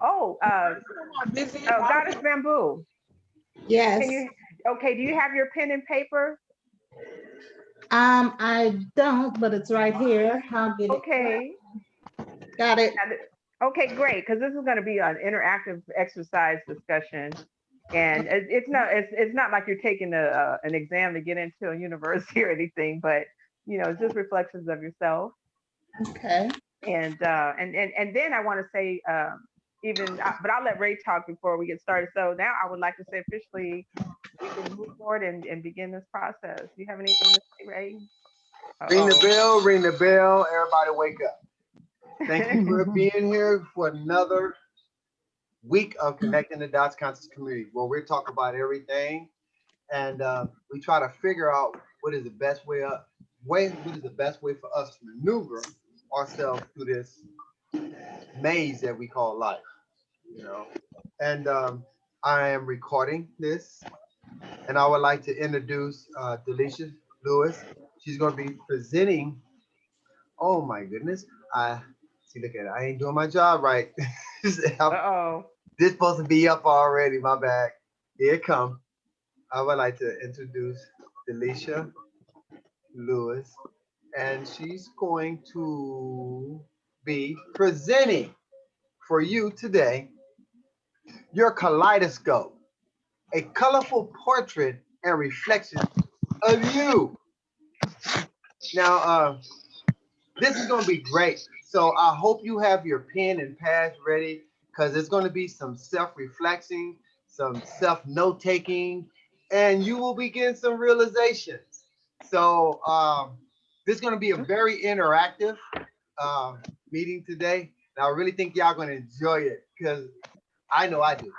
Oh, Busy. Goddess Bamboo. Can Yes. you? Okay. Do you have your pen and paper? I don't, but it's right here. I'll get it. Okay. Got it. Okay, great. Because this is going to be an interactive exercise discussion, and it's not like you're taking an exam to get into a university or anything, but it's just reflections of yourself. Okay. And then I want to say but I'll let Ray talk before we get started. So now I would like to say officially we can move forward and begin this process. Do you have anything to say, Ray? Ring the Uh bell, ring the bell. Everybody wake up. Thank you for oh. being here for another week of Connecting the Dots Conscious Community, where we talk about everything and we try to figure out what is the best way for us to maneuver ourselves through this maze that we call life, you know. And I am recording this, and I would like to introduce Delisha Lewis. She's going to be presenting. Oh my goodness! I see. Look at it. I ain't doing my job right. Uh oh. This supposed to be up already. My bad. Here it come. I would like to introduce Delisha Lewis, and she's going to be presenting for you today your kaleidoscope, a colorful portrait and reflection of you. Now, this is going to be great. So I hope you have your pen and pads ready because it's going to be some self-reflection, some self-note taking, and you will begin some realizations. So this is going to be a very interactive meeting today. And I really think y'all going to enjoy it because I know I do.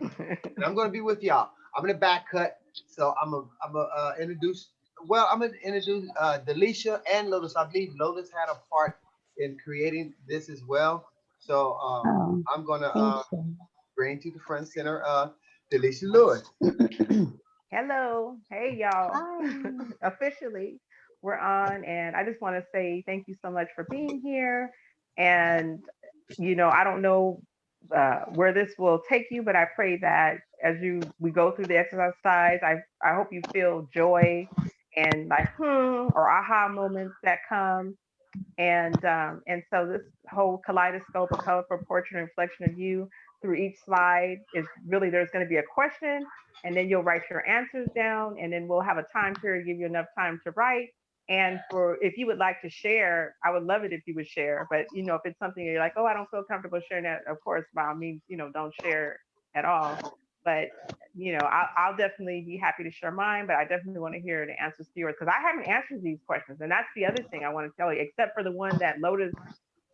And I'm going to be with y'all. I'm going to back cut. So I'm gonna introduce. Well, I'm gonna introduce Delisha and Lotus. I believe Lotus had a part in creating this as well. So Oh, I'm gonna thank you. bring to the front center Delisha Lewis. Hello. Hey, y'all. Hi. Officially, we're on. And I just want to say thank you so much for being here. And, I don't know where this will take you, but I pray that as we go through the exercise, I hope you feel joy and like, or aha moments that come. And so this whole kaleidoscope, a colorful portrait and reflection of you through each slide is really there's going to be a question, and then you'll write your answers down, and then we'll have a time period, give you enough time to write. And for if you would like to share, I would love it if you would share. But if it's something you're like, oh, I don't feel comfortable sharing that, of course, by all means, don't share at all. But I'll definitely be happy to share mine, but I definitely want to hear the answers to yours because I haven't answered these questions, and that's the other thing I want to tell you. Except for the one that Lotus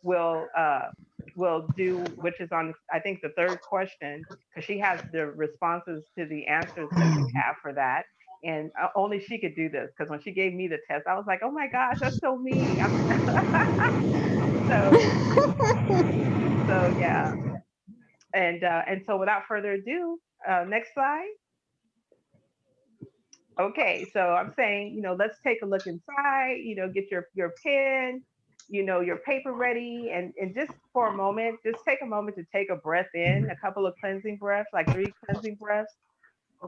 will uh, will do, which is on I think the third question, because she has the responses to the answers that you have for that, and only she could do this because when she gave me the test, I was like, oh my gosh, that's so me. So so yeah, and so without further ado, next slide. Okay, so I'm saying, let's take a look inside, get your pen, your paper ready, and just for a moment, just take a moment to take a breath in, a couple of cleansing breaths, like three cleansing breaths.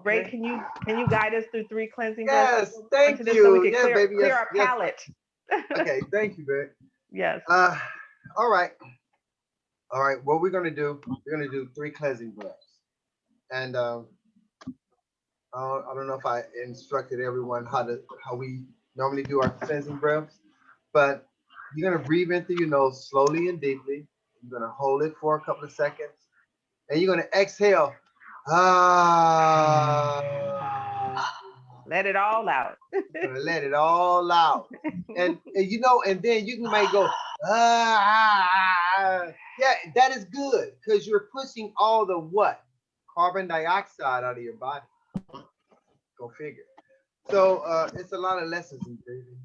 Ray, Okay. can you guide us through three cleansing breaths Yes, before we go into thank this so we you. can Yeah, clear baby. clear Yes, our yes. palate? Okay, thank you, babe. Yes. Uh, all right, all right. What we're gonna do? We're gonna do three cleansing breaths, and I don't know if I instructed everyone how we normally do our cleansing breaths, but you're gonna breathe in through your nose slowly and deeply. You're gonna hold it for a couple of seconds, and you're gonna exhale. Ah, Let it all out. you're gonna let it all out, and then you can might go yeah, that is good because you're pushing all the what carbon dioxide out of your body. Go figure. So it's a lot of lessons in breathing.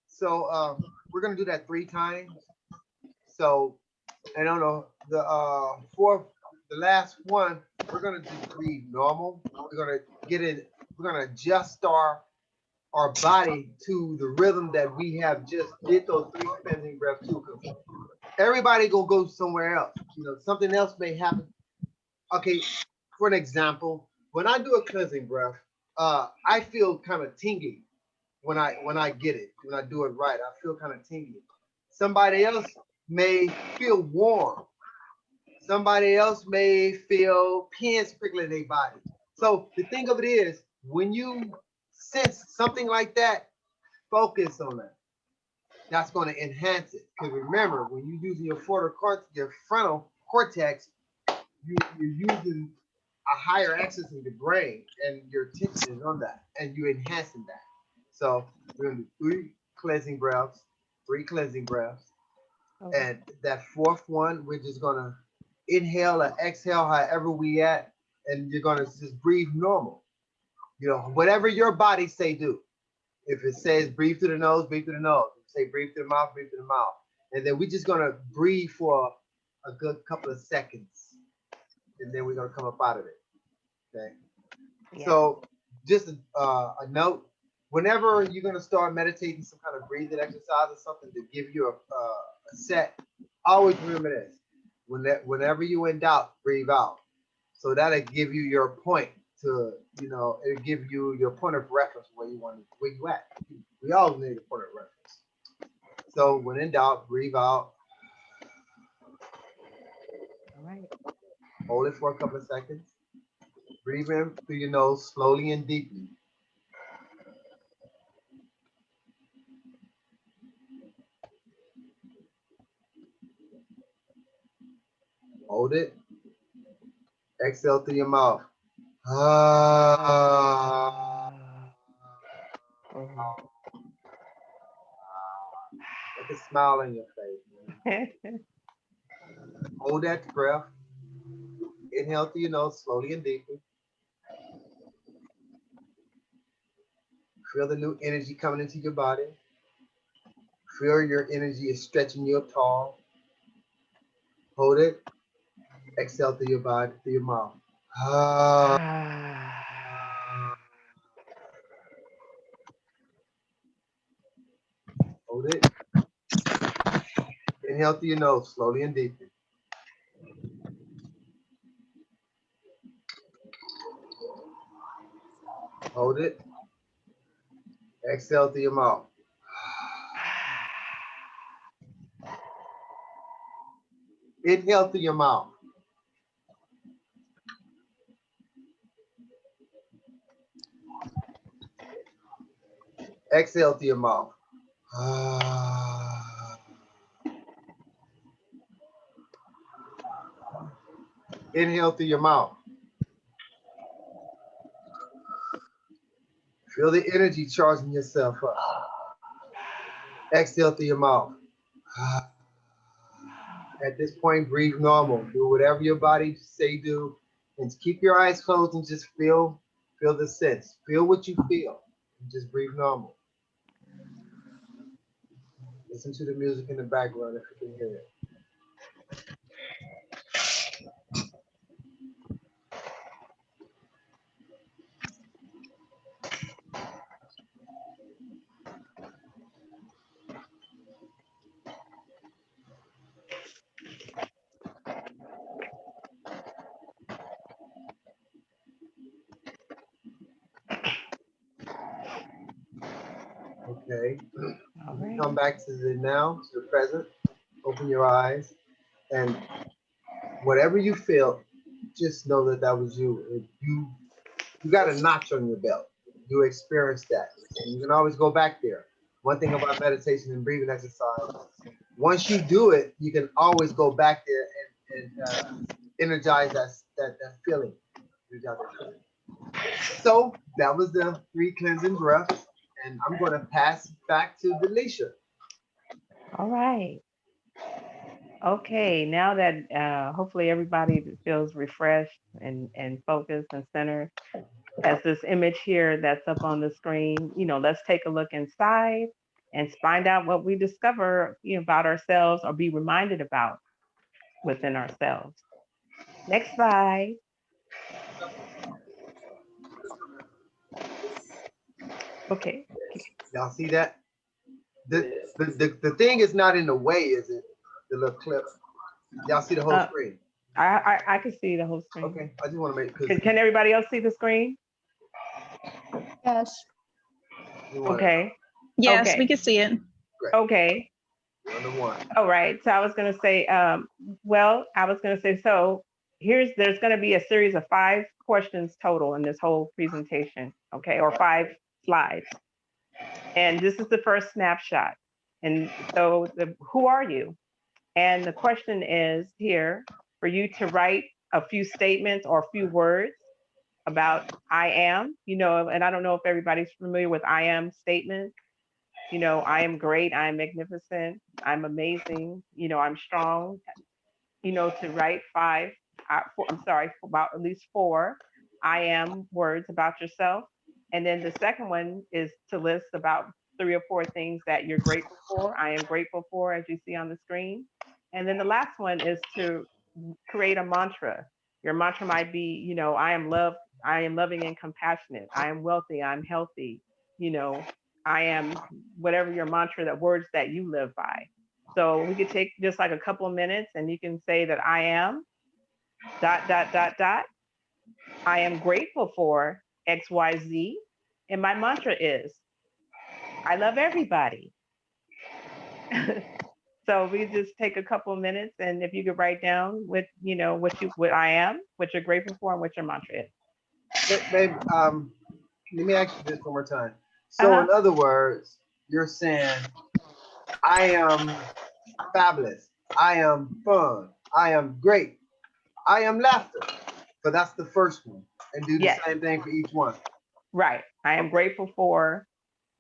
So we're gonna do that three times. So I don't know the last one, we're gonna just breathe normal. We're gonna get it. We're gonna adjust our body to the rhythm that we have just did those three cleansing breaths to. everybody gonna go somewhere else. You know, something else may happen. Okay, for an example, when I do a cleansing breath, I feel kind of tingly when I get it. When I do it right, I feel kind of tingly. Somebody else may feel warm. Somebody else may feel pins prickling their body. So the thing of it is, when you sense something like that, focus on that. That's going to enhance it. Because remember, when you're using your frontal cortex, you're using a higher axis in the brain, and your attention is on that, and you're enhancing that. So we're going to do three cleansing breaths, Okay. and that fourth one, we're just going to inhale or exhale, however we at, and you're going to just breathe normal. You know, whatever your body say do. If it says breathe through the nose, breathe through the nose. If it say breathe through the mouth, breathe through the mouth. And then we're just gonna breathe for a good couple of seconds, and then we're gonna come up out of it. Okay. Yeah. So just a note: whenever you're gonna start meditating, some kind of breathing exercise or something to give you a set, always remember this: whenever you in doubt, breathe out. So that'll give you your point to, you know, it'll give you your point of reference where you at. We all need a point of reference. So when in doubt, breathe out. All right. Hold it for a couple of seconds. Breathe in through your nose slowly and deeply. Hold it. Exhale through your mouth. With a smile on your face. Hold that breath. Inhale through your nose slowly and deeply. Feel the new energy coming into your body. Feel your energy is stretching you up tall. Hold it. Exhale through your body, through your mouth. Hold it. Inhale through your nose, slowly and deeply. Hold it. Exhale through your mouth. Inhale through your mouth. Exhale through your mouth. Inhale through your mouth. Feel the energy charging yourself up. Exhale through your mouth. At this point, breathe normal. Do whatever your body say do, and keep your eyes closed and just feel the sense. Feel what you feel. And just breathe normal. Listen to the music in the background if you can hear it. Okay. All right. Come back to the now, to the present. Open your eyes, and whatever you feel, just know that that was you. You got a notch on your belt. You experienced that, and you can always go back there. One thing about meditation and breathing exercise, once you do it, you can always go back there and energize that feeling. So that was the 3 cleansing breaths, and I'm going to pass back to Delisha. All right. Okay, now that hopefully everybody feels refreshed and focused and centered, as this image here that's up on the screen, you know, let's take a look inside and find out what we discover, you know, about ourselves or be reminded about within ourselves. Next slide. Okay. Y'all see that? The thing is not in the way, is it? the little clip. Y'all see the whole Uh, screen? I can see the whole screen. Okay, I just want to make Can everybody else see the screen? Yes. Okay. Yes, Okay. we can see it. Okay. Number one. All right. So I was going to say, so there's going to be a series of 5 questions total in this whole presentation. Okay. Or 5 slides. And this is the first snapshot. And so who are you? And the question is here for you to write a few statements or a few words about I am, and I don't know if everybody's familiar with I am statements. I am great, I am magnificent, I'm amazing, I'm strong, to write 5, about at least 4 I am words about yourself. And then the second one is to list about 3 or 4 things that you're grateful for. I am grateful for, as you see on the screen. And then the last one is to create a mantra. Your mantra might be, I am loved, I am loving and compassionate. I am wealthy, I'm healthy. I am whatever your mantra, that words that you live by. So we could take just like a couple of minutes and you can say that I am ... I am grateful for XYZ. And my mantra is, I love everybody. So we just take a couple of minutes, and if you could write down what I am, what you're grateful for, and what your mantra is. Babe, let me ask you this one more time. So in other words, you're saying, I am fabulous. I am fun. I am great. I am laughter. So that's the first one. And do the same thing for each one. Right. I am grateful for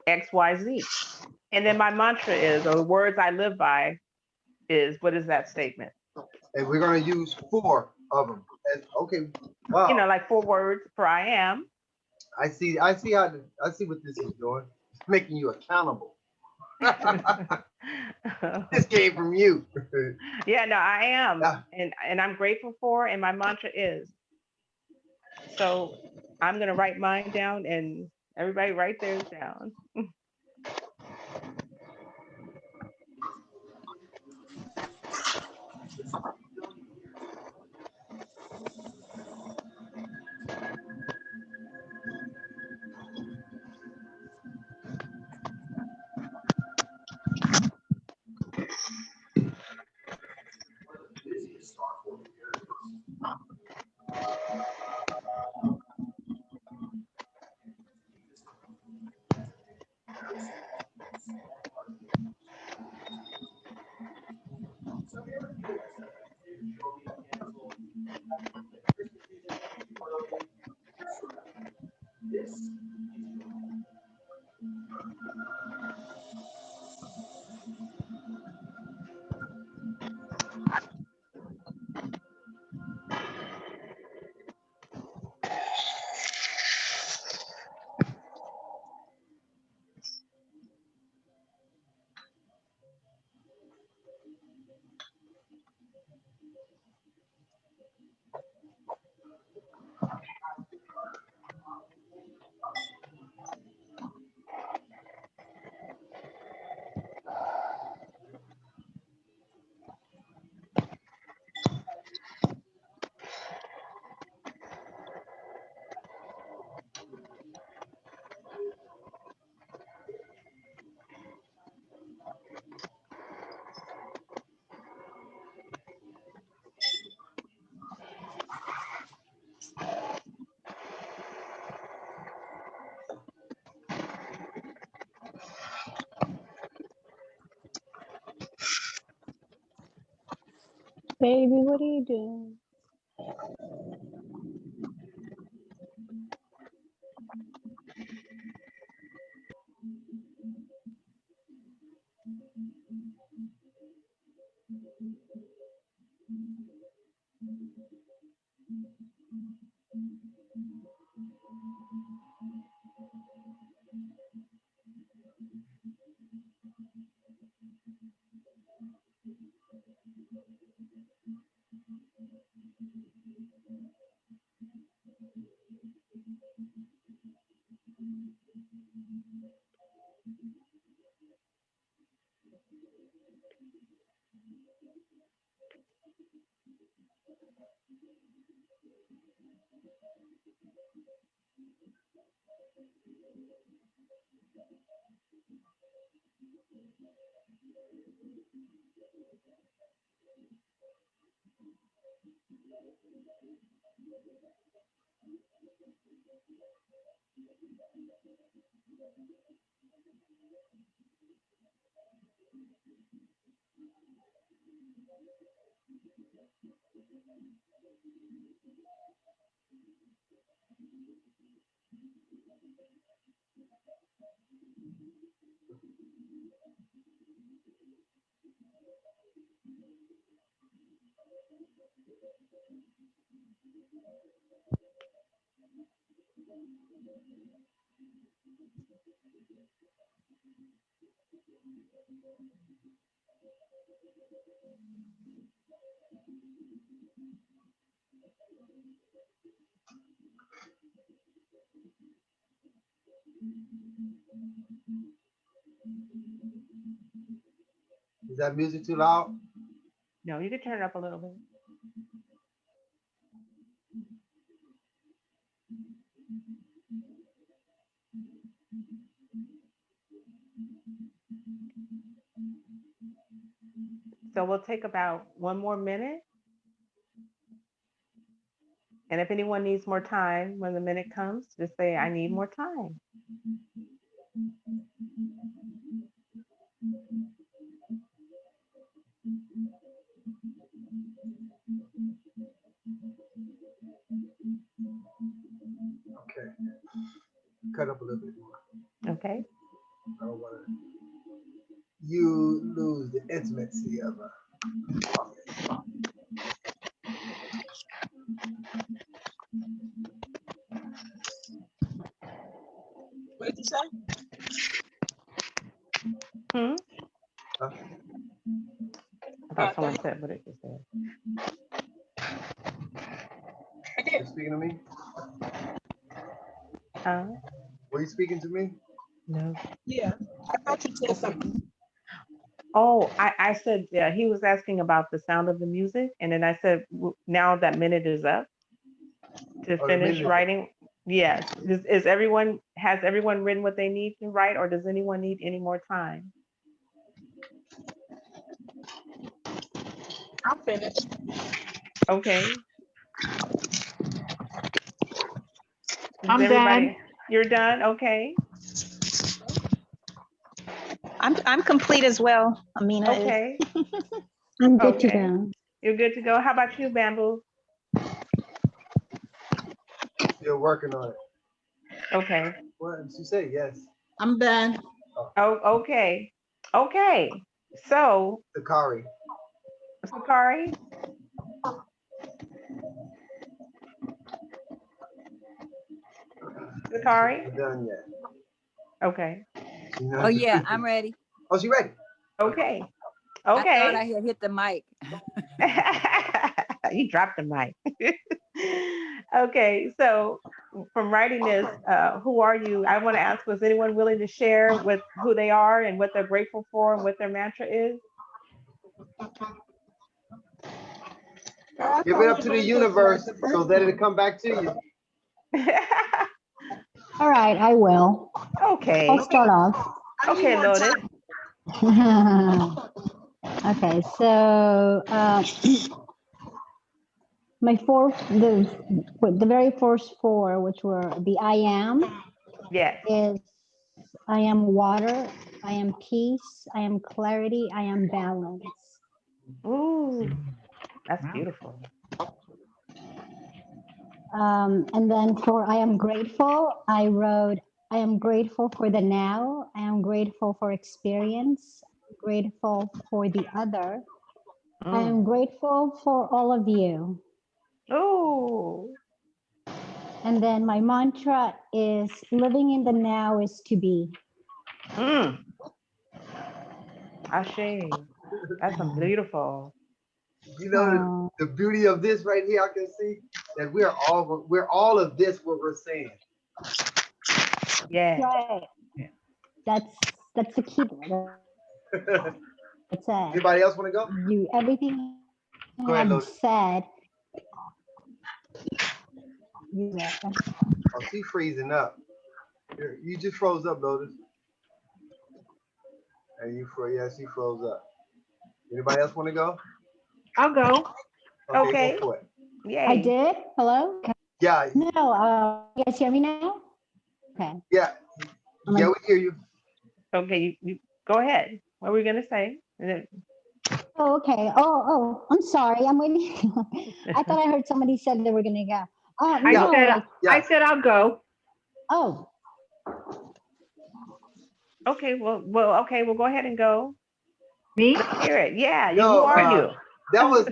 XYZ. And then my mantra is, or the words I live by is, what is that statement? And we're going to use 4 of them. Okay. Wow. Like 4 words for I am. I see what this is doing. It's making you accountable. This came from you. Yeah, no, I am. Yeah. And I'm grateful for, and my mantra is. So I'm going to write mine down, and everybody write theirs down. Baby, what are you doing? Is that music too loud? No, you can turn it up a little bit. So we'll take about 1 more minute. And if anyone needs more time, when the minute comes, just say, I need more time. Okay. Cut up a little bit more. Okay. I don't want to. You lose the intimacy of a. What did you say? Hmm? Huh? I thought someone said what it just said. You speaking to me? Were you speaking to me? No. Yeah, I thought you said something. Oh, I said, yeah, he was asking about the sound of the music. And then I said, now that minute is up to Oh, the finish minute. writing. Yes. Has everyone written what they need to write, or does anyone need any more time? I'm finished. Okay. I'm done. You're done? Okay. I'm complete as well. Amina is. Okay. I'm good to Okay. go. You're good to go. How about you, Bamboo? You're working on it. Okay. What did you say? Yes. I'm done. Oh, okay. Okay. So, Sakari. Sakari, Sakari? Not done yet. Okay. Oh yeah, I'm ready. Oh, she ready? Okay. I thought I Okay. had hit the mic. You dropped the mic. Okay. So from writing this, who are you? I want to ask, was anyone willing to share with who they are and what they're grateful for and what their mantra is? Give it up to the universe so that it'll come back to you. All right, I will. Okay. I'll start off. Okay, Lotus. Okay, so the very first four, which were the I am, Yes. is I am water, I am peace, I am clarity, I am balance. Ooh, that's beautiful. And then for I am grateful, I wrote, I am grateful for the now, I am grateful for experience, grateful for the other, I am grateful for all of you. Ooh. And then my mantra is living in the now is to be. Ashe. That's beautiful. You know the beauty of this right here, I can see that we're all of this what we're saying. Yeah. Right. That's the key. That's it. Anybody else want to go? Everything Go ahead, I've Lotus. said, Yeah. Oh, she freezing up. You just froze up, Lotus. And you froze. Yeah, she froze up. Anybody else want to go? I'll go. Okay. Go for it. I Yay. did. Hello? Yeah, No, you guys hear me now? Okay. yeah, yeah. We hear you. Okay, you go ahead. What were we gonna say? And then- Oh, okay. I'm sorry. I'm waiting. I thought I heard somebody said they were gonna go. I No, said, like, I said I'll go. oh, Okay, okay, we'll go ahead and go. Me? Let's hear it. Yeah, who No, are you? that was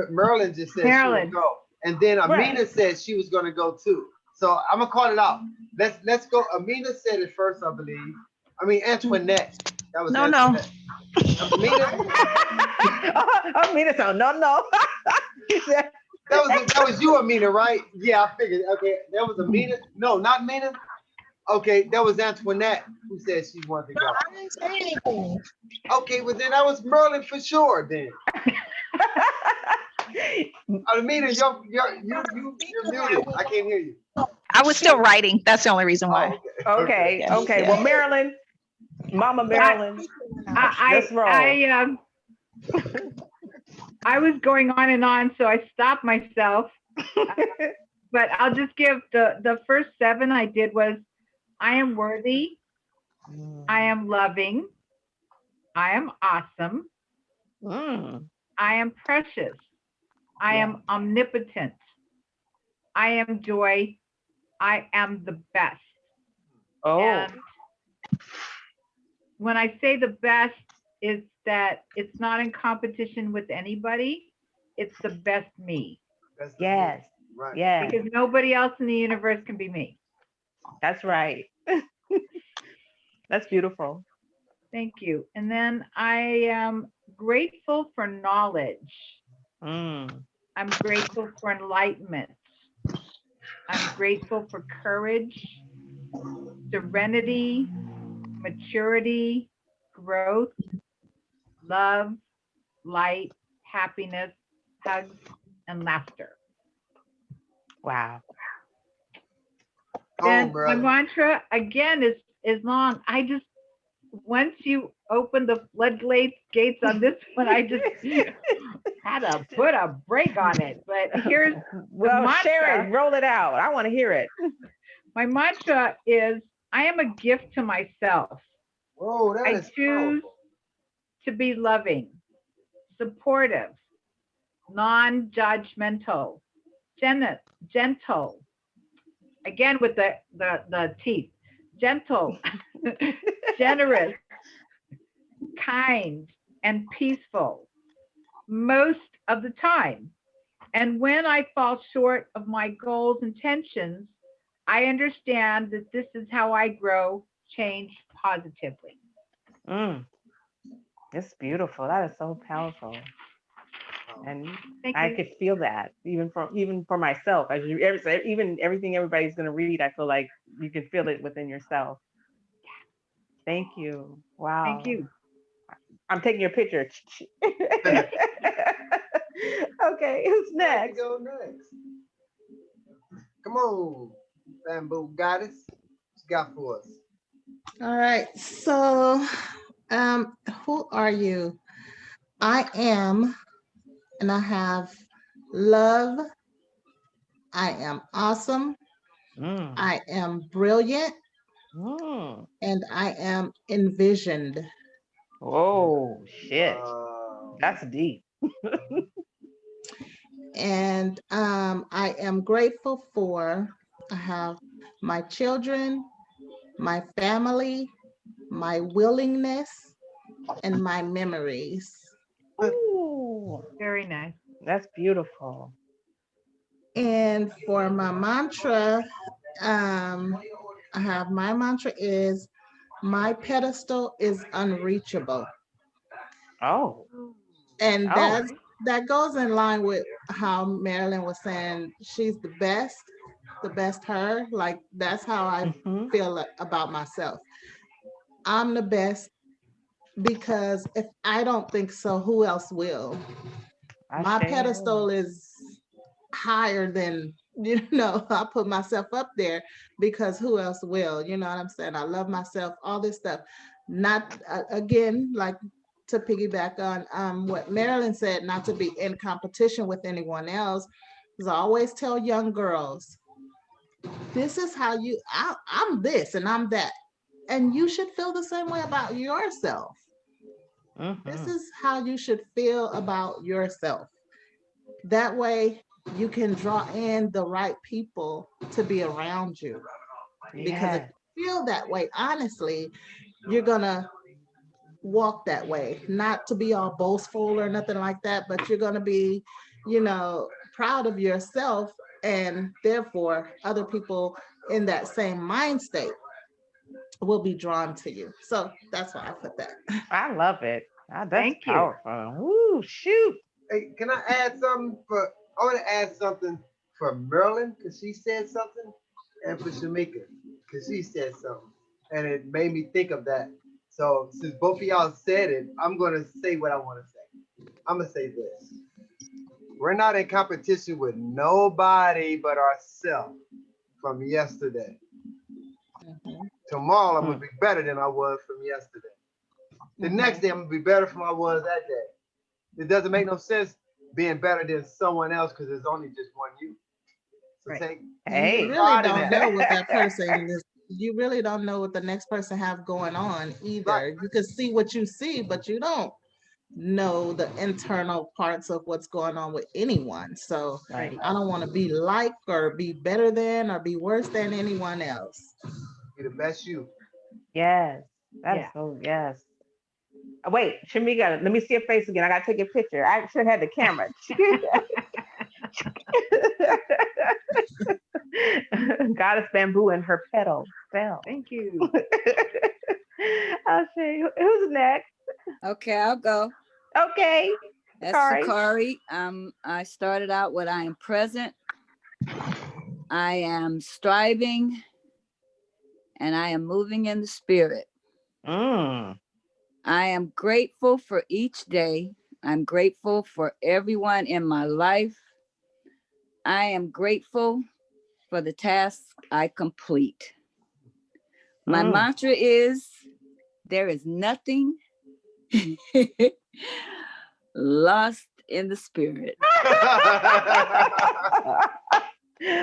Marilyn just said she Marilyn. would go, and then Amina Right. said she was gonna go too. So I'm gonna call it out. Let's go. Amina said it first, I believe. I mean Antoinette. That was No, Antoinette. Amina. Amina, so no. She said- That was you, Amina, right? Yeah, I figured. Okay, that was Amina. No, not Amina. Okay, that was Antoinette who said she wanted to No, go. I didn't say anything. Okay, well then that was Merlin for sure. Then Amina, you're muted. I can't hear you. I was still writing. That's the only reason why. Oh, okay, Yeah. okay. Well, Marilyn, Mama Marilyn. Let's roll. I was going on and on, so I stopped myself. But I'll just give the first 7 I did was, I am worthy, I am loving, I am awesome, Mm. I am precious, I am omnipotent, I am joy, I am the best. Oh, And when I say the best, is that it's not in competition with anybody, it's the best me. That's the yes, thing. Right. yes. Because nobody else in the universe can be me. That's right. That's beautiful. Thank you. And then I am grateful for knowledge. Mm. I'm grateful for enlightenment. I'm grateful for courage, serenity, maturity, growth, love, light, happiness, hugs, and laughter. Wow. Then my Merlin. mantra again is long. I just, once you open the floodgates on this one, I just had to put a break on it. But here's Well, mantra. share it, roll it out. I want to hear it. My mantra is, I am a gift to myself. Whoa, that I is choose powerful. to be loving, supportive, non-judgmental, gentle. Again with the teeth. Gentle, generous, kind, and peaceful most of the time. And when I fall short of my goals and intentions, I understand that this is how I grow change positively. Mm. It's beautiful. That is so powerful. And Thank I you. could feel that even for myself. As you ever say, even everything everybody's going to read, I feel like you can feel it within yourself. Thank you. Wow. Thank you. I'm taking your picture. Okay, who's next? Go next. Come on, Bamboo Goddess. What you got for us? All right, so who are you? I am, and I have love. I am awesome. Mm. I am brilliant, Mm. and I am envisioned. Oh shit, that's deep. And I am grateful for, I have my children, my family, my willingness, and my memories. Ooh, Very nice. that's beautiful. And for my mantra, I have my mantra is, my pedestal is unreachable. Oh, And oh, that goes in line with how Marilyn was saying she's the best her. Like that's how I mhm. feel about myself. I'm the best because if I don't think so, who else will? My Ashe. pedestal is higher than, I put myself up there because who else will, you know what I'm saying? I love myself, all this stuff. Not, again, like to piggyback on what Marilyn said, not to be in competition with anyone else, because I always tell young girls, this is how I'm this and I'm that. And you should feel the same way about yourself. This is how you should feel about yourself. That way you can draw in the right people to be around you. Because if you feel that way, honestly, you're gonna walk that way. Not to be all boastful or nothing like that, but you're gonna be, proud of yourself, and therefore other people in that same mind state will be drawn to you. So that's why I put that. I love it. That's Thank you. powerful. Woo, shoot. Hey, can I add something I want to add something for Merlin, because she said something, and for Shamika, because she said something. And it made me think of that. So since both of y'all said it, I'm going to say what I want to say. I'm going to say this. We're not in competition with nobody but ourselves from yesterday. Tomorrow I'm going to be better than I was from yesterday. The next day I'm going to be better than I was that day. It doesn't make no sense being better than someone else because there's only just one you. So Right. Hey. You really don't know what that person is. You really don't know what the next person have going on either. Right. You can see what you see, but you don't know the internal parts of what's going on with anyone. So Right. I don't want to be like or be better than or be worse than anyone else. Be the best you. Yes. That's Yeah. so, yes. Wait, Shamika, let me see your face again. I gotta take a picture. I should have had the camera. Goddess bamboo and her petals fell. Thank you. I'll say, who's next? Okay, I'll go. Okay. That's Sakari. Sakari. I started out with I am present, I am striving, and I am moving in the spirit. I am grateful for each day. I'm grateful for everyone in my life. I am grateful for the tasks I complete. My mantra is, there is nothing lost in the spirit.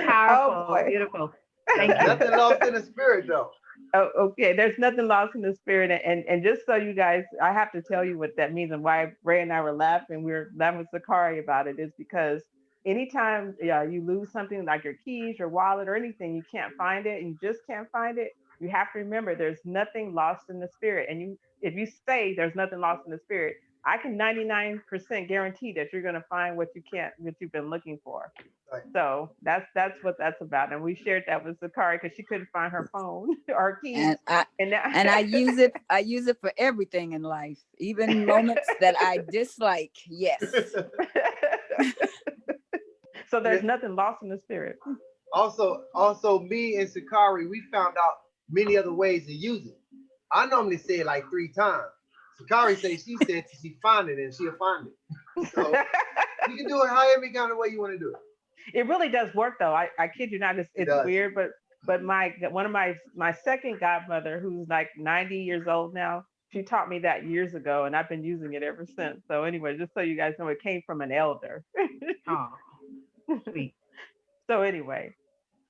Powerful. boy. Beautiful. Thank you. Nothing lost in the spirit though. Oh, okay. There's nothing lost in the spirit. And just so you guys, I have to tell you what that means and why Ray and I were laughing. We were laughing with Sakari about it, is because anytime you lose something like your keys, your wallet, or anything, you can't find it, and you just can't find it. You have to remember there's nothing lost in the spirit. And if you say there's nothing lost in the spirit, I can 99% guarantee that you're going to find what you've been looking for. Right. So that's what that's about. And we shared that with Sakari because she couldn't find her phone or keys. And I use it. I use it for everything in life, even moments that I dislike. Yes. So there's nothing lost in the spirit. Also, me and Sakari, we found out many other ways to use it. I normally say it like 3 times. Sakari says she said she find it and she'll find it. So you can do it however kind of way you want to do it. It really does work though. I kid you not. It's weird, but one of my second godmother, who's like 90 years old now, she taught me that years ago, and I've been using it ever since. So anyway, just so you guys know, it came from an elder. Oh, sweet. So anyway,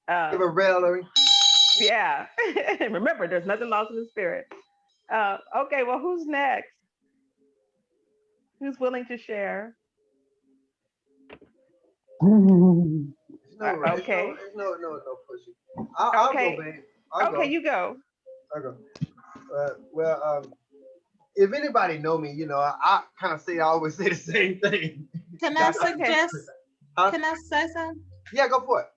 Give a railery. yeah. Remember, there's nothing lost in the spirit. Okay, well, who's next? Who's willing to share? Okay. No pushing. I'll Okay. go, babe. I'll Okay, go. you go. I'll go. If anybody know me, I kind of I always say the same thing. Can I Okay. suggest? Huh? Can I say something? Yeah, go for it.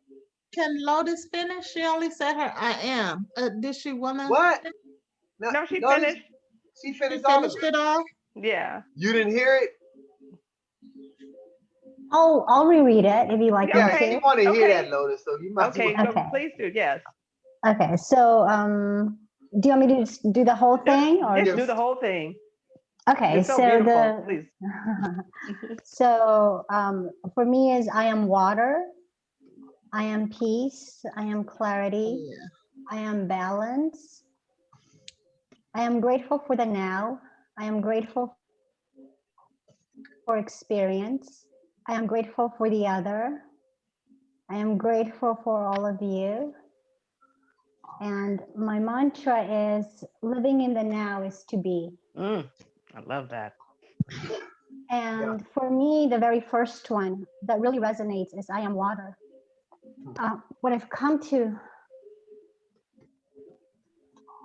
Can Lotus finish? She only said her I am. Did she wanna? What? No, she Lotus, finished. She She finished all of finished it. it all? Yeah. You didn't hear it? I'll reread it if you like Yeah, me okay. You to. want to hear Okay. that, Lotus? So you might. Okay, as well. so Okay. please do. Yes. Okay, so do you want me to just do the whole thing or Just Yes. do the whole thing. Okay, It's so so beautiful. the Please. so for me is I am water, I am peace, I am clarity, Yeah. I am balance. I am grateful for the now. I am grateful for experience. I am grateful for the other. I am grateful for all of you. And my mantra is living in the now is to be. I love that. And for me, the very first one that really resonates is I am water. What I've come to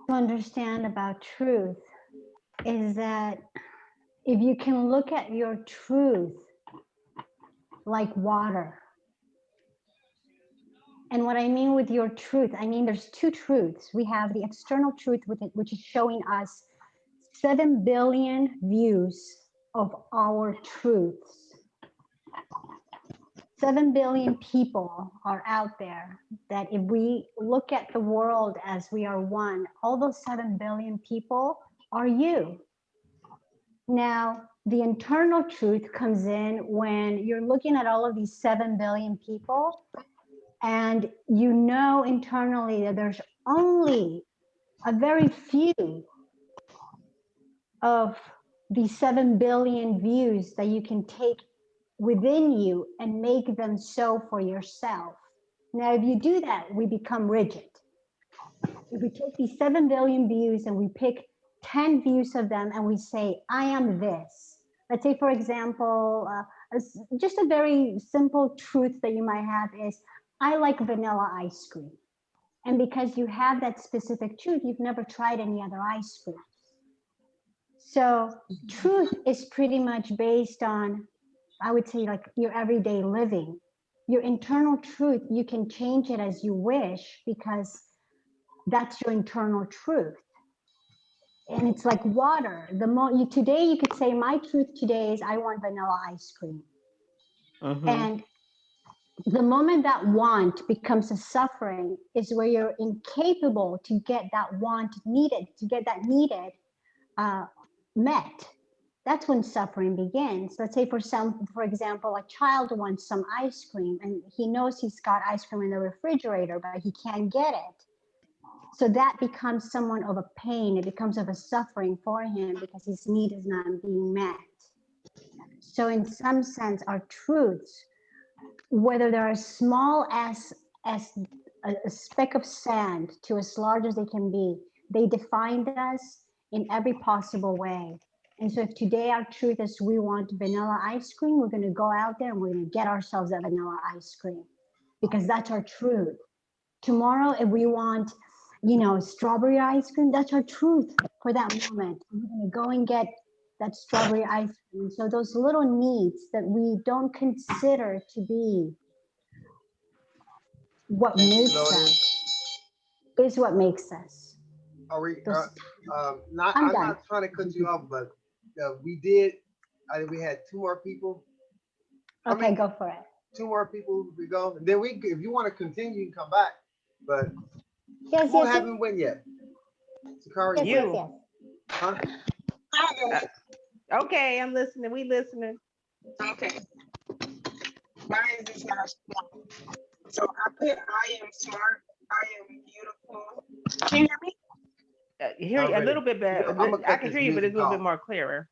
understand about truth is that if you can look at your truth like water, and what I mean with your truth, I mean there's two truths. We have the external truth, which is showing us 7 billion views of our truths. 7 billion people are out there that if we look at the world as we are one, all those 7 billion people are you. Now, the internal truth comes in when you're looking at all of these 7 billion people and you know internally that there's only a very few of these 7 billion views that you can take within you and make them so for yourself. Now, if you do that, we become rigid. If we take these 7 billion views and we pick 10 views of them and we say, I am this. Let's say, for example, just a very simple truth that you might have is, I like vanilla ice cream. And because you have that specific truth, you've never tried any other ice cream. So truth is pretty much based on, I would say, like your everyday living. Your internal truth, you can change it as you wish because that's your internal truth. And it's like water. Today you could say, my truth today is I want vanilla ice cream. And the moment that want becomes a suffering is where you're incapable to get that want needed, to get that needed met. That's when suffering begins. Let's say for example, a child wants some ice cream and he knows he's got ice cream in the refrigerator, but he can't get it. So that becomes somewhat of a pain. It becomes of a suffering for him because his need is not being met. So in some sense, our truths, whether they're as small as a speck of sand to as large as they can be, they defined us in every possible way. And so if today our truth is we want vanilla ice cream, we're going to go out there and we're going to get ourselves that vanilla ice cream because that's our truth. Tomorrow, if we want, strawberry ice cream, that's our truth for that moment. We're going to go and get that strawberry ice cream. So those little needs that we don't consider to be what makes us is what makes us. Are we? I'm I'm done. not trying to cut you off, but we had 2 more people. Okay, go for it. 2 more people. We go. And then if you want to continue, you can come back. But Yes, who yes, haven't went yet? Sakari, yes, You. yes, yes. huh? Okay, I'm listening. We listening. Okay. Mine is not smart. So I put I am smart. I am beautiful. Can you hear me? Hear you a Already. little bit better. I'm gonna I cut can this hear you, but music it's a little bit off. more clearer.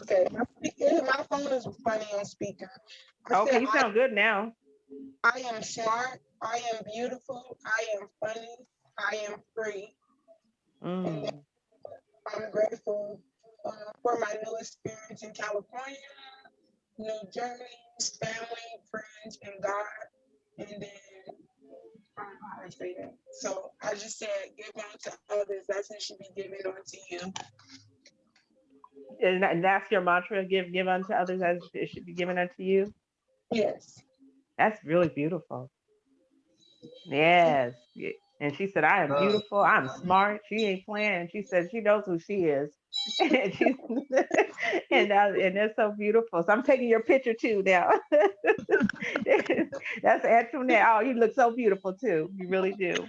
Okay. My phone is funny on speaker. Okay, you sound good now. I am smart. I am beautiful. I am funny. I am free. And then I'm grateful for my new experience in California, new journeys, family, friends, and God. And then I don't know how to say that. So I just said, give unto others. That's what should be given unto you. And that's your mantra, give unto others as it should be given unto you. Yes. That's really beautiful. Yes. Yeah. And she said, I am beautiful, I'm smart. She ain't playing. She said she knows who she is. And she's and that's so beautiful. So I'm taking your picture too now. That's Antoinette. Oh, you look so beautiful too. You really do.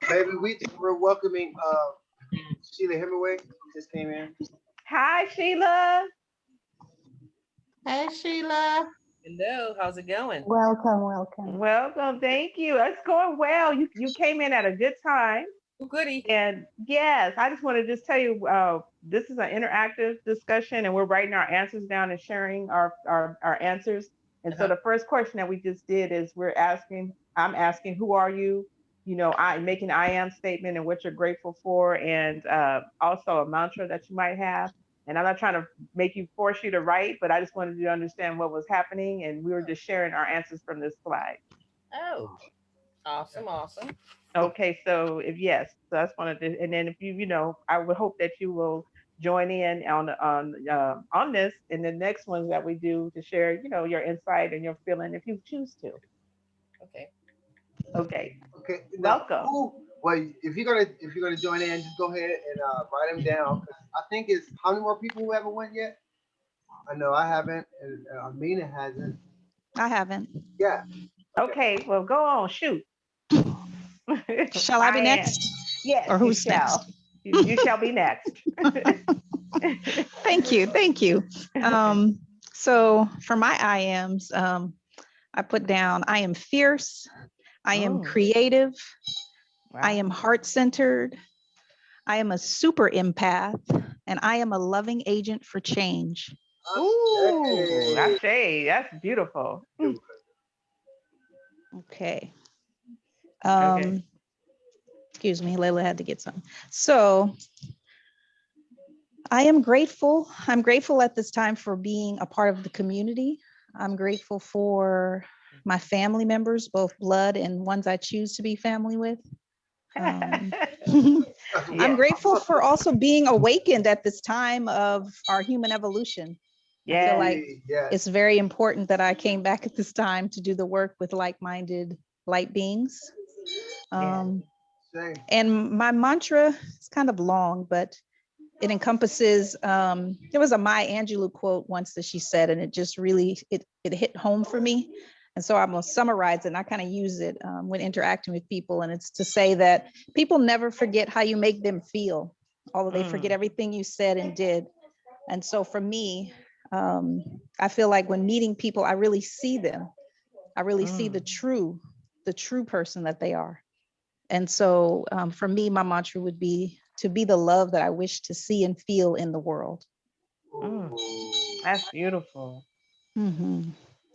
Baby, we're welcoming Sheila Hemingway. Just came in. Hi, Sheila. Hey, Sheila. Hello, how's it going? Welcome, welcome. Welcome. Thank you. It's going well. You came in at a good time. Oh, goody. And yes, I just want to just tell you, this is an interactive discussion, and we're writing our answers down and sharing our answers. And so Uh-huh. the first question that we just did is I'm asking, who are you? I making I am statement and what you're grateful for, and also a mantra that you might have. And I'm not trying to make you force you to write, but I just wanted you to understand what was happening, and we were just sharing our answers from this slide. Oh, awesome, awesome. Okay, so if yes, so that's one of the, and then if I would hope that you will join in on this in the next ones that we do to share, your insight and your feeling if you choose to. Okay. Okay, Okay. Now, welcome. well, if you're gonna join in, just go ahead and write them down. 'Cause I think it's how many more people who haven't went yet? I know I haven't, and Amina hasn't. I haven't. Yeah. Okay, well, go on, shoot. Shall I be am. next? Yes, Or you who's shall. next? You shall be next. Thank you. Thank you. So for my I ams, I put down I am fierce, I am Oh. creative, I Wow. am heart-centered, I am a super empath, and I am a loving agent for change. Ooh, Hey. that's beautiful. Okay. Okay. Excuse me, Layla had to get some. So I am grateful. I'm grateful at this time for being a part of the community. I'm grateful for my family members, both blood and ones I choose to be family with. I'm Yes. grateful for also being awakened at this time of our human evolution. I feel Yes. like Yes. it's very important that I came back at this time to do the work with like-minded light beings. Same. And my mantra is kind of long, but it encompasses, there was a Maya Angelou quote once that she said, and it just really, it hit home for me. And so I'm gonna summarize it, and I kind of use it when interacting with people. And it's to say that people never forget how you make them feel, although they forget everything you said and did. And so for me, I feel like when meeting people, I really see them. I really see the true person that they are. And so for me, my mantra would be to be the love that I wish to see and feel in the world. That's beautiful.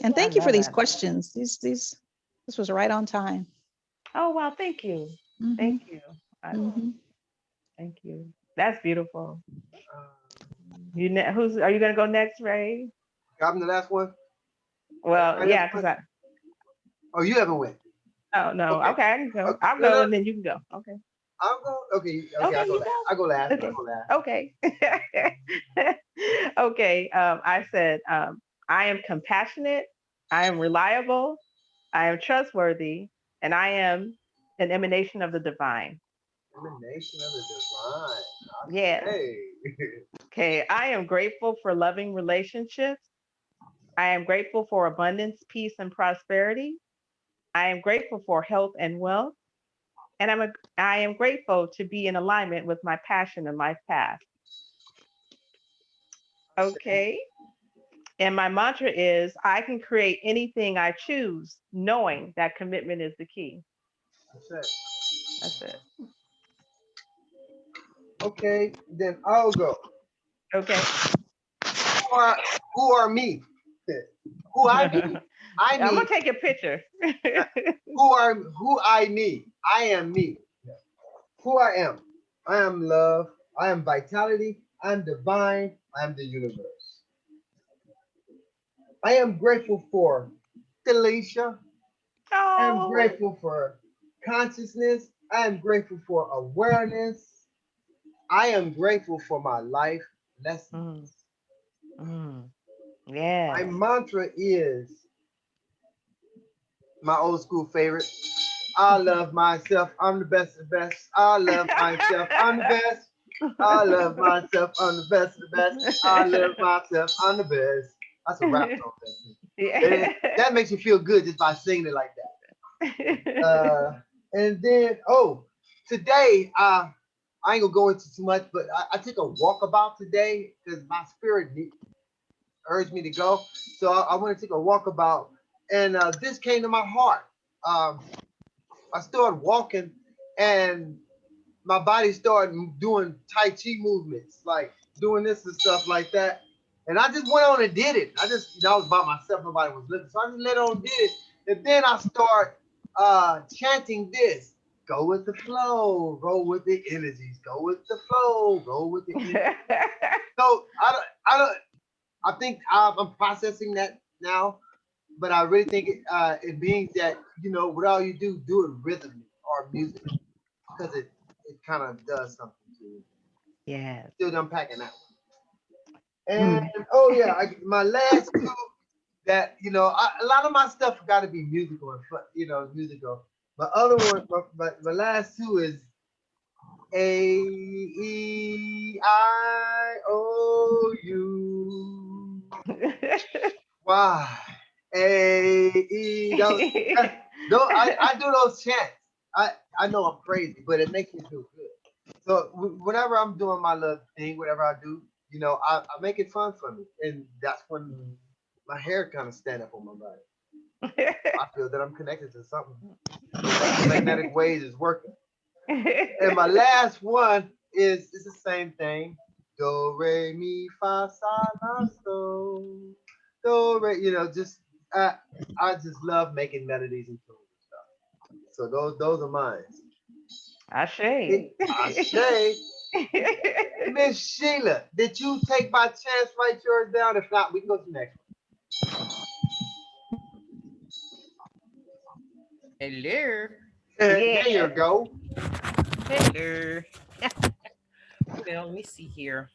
And thank you for these questions. This was right on time. Oh, well, thank you. Thank you. Thank you. That's beautiful. Are you gonna go next, Ray? I'm the last one. Well, yeah, because Oh, you haven't went. Oh no. Okay, I can go. Okay. I'll go and then you can go. Okay. I'll go. Okay. I go last. Okay. I go last. Okay. Okay. I said, I am compassionate, I am reliable, I am trustworthy, and I am an emanation of the divine. Emanation of the divine. Yes. Hey. Okay. I am grateful for loving relationships. I am grateful for abundance, peace, and prosperity. I am grateful for health and wealth. And I am grateful to be in alignment with my passion and life path. Okay. And my mantra is I can create anything I choose, knowing that commitment is the key. That's it. Okay, then I'll go. Okay. Who are me? Who I be? I'm gonna take a picture. who I me? I am me. Who I am. I am love. I am vitality. I am divine. I am the universe. I am grateful for Delisha. I am grateful for consciousness. I am grateful for awareness. I am grateful for my life lessons. Yeah. My mantra is my old school favorite. I love myself. I'm the best of the best. I love myself. I'm the best. I love myself. I'm the best of the best. I love myself. I'm the best. That's a rap song. Yeah. That makes you feel good just by singing it like that. And then, today I ain't gonna go into too much, but I took a walkabout today because my spirit urged me to go. So I went to take a walkabout, and this came to my heart. I started walking, and my body started doing Tai Chi movements, like doing this and stuff like that. And I just went on and did it. I was by myself, nobody was listening. So I just let on and did it. And then I start chanting this. Go with the flow, roll with the energies. Go with the flow, roll with the energies. So I think I'm processing that now, but I really think it means that, whatever you do it rhythmically or music, because it kind of does something to you. Yes. Still unpacking that one. And oh yeah, my last two that a lot of my stuff got to be musical and musical. My other one, my last two is A-E-I-O-U. Why? A-E. No, I do those chants. I know I'm crazy, but it makes me feel good. So whenever I'm doing my little thing, whatever I do, I make it fun for me. And that's when my hair kind of stand up on my body. I feel that I'm connected to something. Magnetic waves is working. And my last one is the same thing. Do, re, mi, fa, sa, la, so. Do, re, I just love making melodies and tunes and stuff. So those are mine. Ashe. Ashe. Miss Sheila, did you take by chance write yours down? If not, we can go to the next one. Hello. There you go. Hello. Well, let me see here.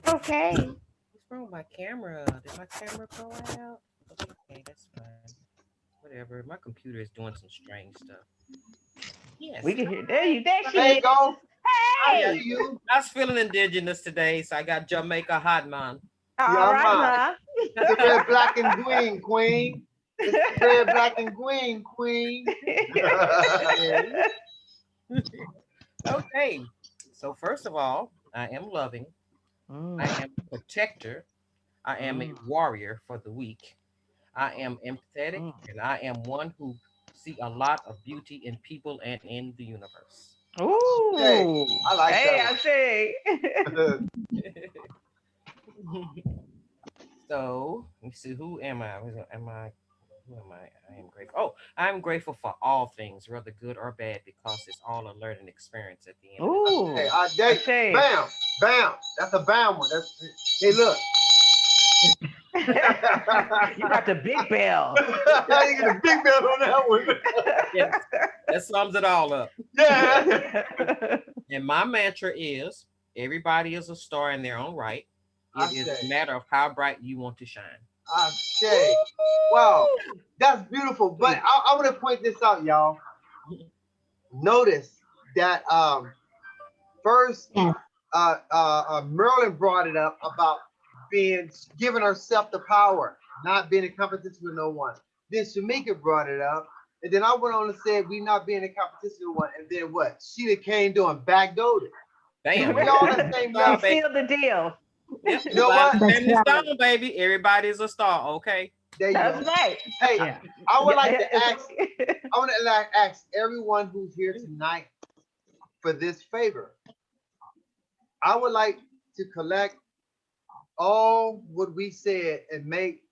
Okay. What's wrong with my camera? Did my camera go out? Okay, that's fine. Whatever. My computer is doing some strange stuff. Yes. We can hear. There she There you is. go. Hey. I was feeling indigenous today, so I got Jamaica hot man. All right, It's the red, black, and green, queen. It's the red, black, and green, queen. Okay. So first of all, I am loving. I am a protector. I am a warrior for the weak. I am empathetic, and I am one who see a lot of beauty in people and in the universe. Ooh. Hey, I like that. So let me see. Who am I? Who am I? I am grateful. Oh, I'm grateful for all things, whether good or bad, because it's all a learning experience at the end. Ooh. Hey, bam, bam. That's a bam one. Hey, look. You got the big bell. You got the big bell on that one. Yes, that sums it all up. Yeah. And my mantra is: everybody is a star in their own right. It is a matter of how bright you want to shine. Ashe. Wow, that's beautiful. But I want to point this out, y'all. Notice that first, Merlin brought it up about giving herself the power, not being in competition with no one. Then Shamika brought it up, and then I went on and said we not being in competition with one. And then what? Sheila came doing backdoored it. Damn, we all the same level. Seal the deal. Yep. You know what? Family stone, baby. Everybody's a star. Okay. There you That's go. right. Hey, Yeah. I would like to ask. I want to ask everyone who's here tonight for this favor. I would like to collect all what we said and make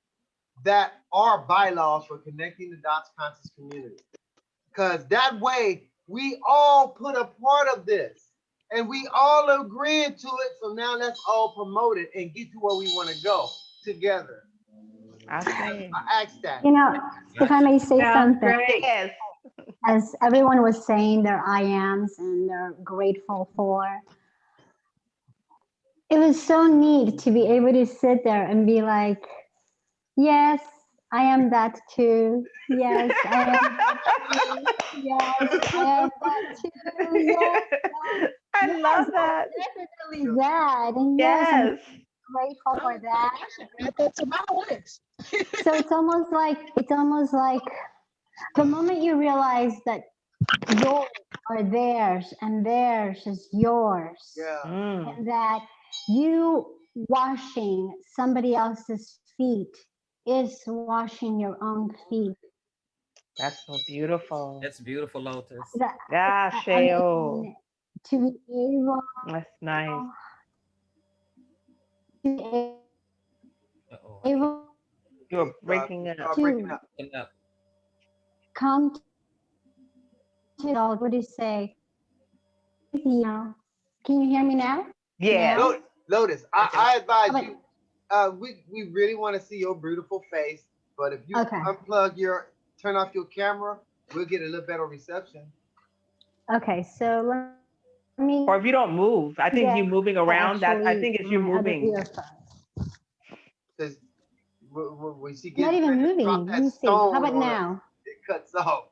that our bylaws for connecting the dots conscious community. Because that way we all put a part of this and we all agreeing to it. So now let's all promote it and get to where we want to go together. I asked that. If I may say something, Yes. as everyone was saying their I ams and they're grateful for, it was so neat to be able to sit there and be like, yes, I am that too. Yes, I am that too. Yes, I am that too. Yes, I love that. Definitely that. And yes, I'm grateful for that. Add that to my list. So it's almost like the moment you realize that yours are theirs and theirs is yours. Yeah. And that you washing somebody else's feet is washing your own feet. That's so beautiful. That's beautiful, Lotus. That, Yeah, I Sheo. mean, to be able That's nice. to be Uh-oh. able You're breaking up. breaking to up. Picking up. come to what do you say? You know, can you hear me now? Yeah. Now? Lotus, I advise But- you. We really want to see your beautiful face, but if you Okay. turn off your camera, we'll get a little better reception. Okay, so let me. Or if you don't move, I think Yeah, you moving around. That I think it's you my other moving. earphone. Because when she Not gets even ready to moving. drop Let that me see. How stone about on us, now? it cuts off.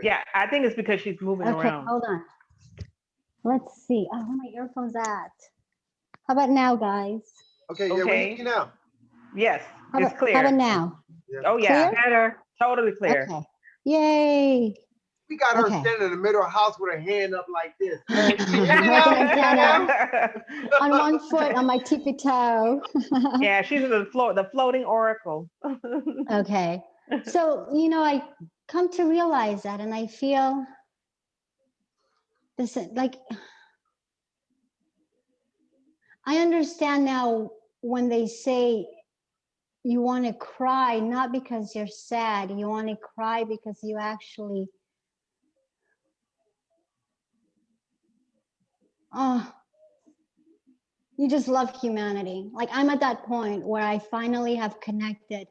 Yeah, I think it's because she's moving Okay, around. hold on. Let's see. Oh, where my earphones at? How about now, guys? Okay, yeah, we Okay. hear you now. Yes, How it's about, clear. How about now? Oh yeah, Clear? Better. totally clear. Okay. Yay. We got her Okay. standing in the middle of the house with her hand up like this. Like an antenna. On one foot, on my tippy toe. Yeah, she's the floating oracle. Okay. So, you know, I come to realize that, and I feel this, like, I understand now when they say you want to cry, not because you're sad, you want to cry because you actually, you just love humanity. Like, I'm at that point where I finally have connected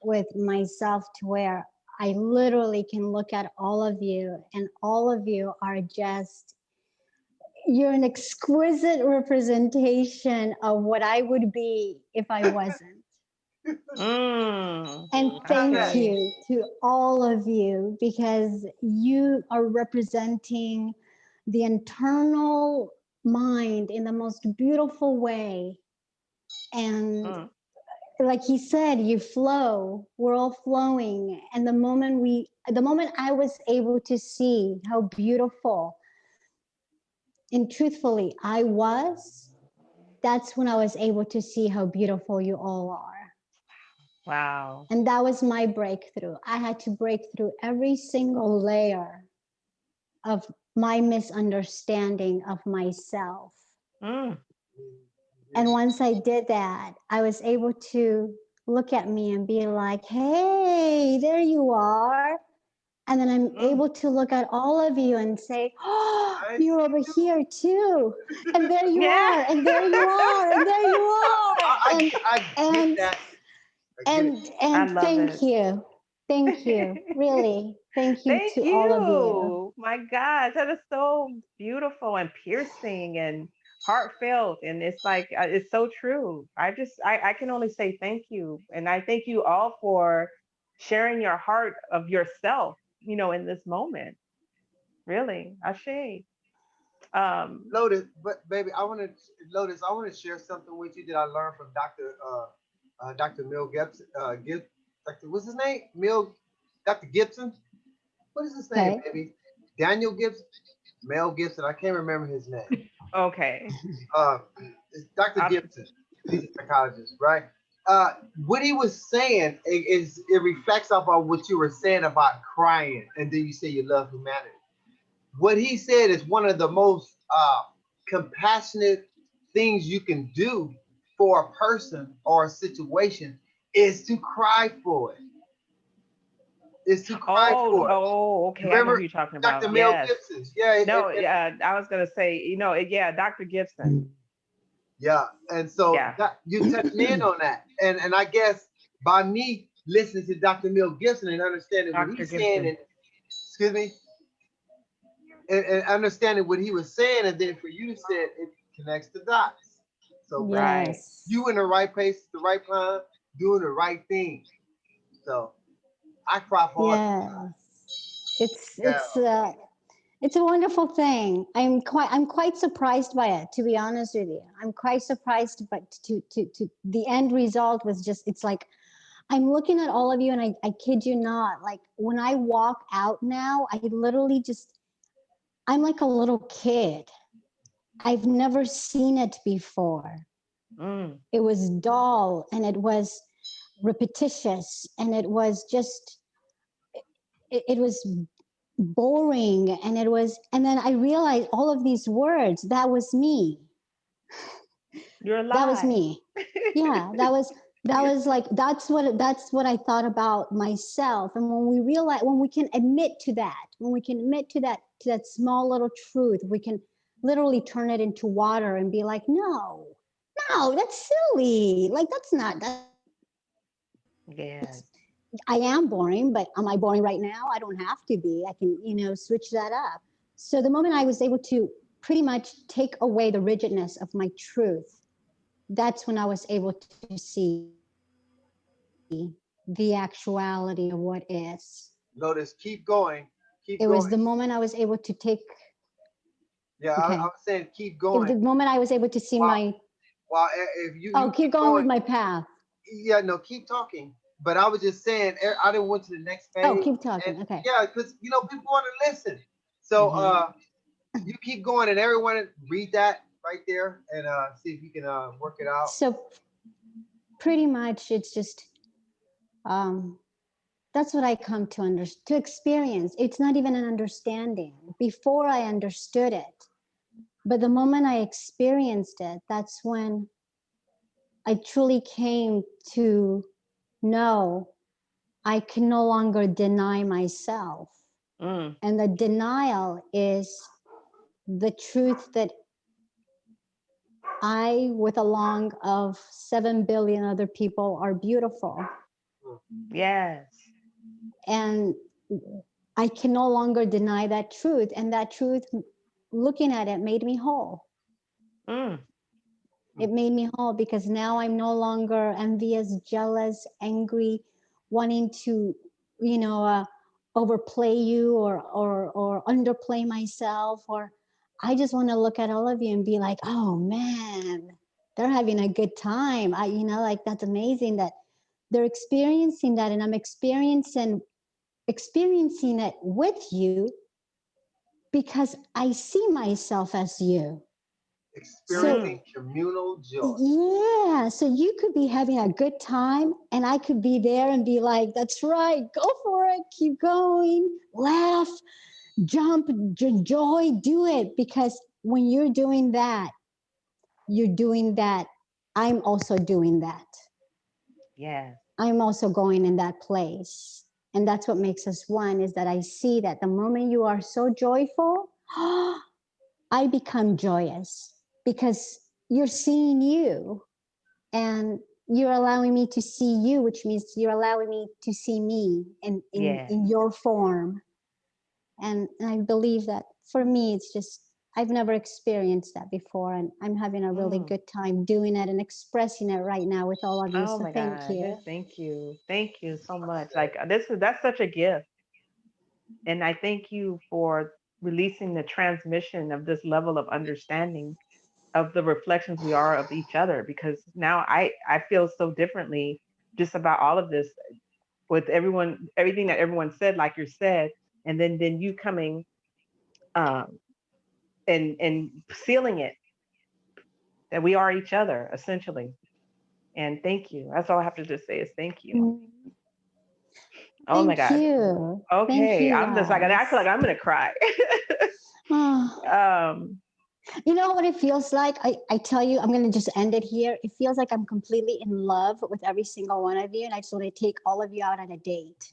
with myself to where I literally can look at all of you, and all of you are just, you're an exquisite representation of what I would be if I wasn't. And thank okay. you to all of you, because you are representing the internal mind in the most beautiful way. And like he said, you flow, we're all flowing. And the moment I was able to see how beautiful and truthfully I was, that's when I was able to see how beautiful you all are. Wow. And that was my breakthrough. I had to break through every single layer of my misunderstanding of myself. Mm. And once I did that, I was able to look at me and be like, hey, there you are. And then I'm able to look at all of you and say, oh, you're over here too. And there you are, and there you are, and there you are. I get that. And I love thank it. you. Thank you. Really. Thank you Thank to you. all of you. My gosh, that is so beautiful and piercing and heartfelt. And it's like, it's so true. I can only say thank you. And I thank you all for sharing your heart of yourself, you know, in this moment. Really, Ashe. Lotus, but baby, I want to share something with you that I learned from Dr. Mel Gibson. What's his name? Dr. Gibson. What is his name, baby? Daniel Gibson, Mel Gibson. I can't remember his name. Okay. It's Dr. Gibson. He's a psychologist, right? What he was saying it reflects off of what you were saying about crying, and then you say you love humanity. What he said is one of the most compassionate things you can do for a person or a situation is to cry for it. Is to cry for it. Oh, okay. Remember I know who you're talking about. Dr. Mel Yes. Gibson? Yeah. I was gonna say, you know, yeah, Dr. Gibson. Yeah, and so you touched in on that, and I guess by me listening to Dr. Mel Gibson and understanding what he's saying, and excuse me, and understanding what he was saying, and then for you to say it connects the dots. So you in the right place, the right time, doing the right thing. So I cry for It's a wonderful thing. I'm quite surprised by it, to be honest with you. I'm quite surprised, but to the end result was just, it's like I'm looking at all of you and I kid you not, like when I walk out now, I literally just, I'm like a little kid. I've never seen it before. It was dull and it was repetitious and it was just, it was boring and it was, and then I realized all of these words, that was me. You're alive. That was me. Yeah, that was like, that's what I thought about myself. And when we realize, when we can admit to that, to that small little truth, we can literally turn it into water and be like, no, that's silly. Like, that's not that. Yes. I am boring, but am I boring right now? I don't have to be. I can, switch that up. So the moment I was able to pretty much take away the rigidness of my truth, that's when I was able to see the actuality of what is. Lotus, keep going. It was the moment I was able to take. Yeah, Okay. I was saying keep It was going. the moment I was able to see my. Well, if you keep going with my path. Yeah, no, keep talking. But I was just saying, I didn't went to the next page. Oh, keep talking. Okay. Yeah, because people want to listen. So you keep going, and everyone read that right there, and see if you can work it out. So pretty much, it's just that's what I come to experience. It's not even an understanding. Before I understood it, but the moment I experienced it, that's when I truly came to know I can no longer deny myself. And the denial is the truth that I, with along of 7 billion other people, are beautiful. Yes. And I can no longer deny that truth. And that truth, looking at it, made me whole. It made me whole because now I'm no longer envious, jealous, angry, wanting to, overplay you or underplay myself. Or I just want to look at all of you and be like, oh man, they're having a good time. Like that's amazing that they're experiencing that, and I'm experiencing it with you because I see myself as you. Experiencing communal joy. Yeah, so you could be having a good time and I could be there and be like, that's right, go for it, keep going, laugh, jump, joy, do it. Because when you're doing that, I'm also doing that. Yes. I'm also going in that place. And that's what makes us one, is that I see that the moment you are so joyful, I become joyous because you're seeing you and you're allowing me to see you, which means you're allowing me to see me in your form. And I believe that for me, it's just, I've never experienced that before. And I'm having a really good time doing it and expressing it right now with all of you. Oh so my thank God. you. Thank you. Thank you so much. Like that's such a gift. And I thank you for releasing the transmission of this level of understanding of the reflections we are of each other, because now I feel so differently just about all of this with everything that everyone said, like you said, and then you coming and sealing it that we are each other essentially. And thank you. That's all I have to just say is thank you. Oh my God. Thank you. Okay. I'm just like, I guys. feel like I'm gonna cry. You know what it feels like? I tell you, I'm going to just end it here. It feels like I'm completely in love with every single one of you. And I just want to take all of you out on a date.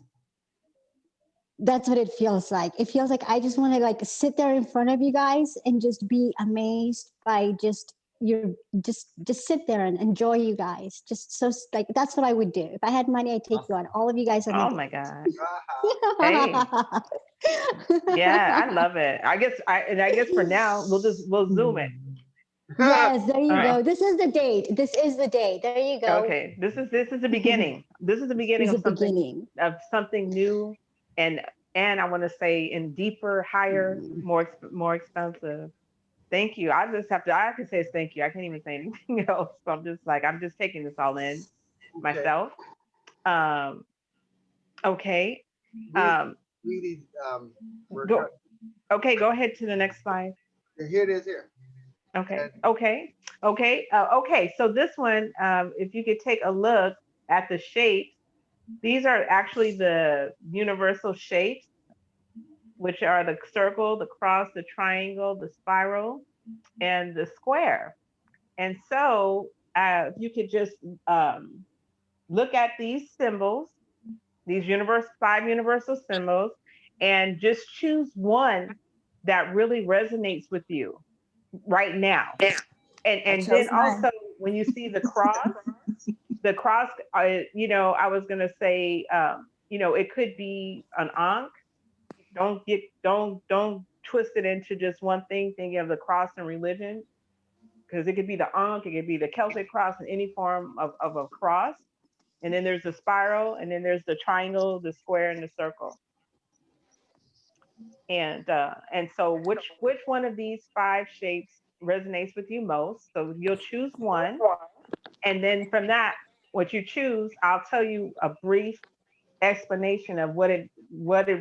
That's what it feels like. It feels like I just want to like sit there in front of you guys and just be amazed by just sit there and enjoy you guys. Just so like, that's what I would do. If I had money, I'd take you out. All of you guys on a oh date. my God. Hey. Yeah, I love it. I guess for now we'll zoom it. Yes, there you All go. right. This is the date. This is the date. There you go. Okay. This is the beginning. This is the beginning This of is the something beginning. new, and I want to say in deeper, higher, more expensive. Thank you. I have to say thank you. I can't even say anything else. So I'm just taking this all in myself. Um, okay. Read these, Go, okay, go ahead to the next slide. here it is here. Okay, And okay, okay, okay. So this one, if you could take a look at the shapes, these are actually the universal shapes, which are the circle, the cross, the triangle, the spiral, and the square. And so you could just look at these symbols, these five universal symbols, and just choose one that really resonates with you right now. And then chose mine. also when you see the cross, you know, I was gonna say, you know, it could be an ankh. Don't twist it into just one thing, thinking of the cross and religion, because it could be the ankh, it could be the Celtic cross, in any form of a cross. And then there's the spiral, and then there's the triangle, the square, and the circle. And so which one of these five shapes resonates with you most? So you'll choose one, and then from that, what you choose, I'll tell you a brief explanation of what it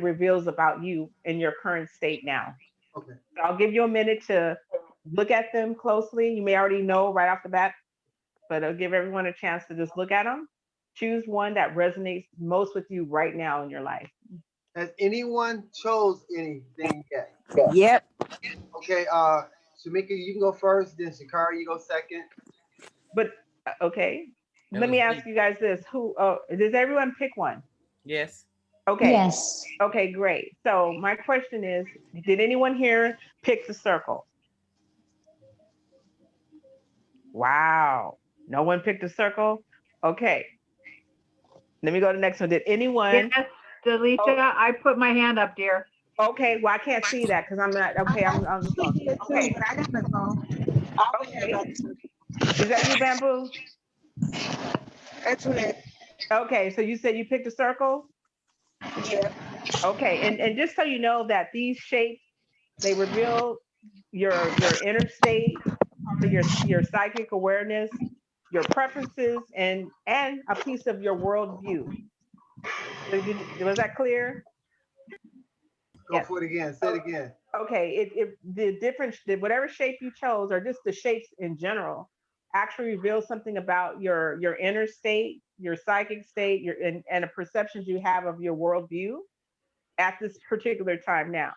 reveals about you in your current state now. Okay. So I'll give you a minute to look at them closely. You may already know right off the bat, but I'll give everyone a chance to just look at them. Choose one that resonates most with you right now in your life. Has anyone chose anything yet? Yep. Okay, Shamika, you can go first, then Shakara, you go second. But okay, That let was me ask deep. you guys this: Who? Does everyone pick one? Yes. Okay. Yes. Okay, great. So my question is, did anyone here pick the circle? Wow. No one picked a circle? Okay. Let me go to the next one. Did anyone? Yes, Delisha, Oh, I put my hand up, dear. okay. Well, I can't see that because I'm not. Okay, I'm on the phone. Okay. But I got the phone. I'll be Okay. back too. Is that you, Bamboo? That's me. Okay. So you said you picked a circle? Yeah. Okay. And just so you know that these shapes, they reveal your inner state, part of your psychic awareness, your preferences, and a piece of your worldview. Was that clear? Go Yes. for it again. Say it again. Okay. The different, whatever shape you chose, or just the shapes in general, actually reveals something about your inner state, your psychic state, and the perceptions you have of your worldview at this particular time now.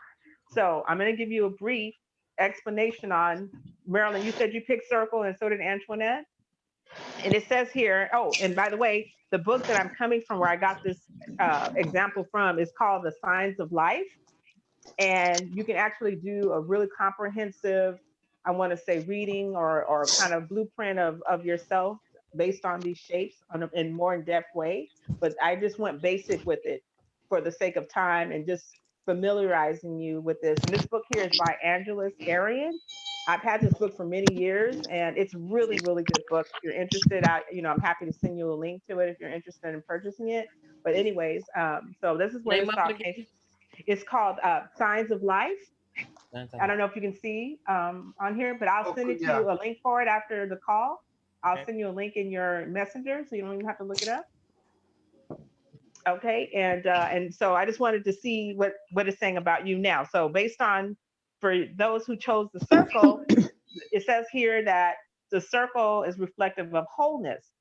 So I'm going to give you a brief explanation on Marilyn. You said you picked circle, and so did Antoinette. And it says here, oh, and by the way, the book that I'm coming from, where I got this example from, is called The Signs of Life. And you can actually do a really comprehensive, I want to say, reading or kind of blueprint of yourself based on these shapes in more in-depth way. But I just went basic with it for the sake of time and just familiarizing you with this. And this book here is by Angeles Arian. I've had this book for many years, and it's really, really good book. If you're interested, I'm happy to send you a link to it if you're interested in purchasing it. But anyways, so this is where Name this of all it came. again? It's called Signs of Life. Signs of I don't Life. know if you can see on here, but I'll send it to Yeah. you, a link for it after the call. I'll Okay. send you a link in your messenger, so you don't even have to look it up. Okay, and so I just wanted to see what it's saying about you now. So based on, for those who chose the circle, it says here that the circle is reflective of wholeness.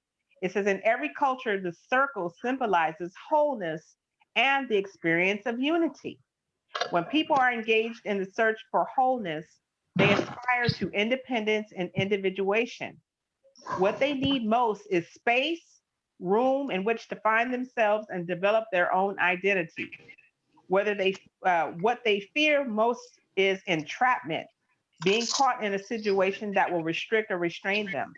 It says in every culture, the circle symbolizes wholeness and the experience of unity. When people are engaged in the search for wholeness, they aspire to independence and individuation. What they need most is space, room in which to find themselves and develop their own identity. What they fear most is entrapment, being caught in a situation that will restrict or restrain them.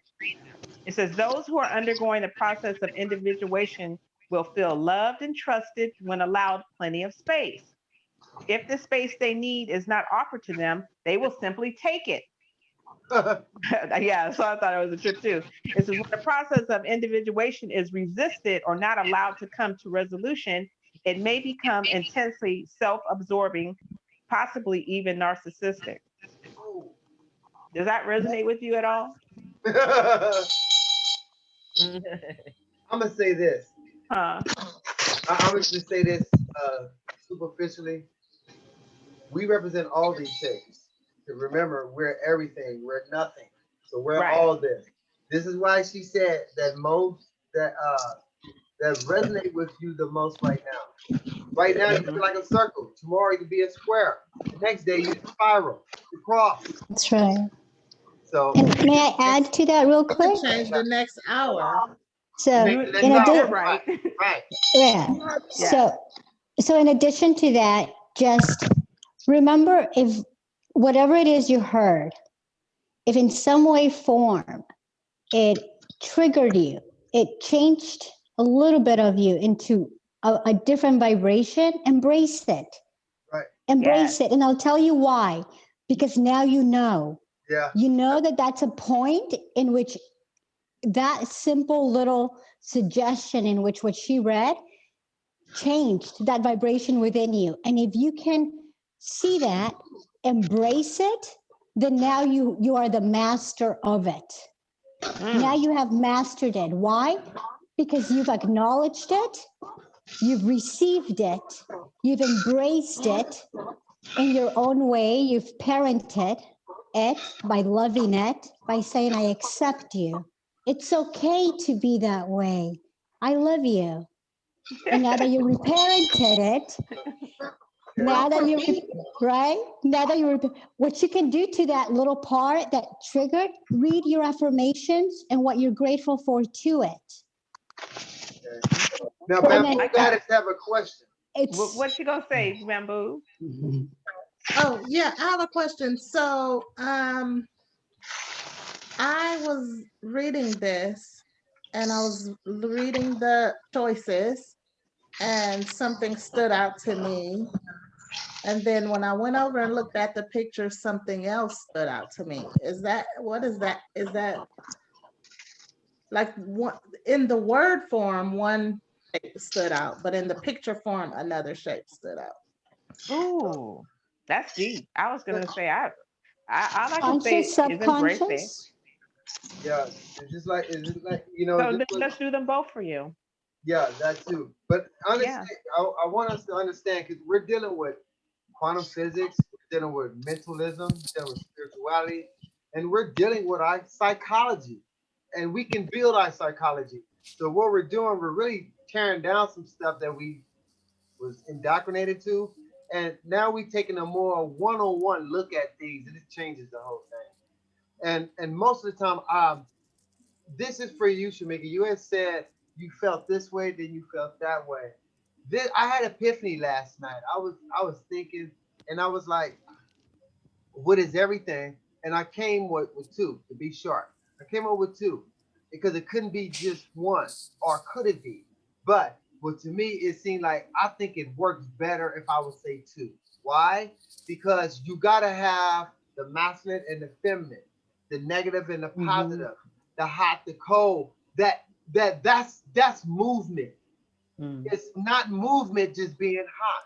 It says those who are undergoing the process of individuation will feel loved and trusted when allowed plenty of space. If the space they need is not offered to them, they will simply take it. Yeah, so I thought it was a trip too. It says when the process of individuation is resisted or not allowed to come to resolution, it may become intensely self-absorbing, possibly even narcissistic. Does that resonate with you at all? I'm gonna say this. Huh. I'm going to say this superficially. We represent all these shapes. To remember, we're everything. We're nothing. So we're Right. all this. This is why she said that most that resonate with you the most right now. Right now, you feel like a circle. Tomorrow, you could be a square. The next day, you spiral, you cross. That's right. So, And may I add to that real It could quick? change the next hour. So You, next in you hour, are addition, right. right. yeah. Yeah. So in addition to that, just remember, if whatever it is you heard, if in some way, form, it triggered you, it changed a little bit of you into a different vibration, embrace it. Right. Embrace Yes. it. And I'll tell you why. Because now you know. Yeah. You know that that's a point in which that simple little suggestion in which what she read changed that vibration within you. And if you can see that, embrace it, then now you are the master of it. Now you have mastered it. Why? Because you've acknowledged it, you've received it, you've embraced it in your own way, you've parented it by loving it, by saying, I accept you. It's okay to be that way. I love you. And now that you reparented it, now that you right now that you what you can do to that little part that triggered, read your affirmations and what you're grateful for to it. Now, And Bamboo, then you got to have a question. it's What you gonna say, Bamboo? Oh, yeah, I have a question. So, I was reading this and I was reading the choices and something stood out to me. And then when I went over and looked at the picture, something else stood out to me. What is that? Is that like one in the word form, one shape stood out, but in the picture form, another shape stood out. Ooh, that's deep. I was gonna say all I can conscious, say is embrace it. subconscious. Yeah, it's just like So just let's do them both for you. yeah, that too. But honestly, Yeah. I want us to understand because we're dealing with quantum physics, we're dealing with mentalism, we're dealing with spirituality, and we're dealing with our psychology, and we can build our psychology. So what we're doing, we're really tearing down some stuff that we was indoctrinated to, and now we're taking a more one-on-one look at things, and it changes the whole thing. And most of the time, this is for you, Shamika. You had said you felt this way, then you felt that way. This I had epiphany last night. I was thinking, and I was like, what is everything? And I came with two, to be short. I came up with two because it couldn't be just one, or could it be? But to me, it seemed like I think it works better if I would say two. Why? Because you gotta have the masculine and the feminine, the negative and the positive, the hot, the cold. That's movement. It's not movement just being hot.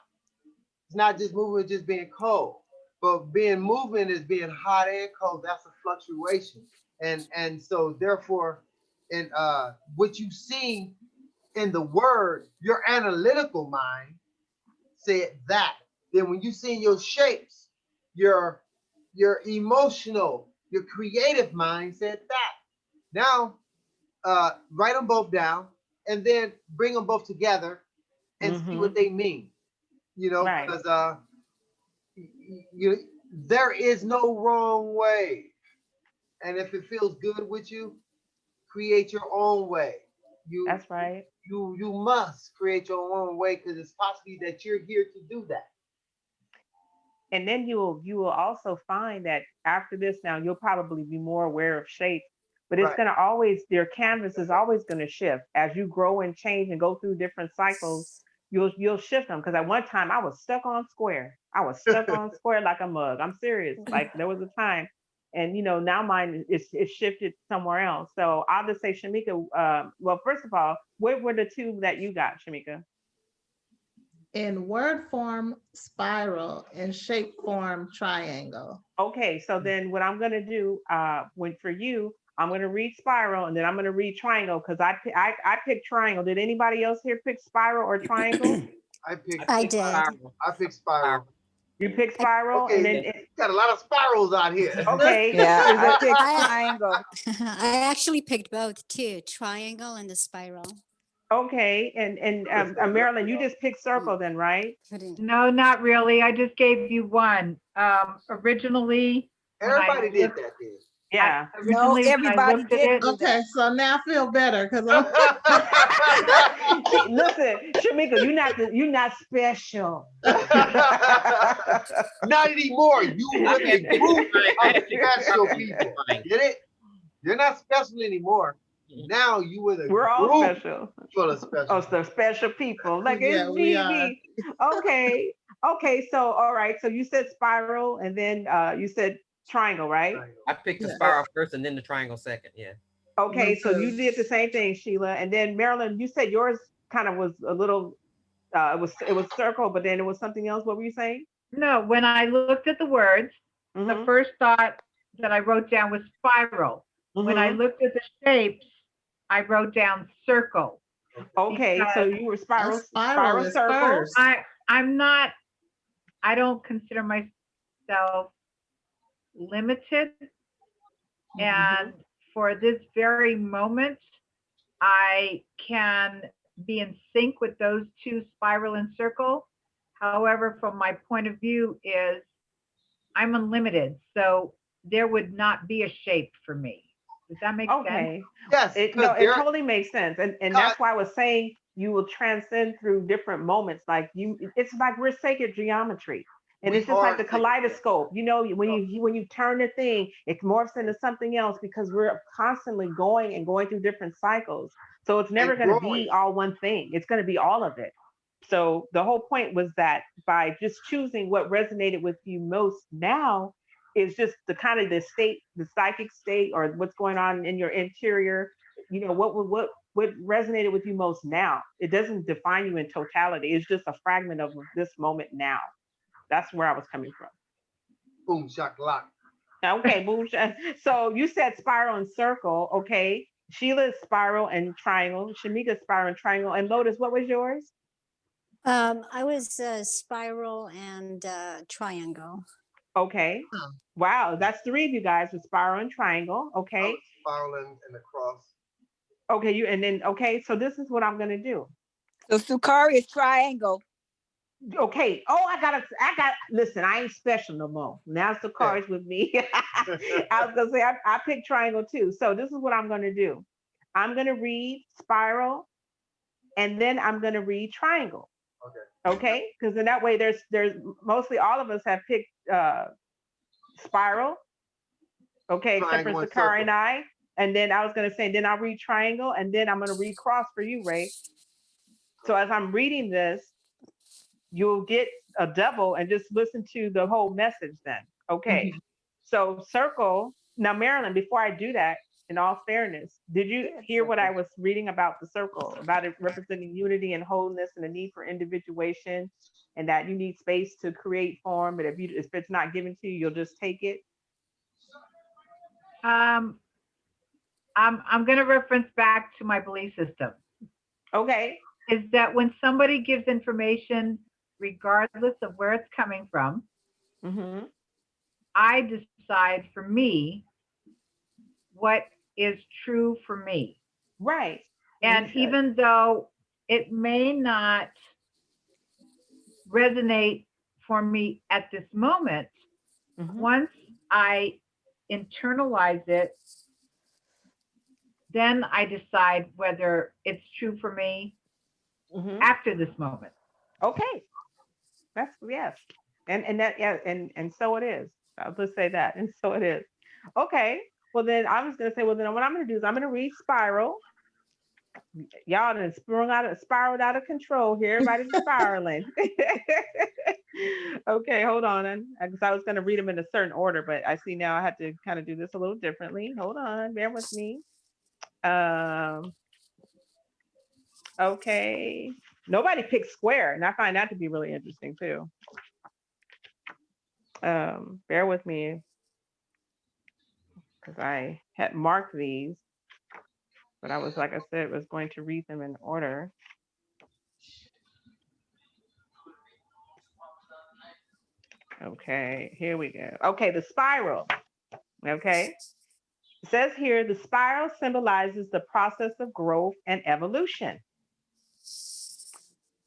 It's not just movement just being cold. But being movement is being hot and cold. That's a fluctuation. And so therefore, in what you see in the word, your analytical mind said that. Then when you see your shapes, your emotional, your creative mind said that. Now, write them both down and then bring them both together and see what they mean. You know, Right. because there is no wrong way, and if it feels good with you, create your own way. You That's right. you must create your own way because it's possibly that you're here to do that. And then you will also find that after this now you'll probably be more aware of shapes, but it's Right. going to always your canvas is always going to shift as you grow and change and go through different cycles. You'll shift them because at one time I was stuck on square. I was stuck on square like a mug. I'm serious. Like there was a time, and now mine is shifted somewhere else. So I'll just say, Shamika. Well, first of all, what were the two that you got, Shamika? In word form, spiral. In shape form, triangle. Okay, so then what I'm gonna do, when for you, I'm going to read spiral, and then I'm going to read triangle because I picked triangle. Did anybody else here pick spiral or triangle? I picked I did. Spiral. I picked spiral. You picked spiral, Okay, and then got a lot of spirals out here. okay. Yeah, I picked I- triangle. I actually picked both too, triangle and the spiral. Okay, and Marilyn, you just picked circle then, right? No, not really. I just gave you one. Originally, when I Everybody did looked- that then. Yeah. No, Originally, when I everybody looked at did it, do Okay, that. so now I feel better because See, listen, Shamika, you're not special. Not anymore. You were a group of special people. Get it? You're not special anymore. Now you were the We're all group special. full of special. Oh, so special people. Like Yeah, it's we are. me. Okay. Okay. So all right. So you said spiral, and then you said triangle, right? I picked the Yeah. spiral first and then the triangle second. Yeah. Okay. Me So too. you did the same thing, Sheila, and then Marilyn. You said yours kind of was a little. It was circle, but then it was something else. What were you saying? no, when I looked at the words, the Mhm, first thought that I wrote down was spiral. When I mhm. looked at the shapes, I wrote down circle. Okay. So you were spiral, spiral is circle. first. I'm not, I don't consider myself limited. And for this very moment, I can be in sync with those two, spiral and circle. However, from my point of view is I'm unlimited. So there would not be a shape for me. Does that make sense? Okay. Yes, No, it there- totally makes sense. And God- that's why I was saying you will transcend through different moments. Like it's like we're sacred geometry. And We it's just like are the sacred. kaleidoscope. You know, when you turn the thing, it morphs into something else because we're constantly going through different cycles. So it's never And going to growing. be all one thing. It's going to be all of it. So the whole point was that by just choosing what resonated with you most now is just the kind of the state, the psychic state, or what's going on in your interior. You know, what resonated with you most now. It doesn't define you in totality. It's just a fragment of this moment now. That's where I was coming from. Boom, shock, lock. Okay, boom. So you said spiral and circle. Okay, Sheila's spiral and triangle. Shamika's spiral and triangle. And Lotus, what was yours? I was spiral and triangle. Okay. Wow, that's three of you guys with spiral and triangle. I Okay. was spiraling and the cross. Okay, okay, so this is what I'm gonna do. So Sukari is triangle. Okay. Oh, listen, I ain't special no more. Now it's the cards with me. I was gonna say I picked triangle too. So this is what I'm gonna do. I'm gonna read spiral and then I'm gonna read triangle. Okay. Okay, because in that way there's mostly all of us have picked spiral. Okay, except for Triangle and Sakari circle. and I. And then I was gonna say, then I'll read triangle and then I'm gonna read cross for you, Ray. So as I'm reading this, you'll get a double and just listen to the whole message then. Okay. So circle. Now, Marilyn, before I do that, in all fairness, did you hear what I was reading about the circle, about it representing unity and wholeness and the need for individuation and that you need space to create form, but if it's not given to you, you'll just take it? I'm going to reference back to my belief system. Okay. Is that when somebody gives information, regardless of where it's coming from, Mm-hmm. I decide for me what is true for me. Right. And Okay. even though it may not resonate for me at this moment, Mhm. once I internalize it, then I decide whether it's true for me Mhm. after this moment. Okay. That's yes. And that yeah, and so it is. I'll just say that. And so it is. Okay. Well then I was gonna say, well then what I'm gonna do is I'm gonna read spiral. Y'all done spiraled out of control here. Everybody's spiraling. Okay, hold on. Because I was gonna read them in a certain order, but I see now I had to kind of do this a little differently. Hold on, bear with me. Okay. Nobody picked square, and I find that to be really interesting too. Bear with me. because I had marked these, but I was, like I said, was going to read them in order. Okay, here we go. Okay, the spiral. Okay. It says here the spiral symbolizes the process of growth and evolution.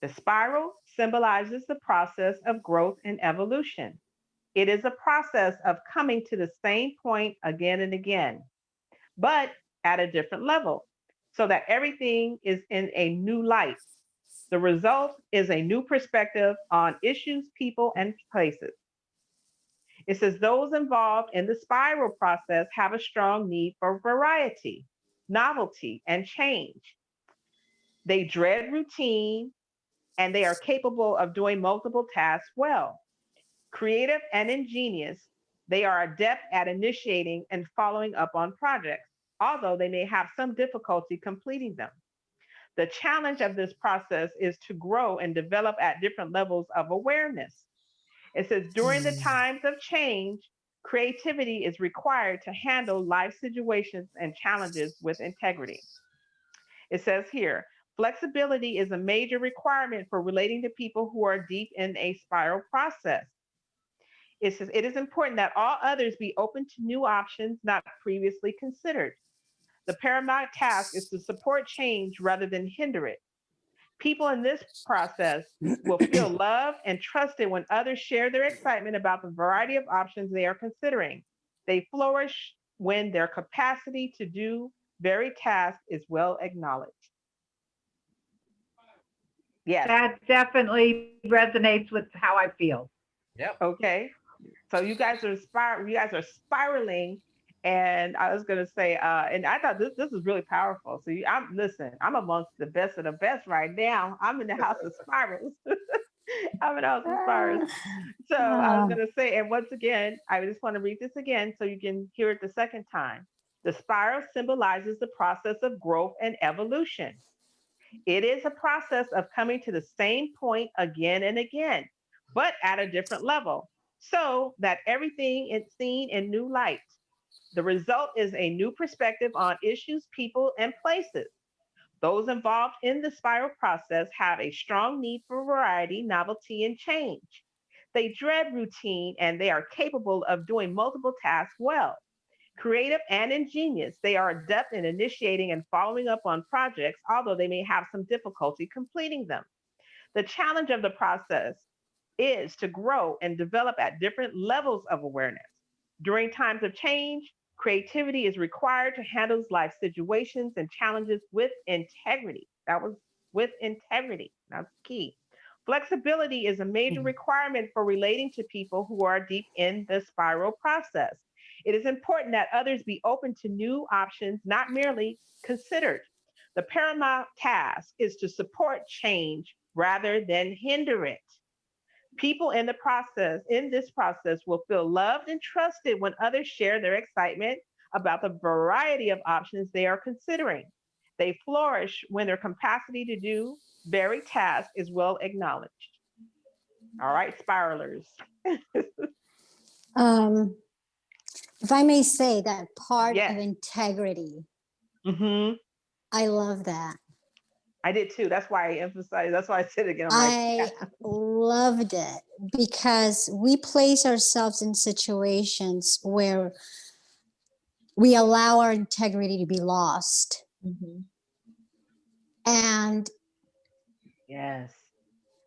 The spiral symbolizes the process of growth and evolution. It is a process of coming to the same point again and again, but at a different level, so that everything is in a new light. The result is a new perspective on issues, people, and places. It says those involved in the spiral process have a strong need for variety, novelty, and change. They dread routine and they are capable of doing multiple tasks well. Creative and ingenious, they are adept at initiating and following up on projects, although they may have some difficulty completing them. The challenge of this process is to grow and develop at different levels of awareness. It says during the times of change, creativity is required to handle life situations and challenges with integrity. It says here, flexibility is a major requirement for relating to people who are deep in a spiral process. It says it is important that all others be open to new options not previously considered. The paramount task is to support change rather than hinder it. People in this process will feel loved and trusted when others share their excitement about the variety of options they are considering. They flourish when their capacity to do varied tasks is well acknowledged. Yes. That definitely resonates with how I feel. Yep. Okay. So you guys are spiraling. And I was gonna say, and I thought this is really powerful. So I'm amongst the best of the best right now. I'm in the house of spirals. I'm in the house of spirals. So I was gonna say, and once again, I just want to read this again so you can hear it the second time. The spiral symbolizes the process of growth and evolution. It is a process of coming to the same point again and again, but at a different level, so that everything is seen in new light. The result is a new perspective on issues, people, and places. Those involved in the spiral process have a strong need for variety, novelty, and change. They dread routine and they are capable of doing multiple tasks well. Creative and ingenious, they are adept in initiating and following up on projects, although they may have some difficulty completing them. The challenge of the process is to grow and develop at different levels of awareness. During times of change, creativity is required to handle life situations and challenges with integrity. That was with integrity. That's key. Flexibility is a major requirement for relating to people who are deep in the spiral process. It is important that others be open to new options, not merely considered. The paramount task is to support change rather than hinder it. People in this process will feel loved and trusted when others share their excitement about the variety of options they are considering. They flourish when their capacity to do varied tasks is well acknowledged. All right, spiralers. If I may say that part Yes. of integrity, Mm-hmm. I love that. I did too. That's why I emphasized. That's why I said it again. I'm I like, yeah. loved it because we place ourselves in situations where we allow our integrity to be lost. And Yes.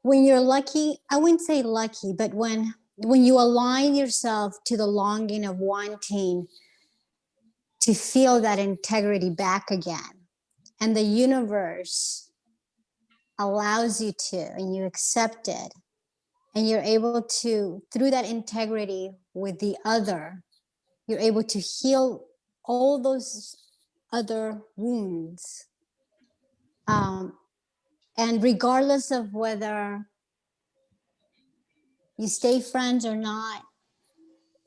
when you're lucky, I wouldn't say lucky, but when you align yourself to the longing of wanting to feel that integrity back again, and the universe allows you to, and you accept it, and you're able to, through that integrity with the other, you're able to heal all those other wounds. And regardless of whether you stay friends or not,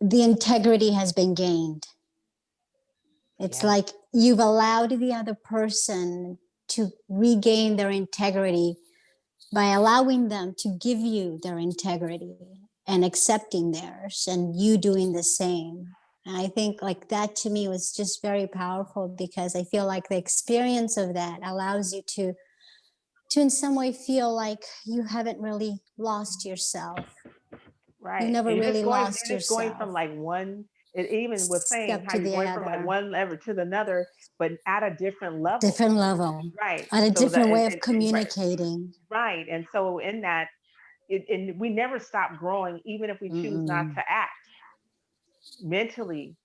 the integrity has been gained. It's like you've allowed the other person to regain their integrity by allowing them to give you their integrity and accepting theirs and you doing the same. And I think like that to me was just very powerful because I feel like the experience of that allows you to in some way feel like you haven't really lost yourself. Right. You never And really going, lost and it's going yourself. from like one, it even was saying Step how to you're the going from like other. one level to another, but at a different level. Different level. Right. At a So different that, way of communicating. right. And so in that, and we never stop growing, even if we choose not to act. Mentally,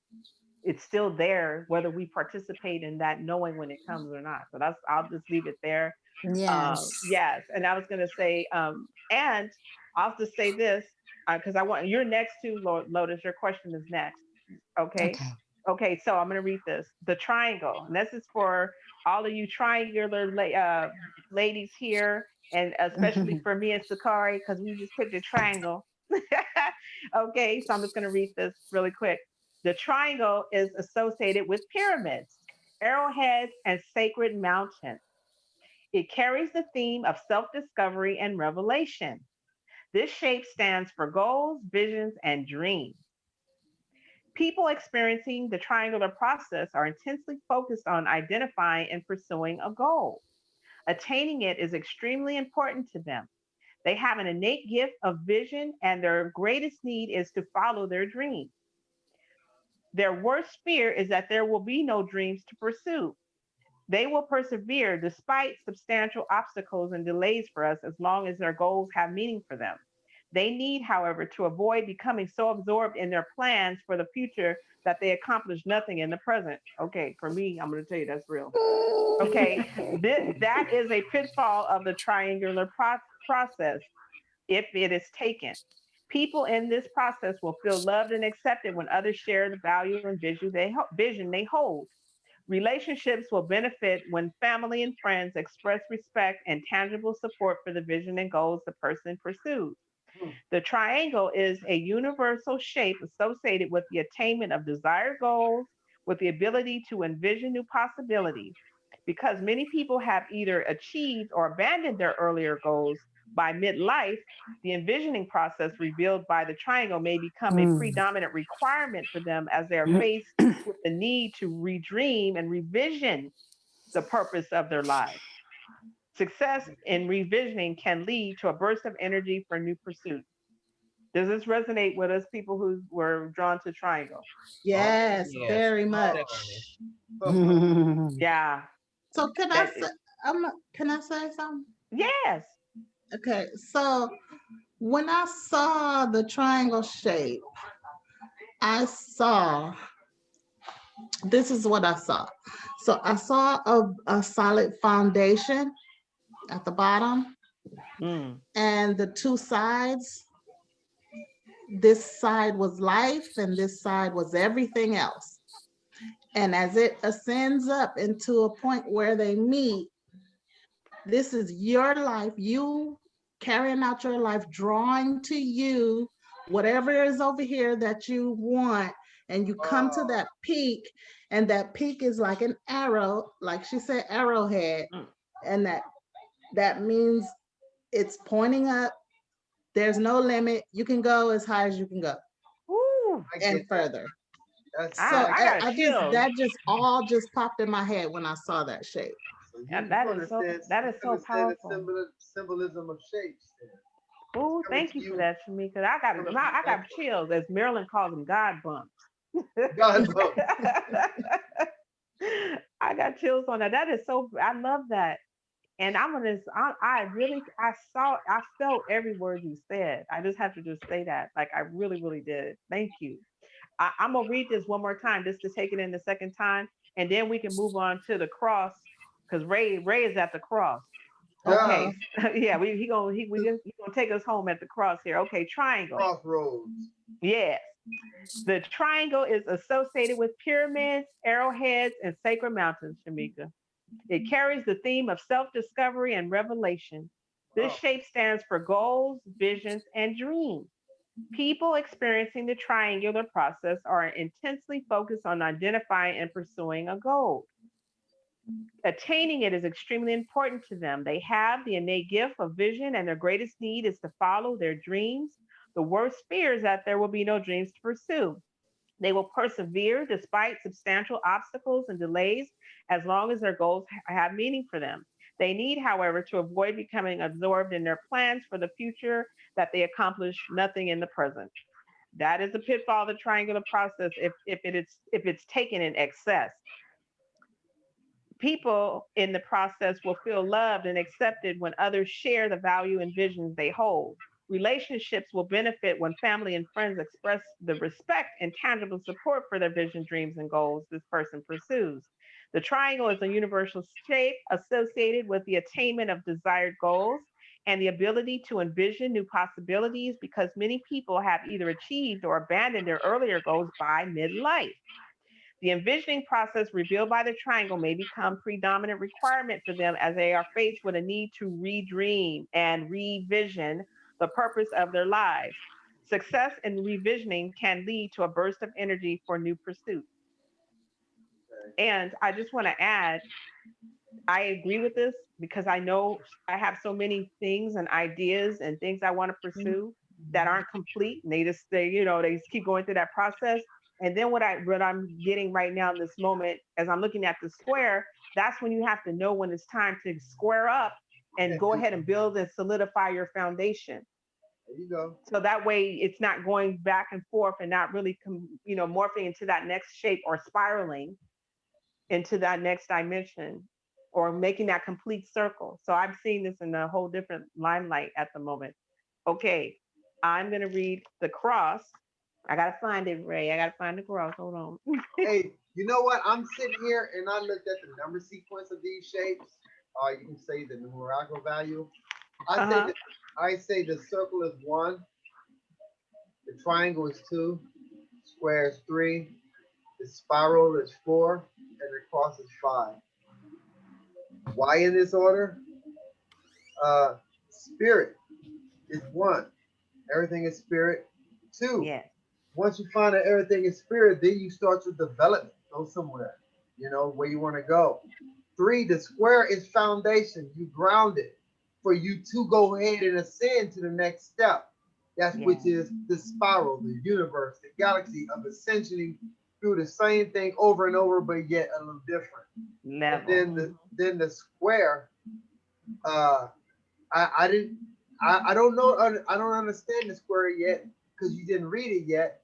it's still there, whether we participate in that knowing when it comes or not. So that's, I'll just leave it there. Yes. Yes. And I was going to say, and I'll just say this, because I want, you're next to Lotus, your question is next. Okay. Okay. So I'm going to read this. The triangle. And this is for all of you triangular ladies here, and especially for me and Sakari, because we just picked a triangle. Okay. So I'm just going to read this really quick. The triangle is associated with pyramids, arrowheads, and sacred mountains. It carries the theme of self-discovery and revelation. This shape stands for goals, visions, and dreams. People experiencing the triangular process are intensely focused on identifying and pursuing a goal. Attaining it is extremely important to them. They have an innate gift of vision, and their greatest need is to follow their dreams. Their worst fear is that there will be no dreams to pursue. They will persevere despite substantial obstacles and delays for us as long as their goals have meaning for them. They need, however, to avoid becoming so absorbed in their plans for the future that they accomplish nothing in the present. Okay, for me, I'm going to tell you that's real. Okay, that is a pitfall of the triangular process if it is taken. People in this process will feel loved and accepted when others share the value and vision they hold. Relationships will benefit when family and friends express respect and tangible support for the vision and goals the person pursues. The triangle is a universal shape associated with the attainment of desired goals, with the ability to envision new possibilities. Because many people have either achieved or abandoned their earlier goals by midlife, the envisioning process revealed by the triangle may become a predominant requirement for them as they are faced with the need to redream and revision the purpose of their lives. Success in revisioning can lead to a burst of energy for new pursuits. Does this resonate with us people who were drawn to triangle? Yes, Yes, very much. Yeah. So can I say, can I say something? Yes. Okay, so when I saw the triangle shape, I saw, this is what I saw. So I saw a solid foundation at the bottom, and the two sides, this side was life and this side was everything else. And as it ascends up into a point where they meet, this is your life, you carrying out your life, drawing to you whatever is over here that you want. And you come to that peak, and that peak is like an arrow, like she said, arrowhead. And that means it's pointing up. There's no limit. You can go as high as you can go. Ooh, and further. That just all just popped in my head when I saw that shape. That is so powerful. Symbolism of shapes. Oh, thank you for that, Shamika. I got chills, as Marilyn calls them, God bumps. God bumps. I got chills on that. That is so. I love that. And I felt every word you said. I just have to just say that. Like I really, really did. Thank you. I'm gonna read this one more time just to take it in the second time, and then we can move on to the cross because Ray is at the cross. Okay, yeah, he gonna take us home at the cross here. Okay, triangle. Crossroads. Yes. The triangle is associated with pyramids, arrowheads, and sacred mountains, Shamika. It carries the theme of self-discovery and revelation. This shape stands for goals, visions, and dreams. People experiencing the triangular process are intensely focused on identifying and pursuing a goal. Attaining it is extremely important to them. They have the innate gift of vision, and their greatest need is to follow their dreams. The worst fear is that there will be no dreams to pursue. They will persevere despite substantial obstacles and delays as long as their goals have meaning for them. They need, however, to avoid becoming absorbed in their plans for the future that they accomplish nothing in the present. That is the pitfall of the triangular process if it's taken in excess. People in the process will feel loved and accepted when others share the value and visions they hold. Relationships will benefit when family and friends express the respect and tangible support for their vision, dreams, and goals this person pursues. The triangle is a universal shape associated with the attainment of desired goals and the ability to envision new possibilities because many people have either achieved or abandoned their earlier goals by midlife. The envisioning process revealed by the triangle may become predominant requirement for them as they are faced with a need to redream and revision the purpose of their lives. Success in revisioning can lead to a burst of energy for new pursuits. And I just want to add, I agree with this because I know I have so many things and ideas and things I want to pursue that aren't complete. And they just keep going through that process. And then what I'm getting right now in this moment, as I'm looking at the square, that's when you have to know when it's time to square up and go ahead and build and solidify your foundation. There you go. So that way it's not going back and forth and not really, morphing into that next shape or spiraling into that next dimension or making that complete circle. So I'm seeing this in a whole different limelight at the moment. Okay, I'm going to read the cross. I got to find it, Ray. I got to find the cross. Hold on. Hey, you know what? I'm sitting here and I looked at the number sequence of these shapes. You can say the numerical value. I say the circle is 1, the triangle is 2, square is 3, the spiral is 4, and the cross is 5. Why in this order? Spirit is 1. Everything is spirit. 2. Yes. Once you find that everything is spirit, then you start to develop, go somewhere, where you want to go. 3, the square is foundation. You ground it for you to go ahead and ascend to the next step. That's which is the spiral, the universe, the galaxy of ascensioning through the same thing over and over, but yet a little different. Level. And then the square. I don't know. I don't understand the square yet because you didn't read it yet.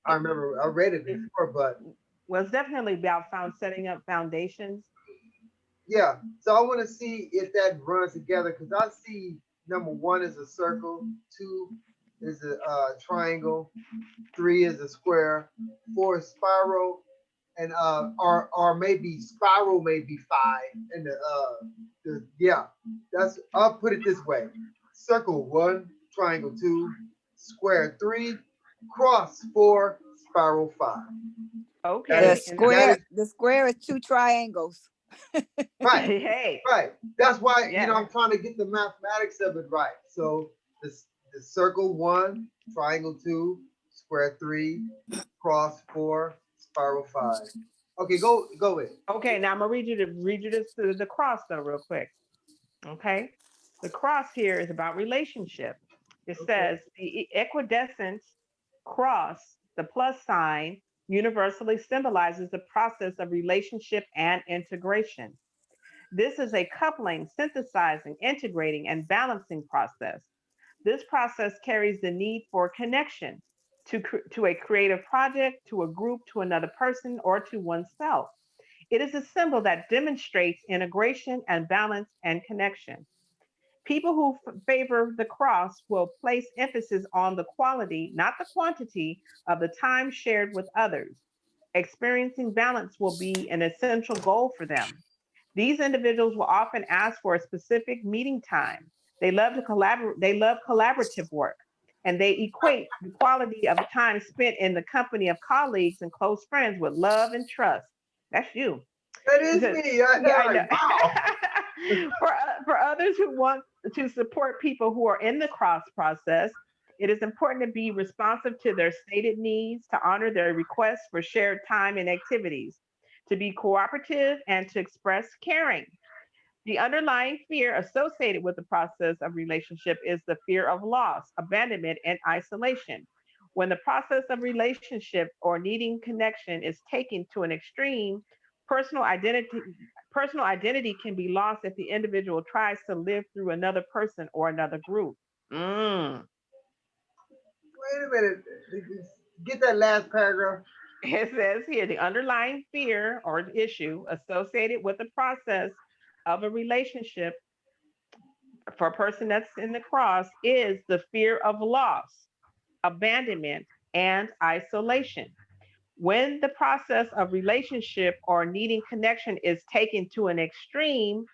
I remember I read it before, but it's definitely about setting up foundations. Yeah, so I want to see if that runs together because I see number 1 is a circle, 2 is a triangle, 3 is a square, 4 is spiral, and or maybe spiral may be 5, and I'll put it this way: circle 1, triangle 2, square 3, cross 4, spiral 5. Okay. The square is 2 triangles. Right. Hey. Right. That's why I'm trying to get the mathematics of it right. So the circle 1, triangle 2, square 3, cross 4, spiral 5. Okay, go with it. Okay, now I'm gonna read you the cross though real quick. Okay, the cross here is about relationship. It says the equidistant cross, the plus sign, universally symbolizes the process of relationship and integration. This is a coupling, synthesizing, integrating, and balancing process. This process carries the need for connection to a creative project, to a group, to another person, or to oneself. It is a symbol that demonstrates integration and balance and connection. People who favor the cross will place emphasis on the quality, not the quantity, of the time shared with others. Experiencing balance will be an essential goal for them. These individuals will often ask for a specific meeting time. They love to collaborate, they love collaborative work, and they equate the quality of time spent in the company of colleagues and close friends with love and trust. That's you. That is me. I know. For others who want to support people who are in the cross process, it is important to be responsive to their stated needs, to honor their requests for shared time and activities, to be cooperative, and to express caring. The underlying fear associated with the process of relationship is the fear of loss, abandonment, and isolation. When the process of relationship or needing connection is taken to an extreme, personal identity can be lost if the individual tries to live through another person or another group. Mm. Wait a minute. Get that last paragraph. It says here the underlying fear or issue associated with the process of a relationship for a person that's in the cross is the fear of loss, abandonment, and isolation. When the process of relationship or needing connection is taken to an extreme,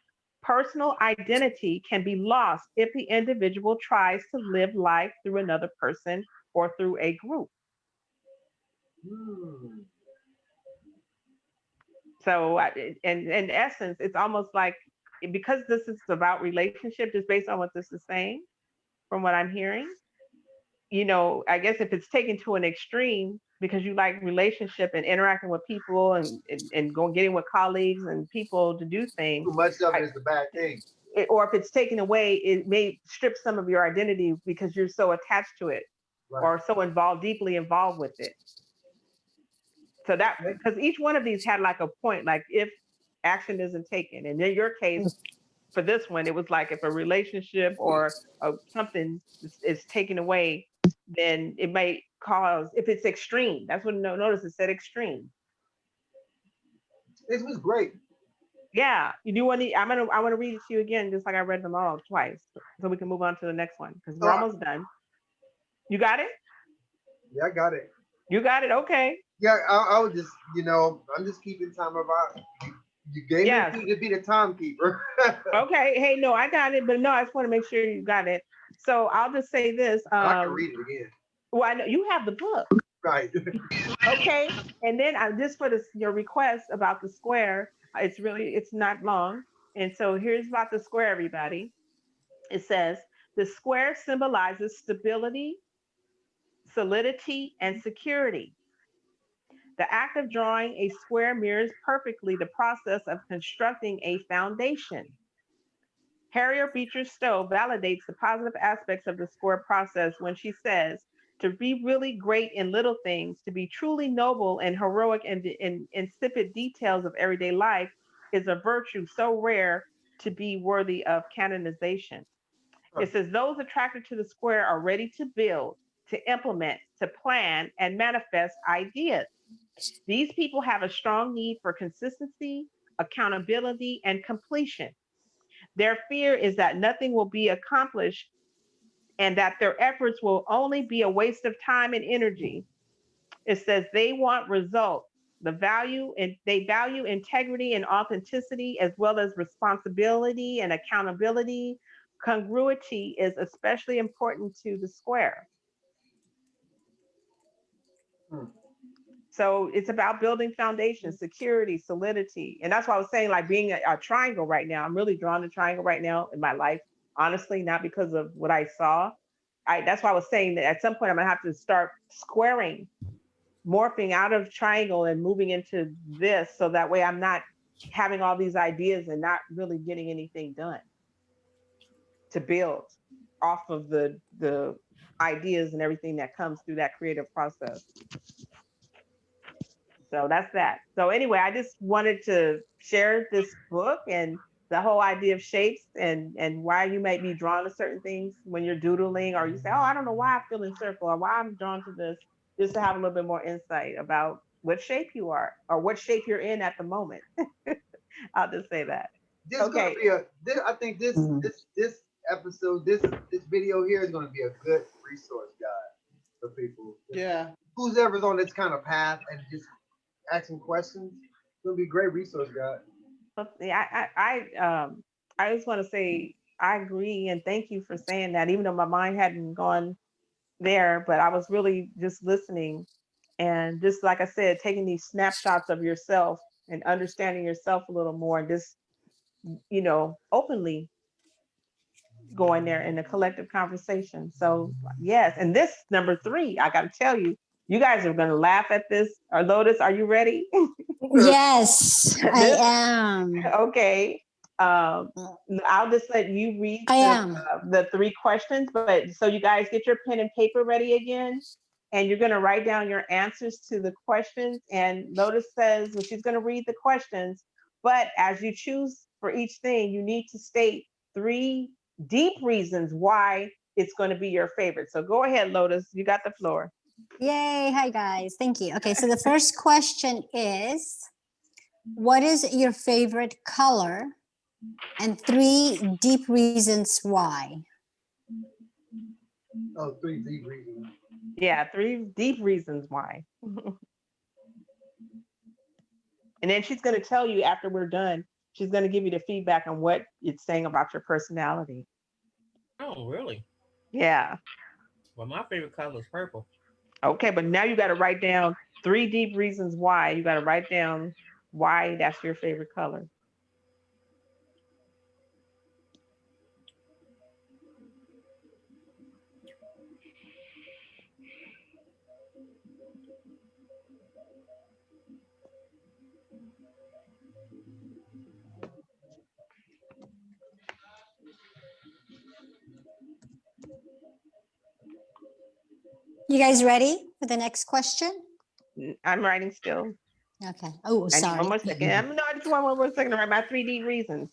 personal identity can be lost if the individual tries to live life through another person or through a group. Hmm. So, in essence, it's almost like because this is about relationship, just based on what this is saying, from what I'm hearing, I guess if it's taken to an extreme because you like relationship and interacting with people and going getting with colleagues and people to do things, Too much of it is a bad thing. or if it's taken away, it may strip some of your identity because you're so attached to it Right. or so deeply involved with it. So that because each one of these had like a point, like if action isn't taken, and in your case, for this one, it was like if a relationship or something is taken away, then it may cause if it's extreme. That's what notice it said extreme. This was great. Yeah, you do want to. I want to read it to you again, just like I read them all twice, so we can move on to the next one because we're almost done. You got it? Yeah, I got it. You got it. Okay. Yeah, I was just, I'm just keeping time about. You gave me to be the timekeeper. Okay. Hey, no, I got it, but no, I just want to make sure you got it. So I'll just say this. I can read it again. Well, I know you have the book. Right. Okay. And then just for your request about the square, it's not long. And so here's about the square, everybody. It says the square symbolizes stability, solidity, and security. The act of drawing a square mirrors perfectly the process of constructing a foundation. Harriet Beecher Stowe validates the positive aspects of the square process when she says, to be really great in little things, to be truly noble and heroic in insipid details of everyday life is a virtue so rare to be worthy of canonization. It says those attracted to the square are ready to build, to implement, to plan, and manifest ideas. These people have a strong need for consistency, accountability, and completion. Their fear is that nothing will be accomplished and that their efforts will only be a waste of time and energy. It says they want results. They value integrity and authenticity as well as responsibility and accountability. Congruity is especially important to the square. So it's about building foundation, security, solidity. And that's why I was saying, like being a triangle right now. I'm really drawn to triangle right now in my life, honestly, not because of what I saw. That's why I was saying that at some point I'm gonna have to start squaring, morphing out of triangle and moving into this, so that way I'm not having all these ideas and not really getting anything done to build off of the ideas and everything that comes through that creative process. So that's that. So anyway, I just wanted to share this book and the whole idea of shapes and why you might be drawn to certain things when you're doodling, or you say, oh, I don't know why I feel in circle or why I'm drawn to this, just to have a little bit more insight about what shape you are or what shape you're in at the moment. I'll just say that. Okay. I think this episode, this video here is going to be a good resource guide for people. Yeah. Who's ever's on this kind of path and just asking questions, it's gonna be a great resource guide. Yeah, I just want to say I agree and thank you for saying that, even though my mind hadn't gone there, but I was really just listening and just like I said, taking these snapshots of yourself and understanding yourself a little more and just openly going there in a collective conversation. So yes, and this number 3, I got to tell you, you guys are going to laugh at this. Or Lotus, are you ready? Yes, I am. Okay. I'll just let you read I am. the 3 questions, but so you guys get your pen and paper ready again. and you're going to write down your answers to the questions. And Lotus says, well, she's going to read the questions, but as you choose for each thing, you need to state 3 deep reasons why it's going to be your favorite. So go ahead, Lotus, you got the floor. Yay. Hi, guys. Thank you. Okay, so the first question is, what is your favorite color? And 3 deep reasons why. Oh, 3 deep reasons. Yeah, 3 deep reasons why. And then she's going to tell you after we're done, she's going to give you the feedback on what it's saying about your personality. Oh, really? Yeah. Well, my favorite color is purple. Okay, but now you got to write down 3 deep reasons why. You got to write down why that's your favorite color. You guys ready for the next question? I'm writing still. Okay. Oh, I need sorry. one more second. No, I just want one more second to write my 3 deep reasons.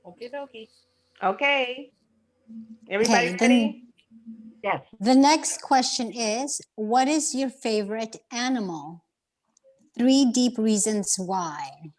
Okie dokie. Okay. Everybody Okay, ready? Yes. the next question is, what is your favorite animal? 3 deep reasons why.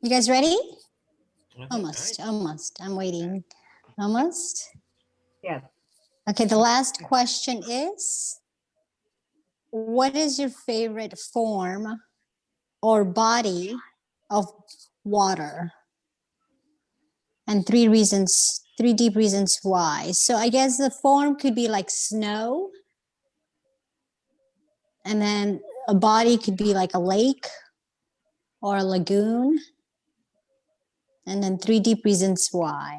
You guys ready? Almost. I'm waiting. Almost. Yes. Okay, the last question is, what is your favorite form or body of water? And 3 reasons, 3 deep reasons why. So I guess the form could be like snow. And then a body could be like a lake or a lagoon. And then 3 deep reasons why.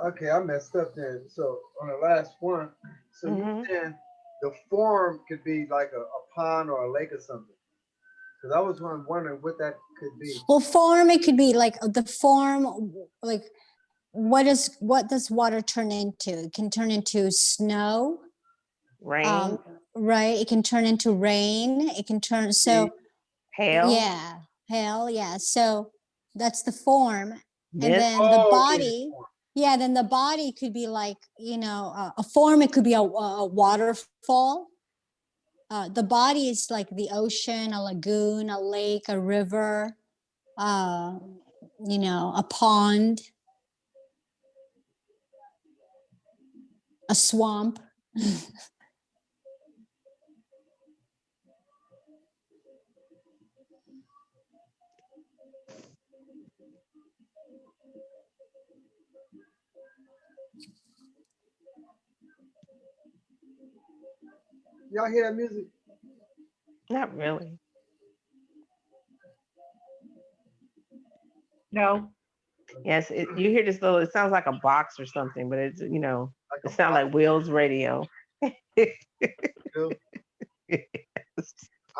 Okay, I messed up then. So on the last one, so you said the form could be like a pond or a lake or something. Because I was wondering what that could be. Well, form, it could be like the form, like what does water turn into? It can turn into snow. Rain. Right. It can turn into rain. It can turn, so hail. Yeah, hail. Yeah. So that's the form. Mist. And then the body, yeah, then the body could be like, you know, a form, it could be a waterfall. the body is like the ocean, a lagoon, a lake, a river, uh, a pond, a swamp. Y'all hear that music? Not really. No. Yes, you hear this little, it sounds like a box or something, but it's, Like it a sounds like Will's radio. Bill? I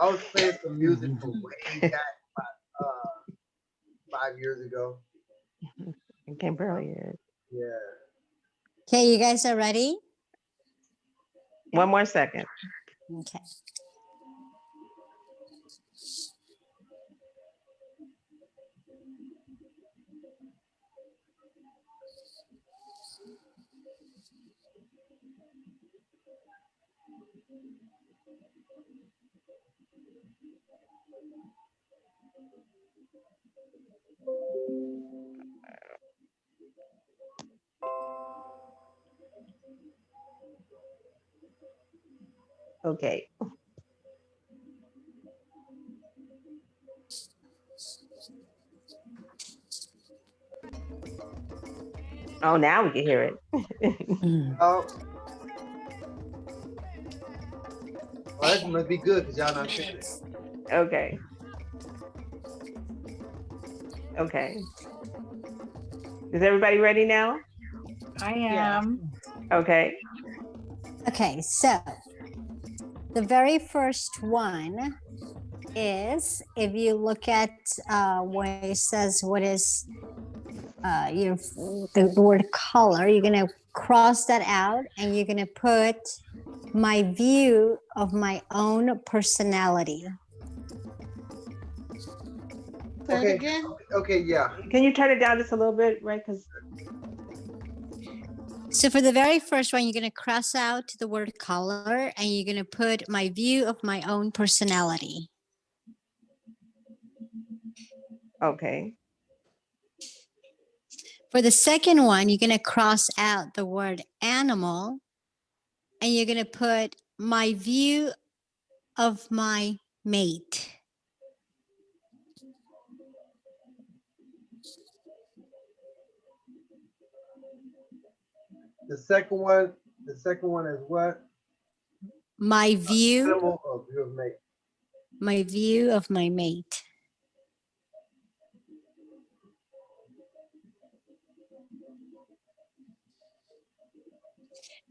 was playing some music from way back 5 years ago. I can barely hear it. Yeah. Okay, you guys are ready? One more second. Okay. Okay. Oh, now we can hear it. Oh, well, that must be good because y'all not saying it. Okay. Okay. Is everybody ready now? I Yeah. am. Okay. Okay, so the very first one is, if you look at where it says what is the word color, you're gonna cross that out and you're gonna put my view of my own personality. Say Okay. it again. Okay, yeah. Can you turn it down just a little bit, right? Because So for the very first one, you're gonna cross out the word color and you're gonna put my view of my own personality. okay. For the second one, you're gonna cross out the word animal and you're gonna put my view of my mate. The second one is what? My view, Animal of your mate. my view of my mate.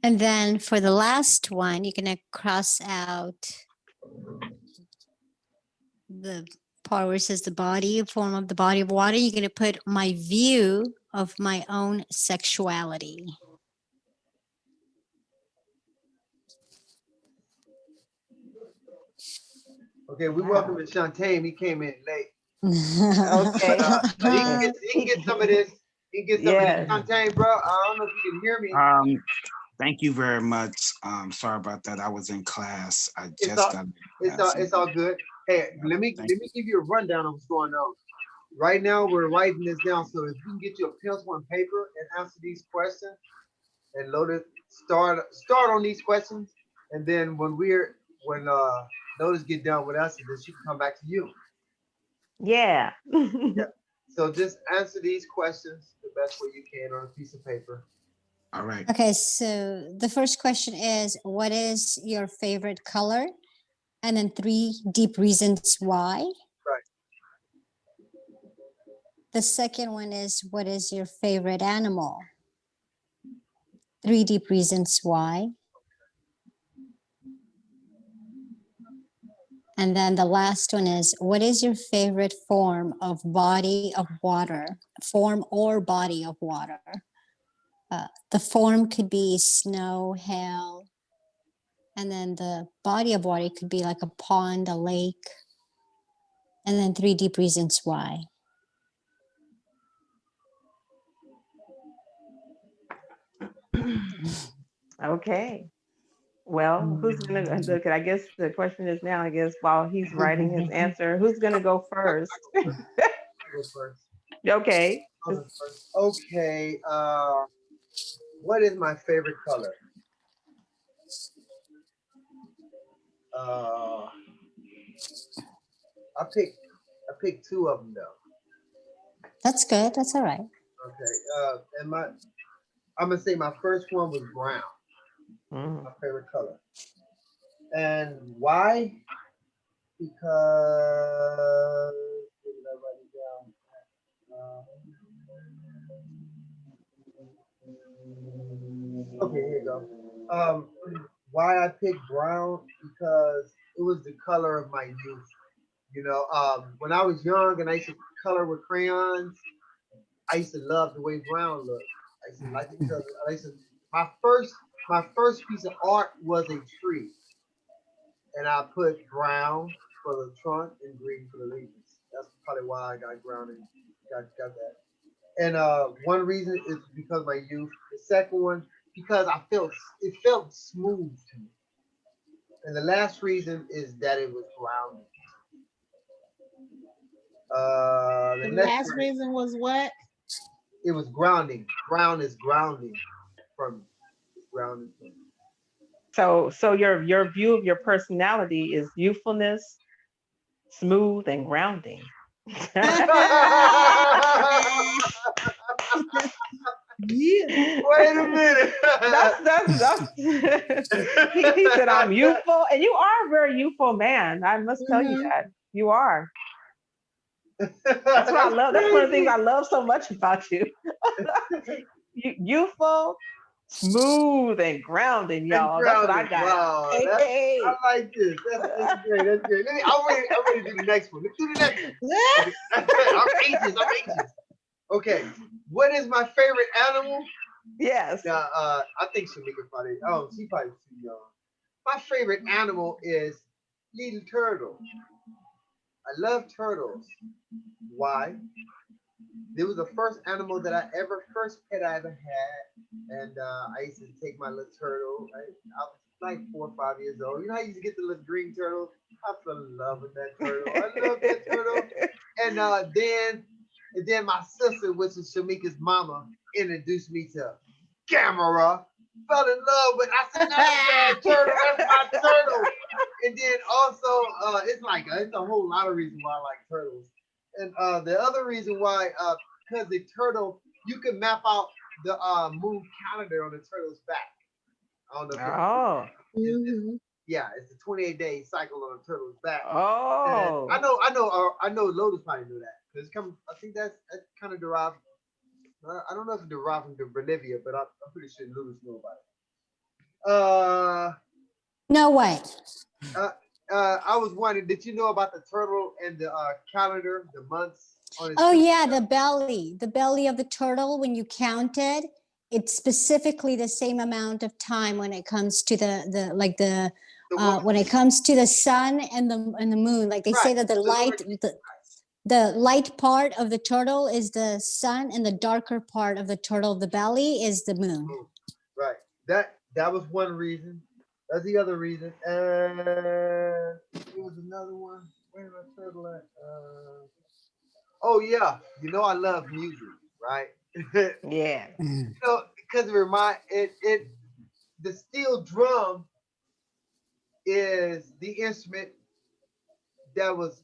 And then for the last one, you're gonna cross out the part where it says the body, form of the body of water. You're gonna put my view of my own sexuality. Okay, we welcome Shantae. He came in late. Okay. But he can get some of this. He can get some of Yes. this. Shantae, bro. I don't know if you can hear me. Thank you very much. Sorry about that. I was in class. I It's just all- got. It's all good. Hey, let me give you a rundown of what's going on. Right now, we're writing this down. So if you can get you a pencil and paper and answer these questions, and start on these questions, and then when Lotus get done with us, then she can come back to you. Yeah. So just answer these questions the best way you can on a piece of paper. All right. Okay, so the first question is, what is your favorite color? And then 3 deep reasons why. Right. The second one is, what is your favorite animal? 3 deep reasons why. And then the last one is, what is your favorite form of body of water? Form or body of water? The form could be snow, hail, and then the body of water could be like a pond, a lake, and then 3 deep reasons why. Okay. Well, who's gonna look? I guess the question is now. I guess while he's writing his answer, who's gonna go first? I'll go first. Okay. I'll go first. Okay. What is my favorite color? I picked two of them though. That's good. That's all right. Okay. And I'm gonna say my first one was brown. My favorite color. And why? Because where did I write it down? Okay, here you go. Why I picked brown? Because it was the color of my youth. You know, when I was young and I used to color with crayons, I used to love the way brown looked. I used to like the color. My first piece of art was a tree, and I put brown for the trunk and green for the leaves. That's probably why I got brown and got that. And one reason is because of my youth. The second one, because it felt smooth to me. And the last reason is that it was grounding. The next last one, reason was what? it was grounding. Brown is grounding from me. It's grounding from me. So your view of your personality is youthfulness, smooth, and grounding. Yeah. Wait a minute. That's he said I'm youthful, and you are a very youthful man. I must tell you that. You are. That's what I love. That's one of the things I love so much about you. Youthful, smooth, and grounding, y'all. That's what I got. Wow, Hey. I like this. That's great. That's great. I'm ready to do the next one. Let's do the next one. I'm anxious. Okay. What is my favorite animal? Yes. I think Shamika probably. Oh, she probably too young. My favorite animal is little turtle. I love turtles. Why? It was the first animal that first pet I ever had, and I used to take my little turtle. I was like 4 or 5 years old. You know how you used to get the little green turtle? I fell in love with that turtle. I love that turtle. And then my sister, which is Shamika's mama, introduced me to Gamera. Fell in love with. I said, "That's my turtle. That's my turtle." And then also, it's a whole lot of reasons why I like turtles. And the other reason why, because the turtle, you can map out the moon calendar on the turtle's back. I don't know if yeah, it's a 28-day cycle on a turtle's back. Oh. And I know Lotus probably knew that. Because I think that's kind of derived. I don't know if it derived from Bolivia, but I'm pretty sure Lotus knew about it. No way. I was wondering, did you know about the turtle and the calendar, the months on its Oh yeah, the belly of the turtle. When you count it, it's specifically the same amount of time when it comes to when it comes to the sun and the moon. Like they say that the light part of the turtle is the sun, and the darker part of the turtle, the belly, is the moon. Right. That was one reason. That's the other reason. And there was another one. Where did my turtle at? Oh yeah. You know I love music, right? Yeah. You know, because the steel drum is the instrument that was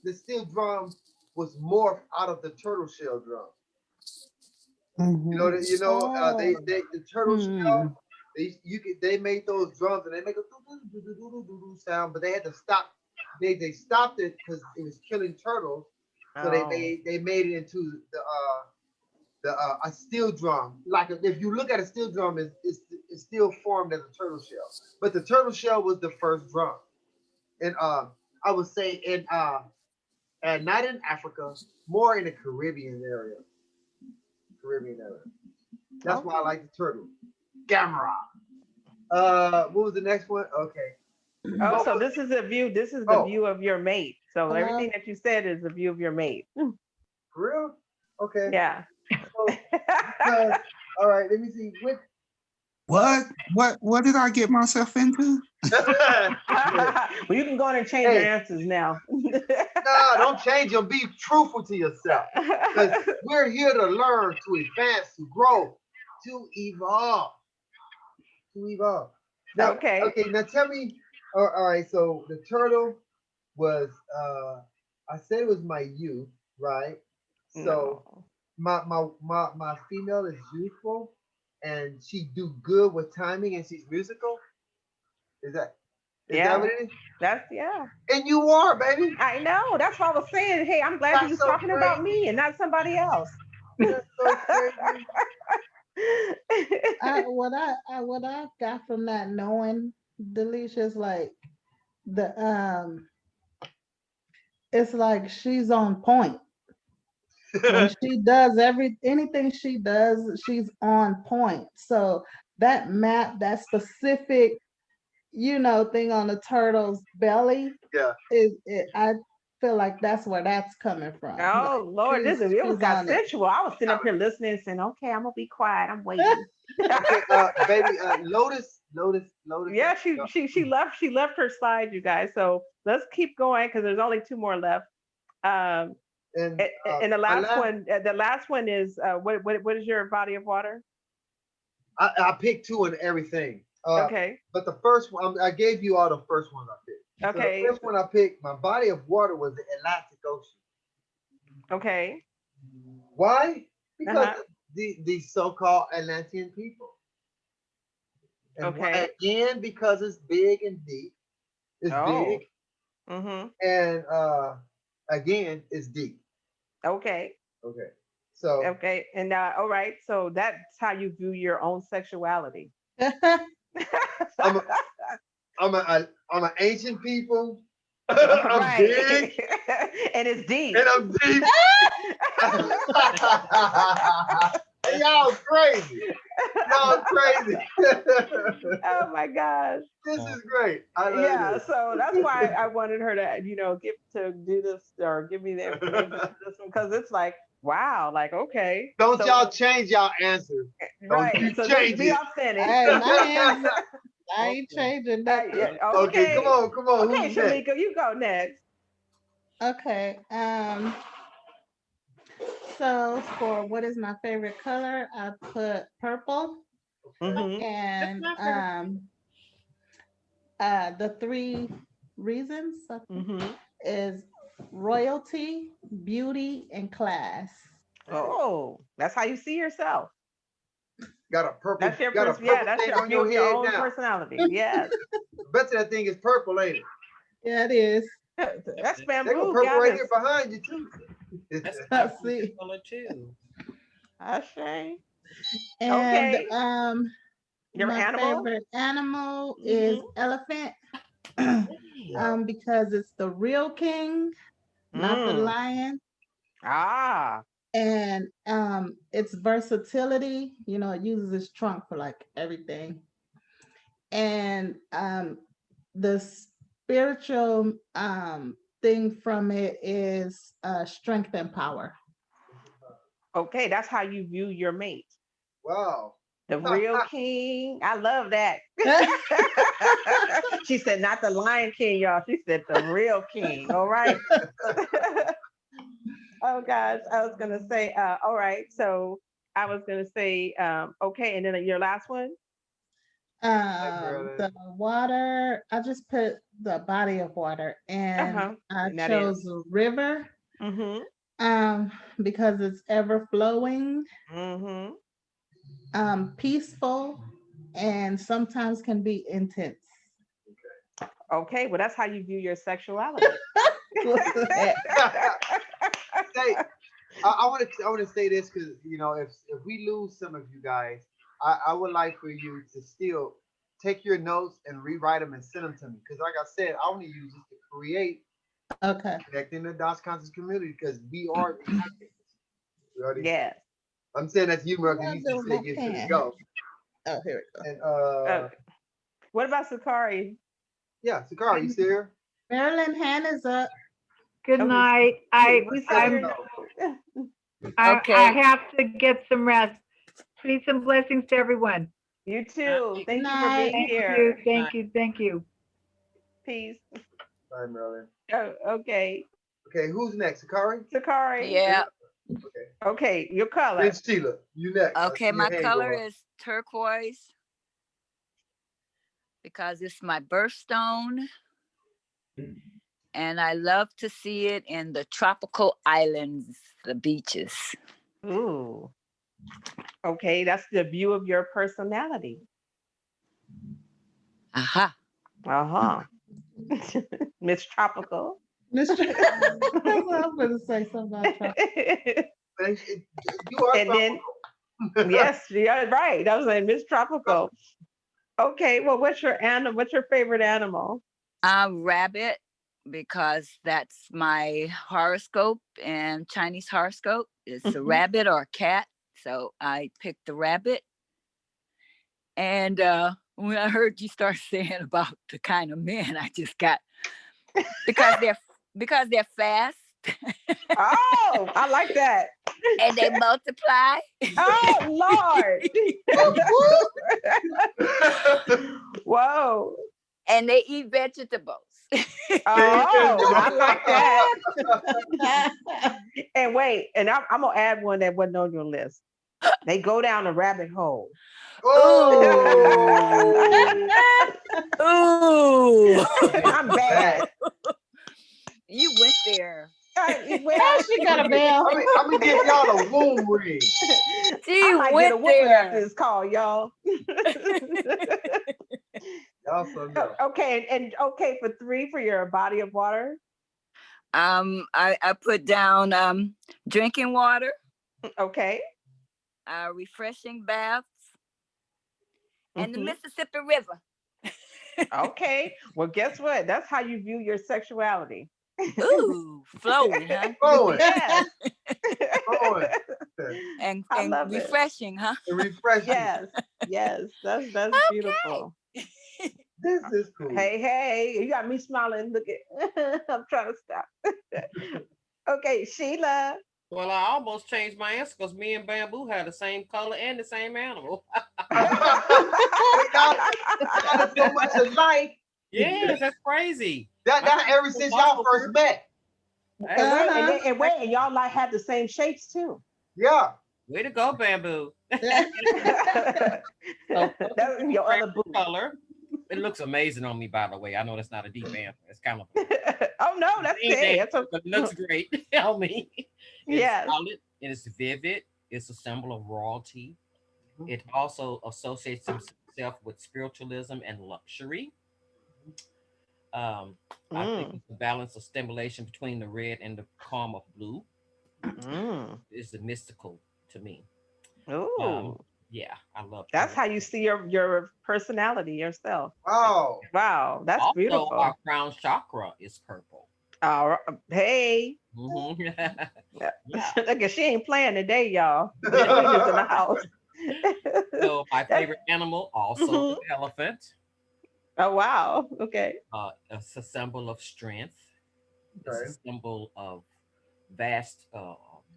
the steel drum was morphed out of the turtle shell drum. Mm-hmm. The turtle shell. They made those drums and they make a sound, but they had to stop. They stopped it because it was killing turtles. So they made it into a steel drum. Like if you look at a steel drum, it's still formed as a turtle shell. But the turtle shell was the first drum, and I would say and not in Africa, more in the Caribbean area. That's why I like the turtle. Gamera. What was the next one? Okay. Oh, so this is a view. This is the view of your mate. So everything that you said is the view of your mate. For real? Okay. Yeah. So, all right. Let me see. What did I get myself into? Yeah. Well, you can go on and change your Hey. answers now. No, don't change them. Be truthful to yourself. Because we're here to learn, to advance, to grow, to evolve. To evolve. Now, Okay. okay, now tell me, all right, so the turtle was I said it was my youth, right? So No. my female is youthful and she do good with timing and she's musical. Is that Yeah, what it is? that's yeah. And you are, baby. I know. That's what I was saying. Hey, I'm glad you That's was so talking about crazy. me and not somebody else. That's so crazy. What I got from that knowing Delisha is like the it's like she's on point. When she does anything she does, she's on point. So that map, that specific, thing on the turtle's belly Yeah. I feel like that's where that's coming from. Oh Like Lord, it was she's got on it. sensual. I was sitting up here listening and saying, okay, I'm gonna be quiet. I'm waiting. Okay, baby, Lotus. Yeah, she left her slide, you guys. So let's keep going because there's only two more left. Um, And and the my last one is what is your body of water? I picked two and everything. Okay. But the first one, I gave you all the first ones I picked. Okay. So the first one I picked, my body of water was the Atlantic Ocean. Okay. Why? Because Uh-huh. the so-called Atlantean people. And Okay. again, because it's big and deep. It's big. Mm-hmm. And again, it's deep. Okay. Okay. So Okay. And all right. So that's how you view your own sexuality. I'm an ancient people. I'm Right. big And it's deep. and I'm deep. Y'all crazy. Y'all crazy. Oh my gosh. This is great. I love Yeah, this. so that's why I wanted her to, do this or give me the information for this one because it's like, wow, like okay. Don't So- y'all change y'all answers. right. Don't you So just change be it. authentic. Hey, my hands up. I ain't changing nothing. Yeah, Okay, come on. Okay, Who's next? Shamika, you go next. Okay. So for what is my favorite color, I put purple. Mhm. And the three reasons Mhm. is royalty, beauty, and class. Oh, that's how you see yourself. Got a purple. That's your got a yeah, purple that's thing your on your view of your head own now. personality. Yes. Bet you that thing is purple, ain't it? Yeah, it is. That's They got bamboo, purple right goddess. here behind you too. That's Let's a see. color too. Ashay. And Okay. Your my animal? favorite animal is elephant. Because it's the real king, not the Mm. lion. Ah. And its versatility, it uses its trunk for like everything. And the spiritual thing from it is strength and power. Okay, that's how you view your mate. Wow. The real king. I love that. She said, not the Lion King, y'all. She said the real king. All right. Oh gosh, I was gonna say, all right. So I was gonna say, okay, and then your last one. The water, I just put the body of water, and I And that chose is? the river Mm-hmm. because it's ever flowing, Mm-hmm. peaceful, and sometimes can be intense. Okay, well, that's how you view your sexuality. Say, I want to say this because if we lose some of you guys, I would like for you to still take your notes and rewrite them and send them to me because, like I said, I want to use this to create connecting the Dots Conscious community because we are the advocates. Yes. I'm saying that's you, Mark. You used to say get to the go. Oh, here we go. And what about Sakari? Yeah, Sakari, you still here? Marilyn, hand is up. Good night. I have to get some rest. Peace and blessings to everyone. You too. Thank you for Night. being Thank you, here. thank you, thank you. Peace. Bye, Marilyn. Oh, okay. Okay, who's next? Sakari? Sakari. Yeah. Okay. Okay, your color. Then Sheila, you next. I Okay, see your my hand color go up. is turquoise because it's my birthstone. And I love to see it in the tropical islands, the beaches. Ooh. Okay, that's the view of your personality. Aha. Uh-huh. Miss Tropical. Mr. That's what I was going to say something about Trump. You are And then, tropical. yes, yeah, right. That was like Miss Tropical. Okay, well, what's your animal? What's your favorite animal? Rabbit, because that's my horoscope and Chinese horoscope. It's a rabbit or a cat. So I picked the rabbit. And when I heard you start saying about the kind of men, I just got because they're fast. Oh, I like that. And they multiply. Oh Lord. Whoa. And they eat vegetables. Oh, I like that. And wait, and I'm gonna add one that wasn't on your list. They go down a rabbit hole. Ooh. I'm bad. You went there. Well, she got a bell. I'm gonna give y'all a womb ring. I might get a whooping after this call, y'all. Y'all so good. Okay, and okay for 3 for your body of water. I put down drinking water. Okay. Refreshing baths. And the Mississippi River. Okay. Well, guess what? That's how you view your sexuality. Ooh, flowing, huh? Flowing. Yes. Flowing. And love it. refreshing, huh? Refreshing. Yes. Yes. That's beautiful. This is cool. Hey, you got me smiling. Look at I'm trying to stop. Okay, Sheila. Well, I almost changed my answer because me and Bamboo had the same color and the same animal. Y'all are so much alike. Yeah, that's crazy. That ever since y'all first met. And y'all like had the same shapes too. Yeah. Way to go, Bamboo. That's your other boo. Color. It looks amazing on me, by the way. I know that's not a deep answer. It's kind of. Oh no, that's it. But it looks great on me. It's Yes. solid. It is vivid. It's a symbol of royalty. It also associates itself with spiritualism and luxury. I think it's the balance of stimulation between the red and the calm of blue. Is the mystical to me. Ooh. Yeah, I love it. That's how you see your personality yourself. Wow. Wow, that's also, beautiful. Our crown chakra is purple. Hey. Mm-hmm. Look at she ain't playing today, y'all. Queen is in the house. So my favorite animal also is the elephant. Oh wow. Okay. It's a symbol of strength. It's a symbol of vast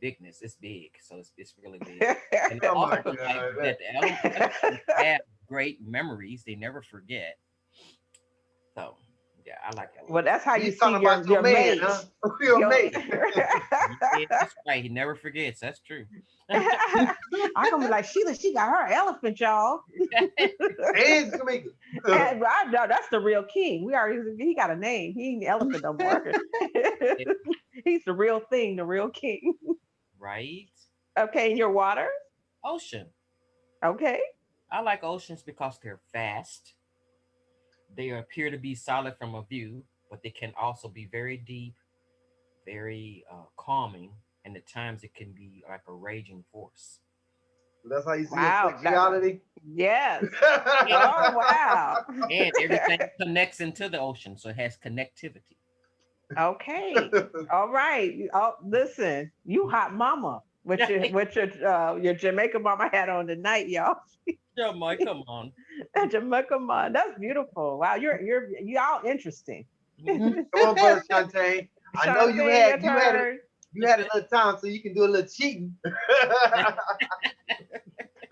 bigness. It's big, so it's really big. And Oh my also, God. that the elephants have great memories. They never forget. So yeah, I like that. Well, that's how you He's see talking about your man, mate. huh? Your mate. Yeah, that's right. He never forgets. That's true. I'm gonna be like Sheila. She got her elephant, y'all. And Tamika. And I know that's the real king. He got a name. He ain't the elephant no more. He's the real thing, the real king. Right. Okay, and your water? Ocean. Okay. I like oceans because they're vast. They appear to be solid from a view, but they can also be very deep, very calming, and at times it can be like a raging force. That's how you see Wow, your sexuality? Yes. Oh wow. And everything connects into the ocean, so it has connectivity. Okay. All right. Oh, listen, you hot mama with your Jamaica mama hat on tonight, y'all. Jamaica man. Jamaica man. That's beautiful. Wow, y'all interesting. Come on, brother Shantae. I know you had a little time, so you can do a little cheating.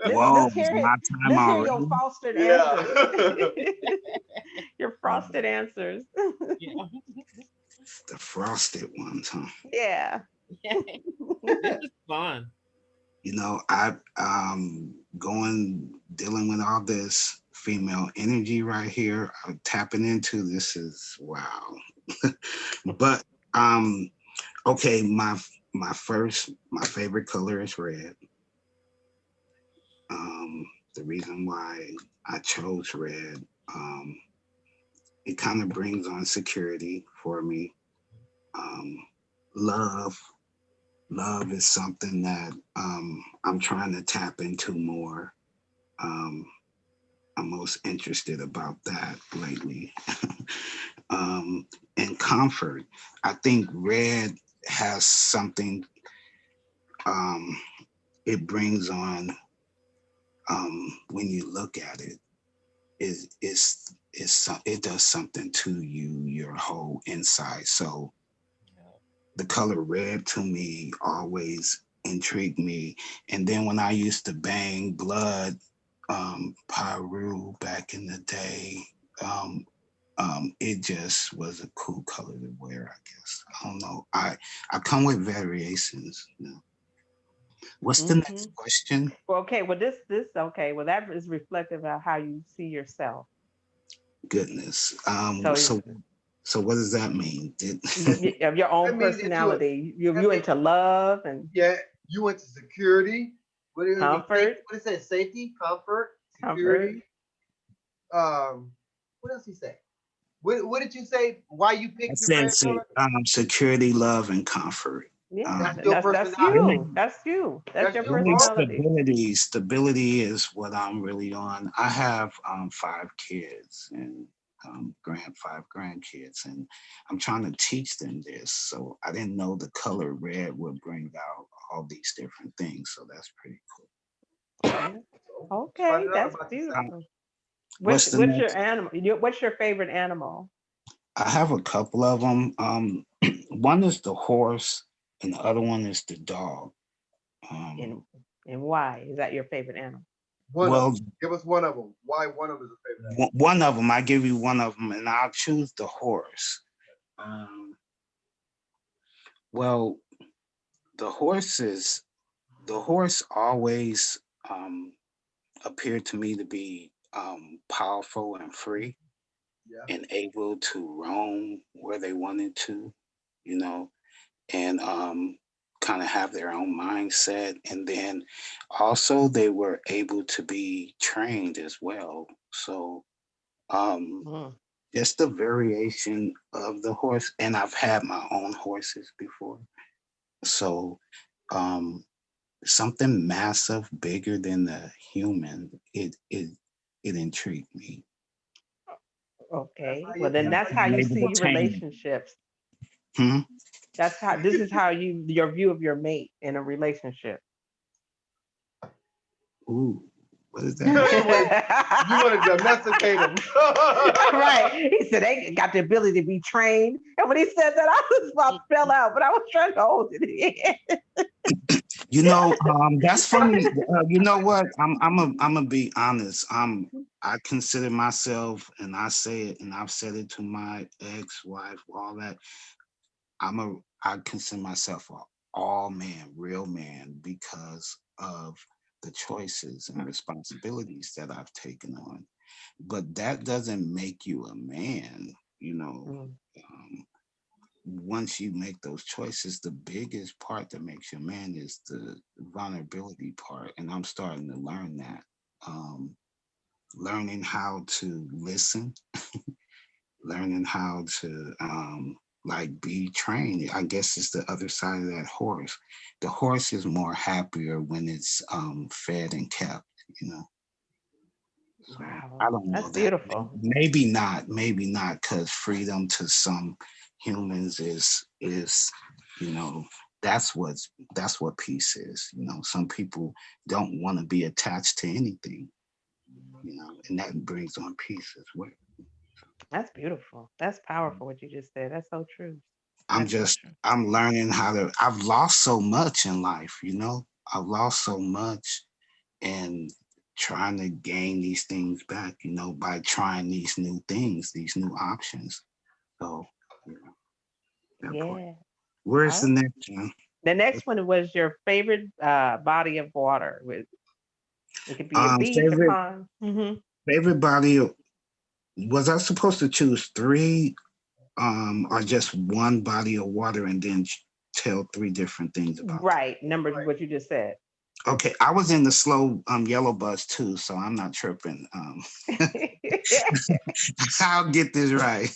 Whoa, Let's hear it's it. my time Let's hear already. your frosted Yeah. answers. Your frosted answers. Yeah. The frosted ones, huh? Yeah. This is fun. You know, I dealing with all this female energy right here. I'm tapping into this is wow. But okay, my favorite color is red. The reason why I chose red, it kind of brings on security for me. Love is something that I'm trying to tap into more. I'm most interested about that lately. And comfort. I think red has something it brings on when you look at it. It does something to you, your whole inside. So the color red to me always intrigued me. And then when I used to bang blood, Pyru back in the day, it just was a cool color to wear, I guess. I don't know. I come with variations. You know. What's the next question? Well, okay. Well, this okay. Well, that is reflective of how you see yourself. Goodness. So So what does that mean? of your own That means that personality. You into love and Yeah, you went to security. comfort. What did it say? Safety, comfort, security. What else he say? What did you say? Why you I picked the said red color? security, love, and comfort. Yeah, That's your that's personality. you. That's you. That's your That's your personality. Stability is what I'm really on. I have 5 kids and five grandkids, and I'm trying to teach them this. So I didn't know the color red would bring out all these different things. So that's pretty cool. Okay, that's beautiful. What's What's your animal? What's your favorite animal? I have a couple of them. One is the horse, and the other one is the dog. And why is that your favorite animal? Give us one of them. Why one of them is a favorite animal? One of them. I give you one of them, and I'll choose the horse. Well, the horse always appeared to me to be powerful and free. Yeah. And able to roam where they wanted to, you know, and kind of have their own mindset. And then also they were able to be trained as well. So just the variation of the horse. And I've had my own horses before. So something massive, bigger than the human, it intrigued me. Okay. Well, then that's how you see relationships. This is how your view of your mate in a relationship. Ooh, what is that? You want to domesticate them. Right. He said they got the ability to be trained. And when he said that, I was about to spell out, but I was trying to hold it in. You know, that's funny. You know what? I'm gonna be honest. I consider myself, and I say it, and I've said it to my ex-wife, all that. I consider myself an all man, real man, because of the choices and responsibilities that I've taken on. But that doesn't make you a man, you know. Once you make those choices, the biggest part that makes you a man is the vulnerability part. And I'm starting to learn that. Learning how to listen, learning how to be trained. I guess it's the other side of that horse. The horse is more happier when it's fed and kept, you know. Wow, I don't know. that's beautiful. Maybe not, because freedom to some humans is you know, that's what peace is. You know, some people don't want to be attached to anything, you know, and that brings on peace as well. That's beautiful. That's powerful what you just said. That's so true. I'm learning I've lost so much in life, you know. I've lost so much, and trying to gain these things back, you know, by trying these new things, these new options. So, you know, that part. Yeah. Where's the Oh. next one? The next one was your favorite body of water. It could be a beach, a Favorite pond. Mm-hmm. favorite body of, was I supposed to choose three or just one body of water and then tell three different things about that? Right. Number what you just said. Okay, I was in the slow yellow bus too, so I'm not tripping. I'll get this right.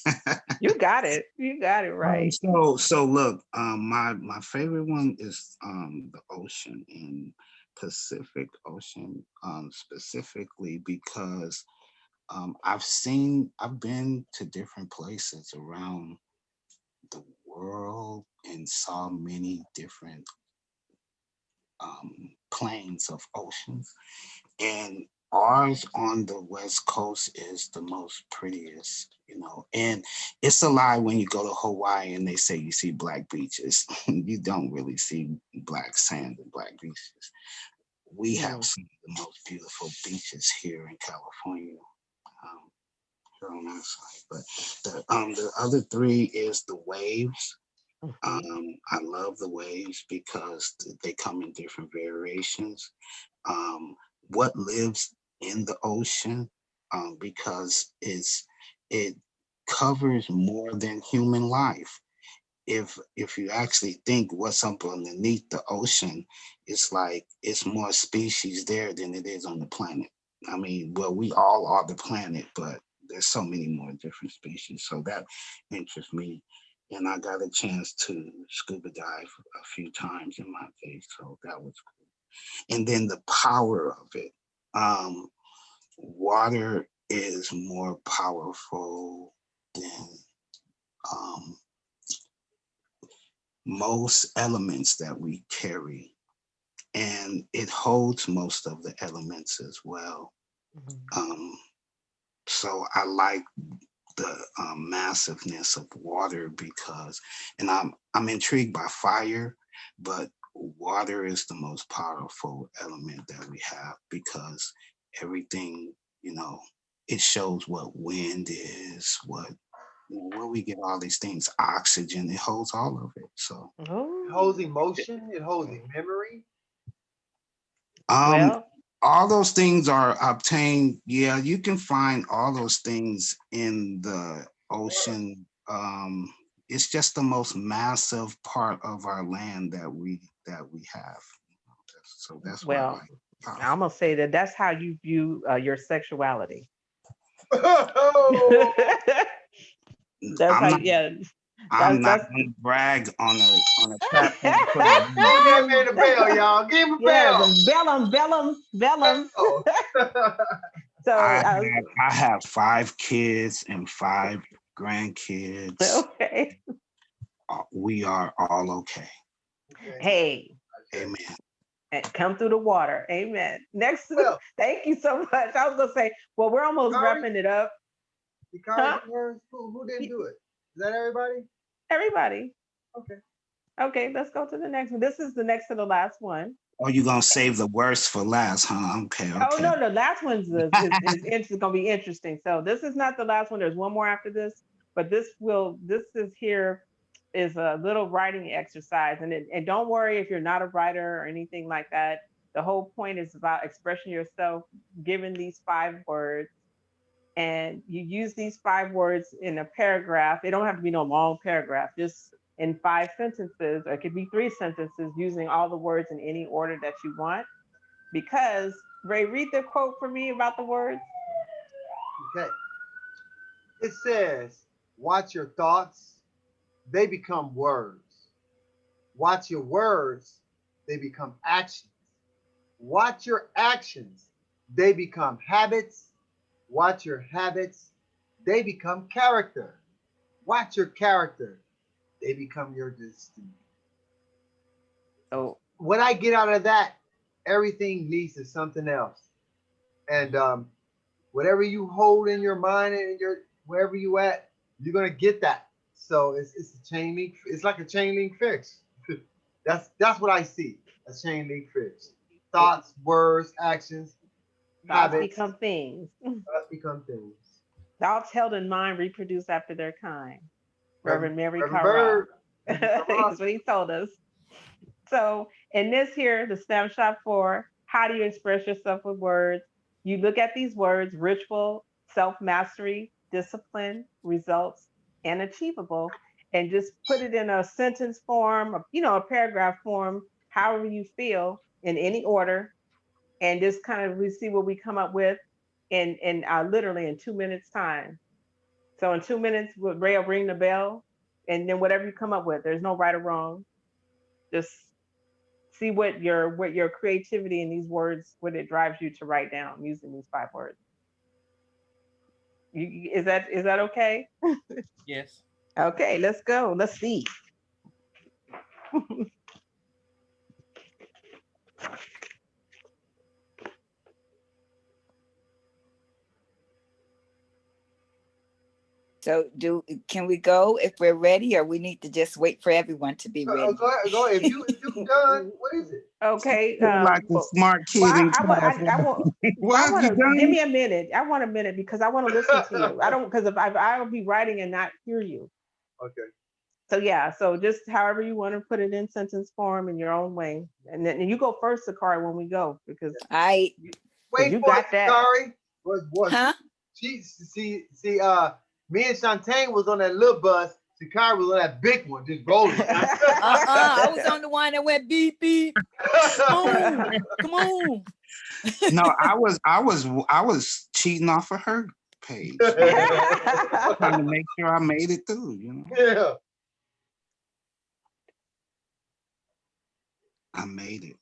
You got it. You got it right. So look, my favorite one is the ocean, in Pacific Ocean, specifically because I've been to different places around the world and saw many different planes of oceans, and ours on the west coast is the most prettiest, you know. And it's a lie when you go to Hawaii and they say you see black beaches. You don't really see black sand and black beaches. We have some of the most beautiful beaches here in California, here on our side. But the other three is the waves. I love the waves because they come in different variations. What lives in the ocean, because it covers more than human life. If you actually think what's up underneath the ocean, it's like it's more species there than it is on the planet. I mean, well, we all are the planet, but there's so many more different species. So that interests me. And I got a chance to scuba dive a few times in my day, so that was cool. And then the power of it. Water is more powerful than most elements that we carry, and it holds most of the elements as well. So I like the massiveness of water because, and I'm intrigued by fire, but water is the most powerful element that we have because everything, you know, it shows what wind is, what, you know, where we get all these things, oxygen, it holds all of it. So It holds emotion, it holds memory. Well, all those things are obtained. Yeah, you can find all those things in the ocean. It's just the most massive part of our land that we have. So that's why I well, like it. I'm gonna say that's how you view your sexuality. Oh, That's how, I'm not, yeah. I'm not That's gonna brag on a platform. give that man a bell, y'all. Give him a yeah, bell. bellum. So I have 5 kids and 5 grandkids. okay. We are all okay. Hey, Amen. come through the water. Amen. Next, Well, thank you so much. I was gonna say, well, we're almost Kari? wrapping it up. Huh? Who didn't do it? Is that everybody? Everybody. Okay. Okay, let's go to the next one. This is the next to the last one. Oh, you gonna save the worst for last, huh? Okay. Oh no, the last one's is gonna be interesting. So this is not the last one. There's one more after this, but this is here is a little writing exercise, and don't worry if you're not a writer or anything like that. The whole point is about expressing yourself, given these 5 words, and you use these 5 words in a paragraph. It don't have to be no long paragraph, just in 5 sentences, or it could be 3 sentences, using all the words in any order that you want. Because Ray, read the quote for me about the words. Okay. It says, watch your thoughts, they become words. Watch your words, they become actions. Watch your actions, they become habits. Watch your habits, they become character. Watch your character, they become your destiny. Oh, What I get out of that, everything leads to something else. And whatever you hold in your mind and in your wherever you at, you're gonna get that. So it's a chain link. It's like a chain link fix. That's what I see. A chain link fix. thoughts, words, actions, Thoughts habits. become things. Thoughts become things. Thoughts held in mind reproduce after their kind. Reverend Mary Reverend Carra. Bird. That's what he told us. So in this here, the snapshot for how do you express yourself with words? You look at these words, ritual, self-mastery, discipline, results, and achievable, and just put it in a sentence form, a paragraph form, however you feel, in any order, and just kind of we see what we come up with in literally in 2 minutes time. So in 2 minutes, Ray will ring the bell, and then whatever you come up with, there's no right or wrong. Just see what your creativity in these words, what it drives you to write down using these 5 words. Is that okay? Yes. Okay, let's go. Let's see. So can we go if we're ready, or we need to just wait for everyone to be ready? Go. If you done, what is it? Okay. Like a smart kid Well, in class. I want you to done? give me a minute. I want a minute because I want to listen to you. I don't because if I will be writing and not hear you. Okay. So yeah, so just however you want to put it in sentence form in your own way, and then you go first, Sakari, when we go because Wait you for got it, that. Sakari. What? Huh? See. Me and Shantae was on that little bus. Sakari was on that big one, just rolling. I was on the one that went beep beep. Come on. No, I was cheating off of her page. Trying to make sure I made it through, Yeah. I made it.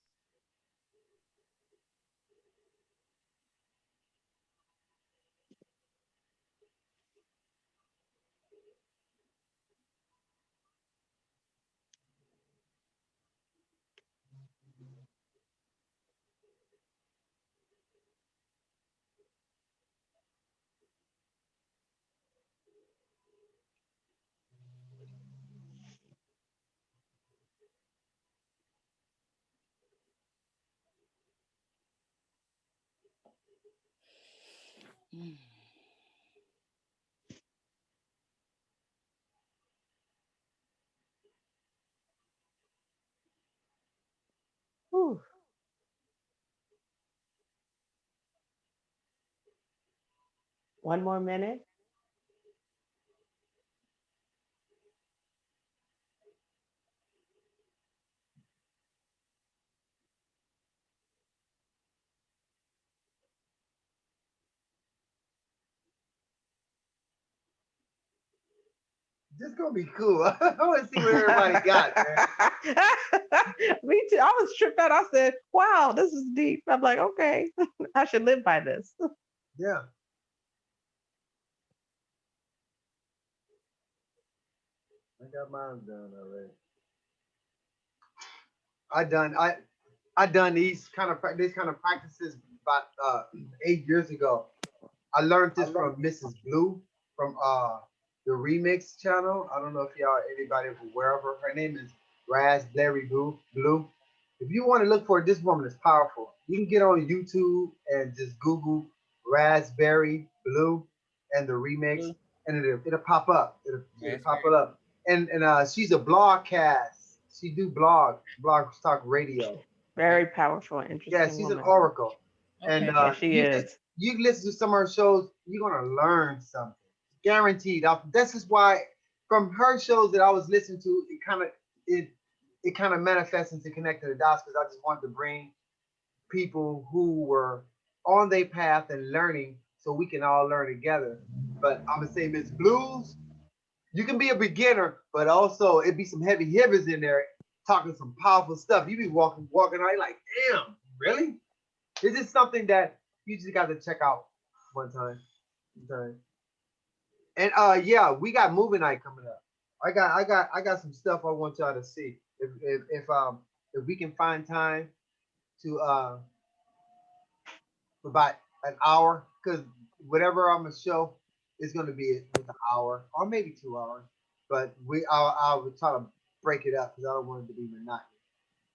Whew. One more minute. This gonna be cool. I want to see what everybody got, man. Me too. I was tripped out. I said, "Wow, this is deep." I'm like, "Okay, I should live by this." Yeah. I got mine done already. I done these kind of practices about 8 years ago. I learned this from Mrs. Blue from the Remix channel. I don't know if y'all anybody is aware of her. Her name is Raspberry Blue. If you want to look for it, this woman is powerful. You can get on YouTube and just Google Raspberry Blue and the Remix, and it'll pop up. It'll pop it up. And she's a blogcast. She do blog talk radio. Very powerful, interesting. Yeah, she's woman. an oracle. And Yeah, she is. you listen to some of her shows, you're gonna learn something. Guaranteed. This is why from her shows that I was listening to, it kind of manifests into connecting the dots because I just wanted to bring people who were on their path and learning so we can all learn together. But I'm gonna say Miss Blues, you can be a beginner, but also it be some heavy hitters in there talking some powerful stuff. You be walking out like, damn, really? This is something that you just got to check out one time. And yeah, we got movie night coming up. I got some stuff I want y'all to see. If we can find time to about an hour, because whatever I'm gonna show is gonna be an hour or maybe 2 hours. But I will try to break it up because I don't want it to be monotonous.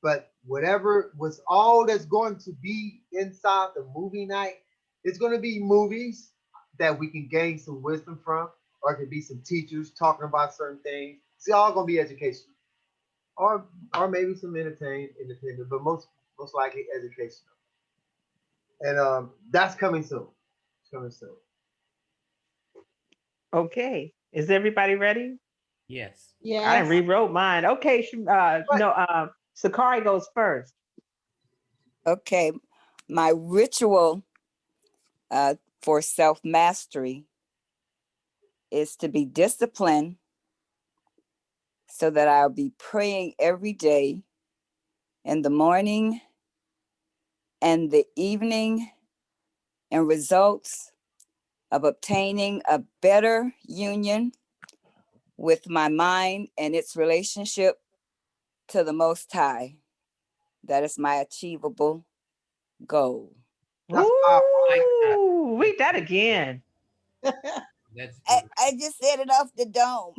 But whatever was all that's going to be inside the movie night, it's going to be movies that we can gain some wisdom from, or it could be some teachers talking about certain things. It's all going to be educational, or maybe some entertainment, but most likely educational. And that's coming soon. It's coming soon. Okay. Is everybody ready? Yes. I Yes. rewrote mine. Okay. What? No, Sakari goes first. Okay, my ritual for self-mastery is to be disciplined so that I'll be praying every day in the morning and the evening, and results of obtaining a better union with my mind and its relationship to the Most High. That is my achievable goal. That's powerful. Like that. Ooh, read that again. That's I, good. I just said it off the dome.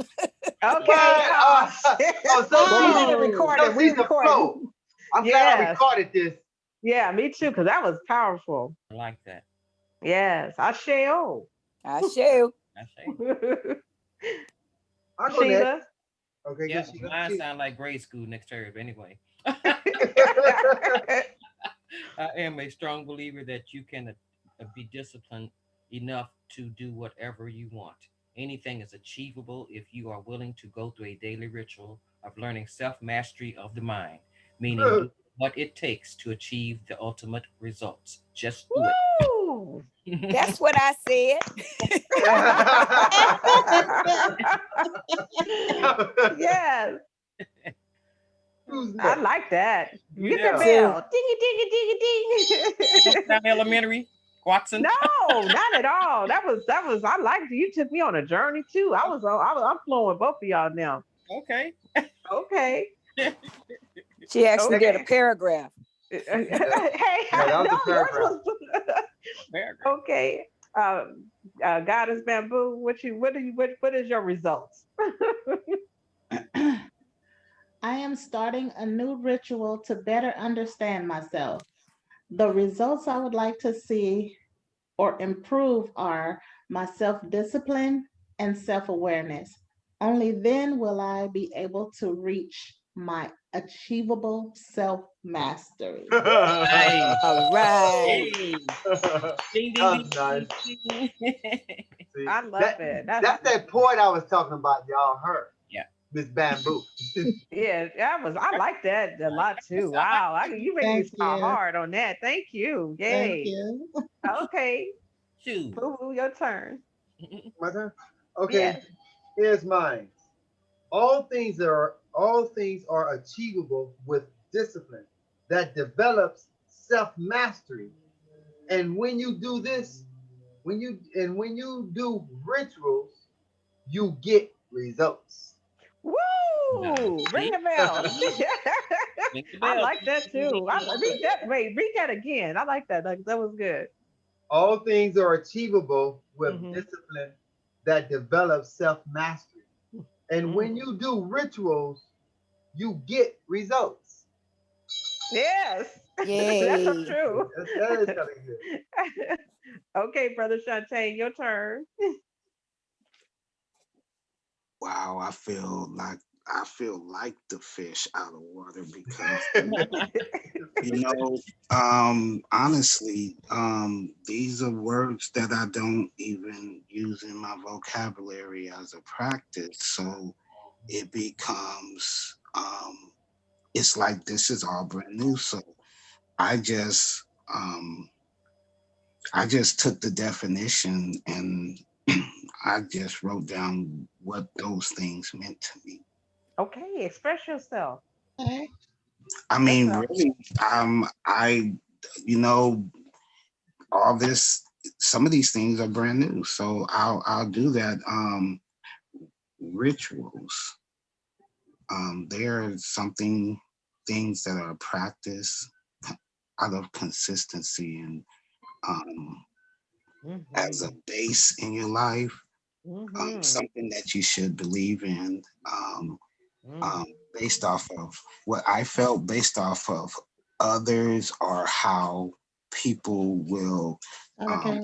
Okay. What? Well, we had it Oh. recorded. We see the recorded. flow. I'm glad I Yes. recorded this. Yeah, me too, because that was powerful. I like that. Yes. I shall. I shall. I say. I'll go next. Sheila. Okay, Yeah, good. mine sound like grade school next term. Anyway, I am a strong believer that you can be disciplined enough to do whatever you want. Anything is achievable if you are willing to go through a daily ritual of learning self mastery of the mind, meaning do what it takes to achieve the ultimate results. Just do Woo! it. That's what I said. Yes. Who's I next? like that. You Get the too. bell. Dingy, dingy, dingy, ding. Down elementary, Watson. No, not at all. That was. I liked it. You took me on a journey too. I'm flowing with both of y'all now. Okay. Okay. She actually did a Okay. paragraph. Hey, that was no, a paragraph. yours was okay. Goddess Bamboo, what is your results? I am starting a new ritual to better understand myself. The results I would like to see or improve are my self-discipline and self-awareness. Only then will I be able to reach my achievable self-mastery. Nice. All right. Hey. Ding, ding, That's ding, nice. ding, ding. See, I love it. that's that poet I was talking about, y'all heard. Yeah. Miss Bamboo. Yeah, I like that a lot too. Wow, you make me Thank smile you. hard on that. Thank you. Thank Yay. you. Okay, Shoot. Boo Boo, your turn. My turn? Okay, Yes. here's mine. All things are achievable with discipline that develops self-mastery. And when you do this, when you do rituals, you get results. Woo! Nice. Ring See? the bell. Ring the I bell. like that too. Read that. Wait, read that again. I like that. Like that was good. All things are achievable with Mhm. discipline that develops self-mastery. And when Mm. you do rituals, you get results. Yes, that's so Yay. true. That is kind of good. Okay, brother Shantae, your turn. Wow, I feel like the fish out of water because honestly, these are words that I don't even use in my vocabulary as a practice. So it becomes it's like this is all brand new. So I just um I just took the definition and I just wrote down what those things meant to me. Okay, express yourself. Okay. I Yes, mean, sir. really, I, you know, all this, some of these things are brand new, so I'll do that. Rituals, they're things that are practiced out of consistency and as a Mhm. base in your life, Mhm. something that you should believe in. Mhm. based off of what I felt, based off of others, or how people will, Okay.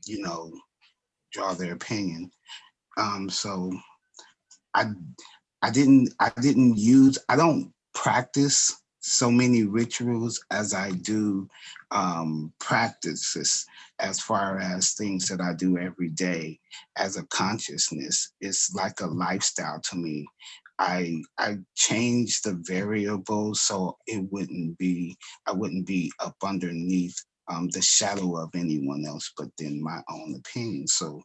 you know, draw their opinion. So I I don't practice so many rituals as I do practices, as far as things that I do every day as a consciousness. It's like a lifestyle to me. I change the variables so I wouldn't be up underneath the shadow of anyone else but then my own opinion. So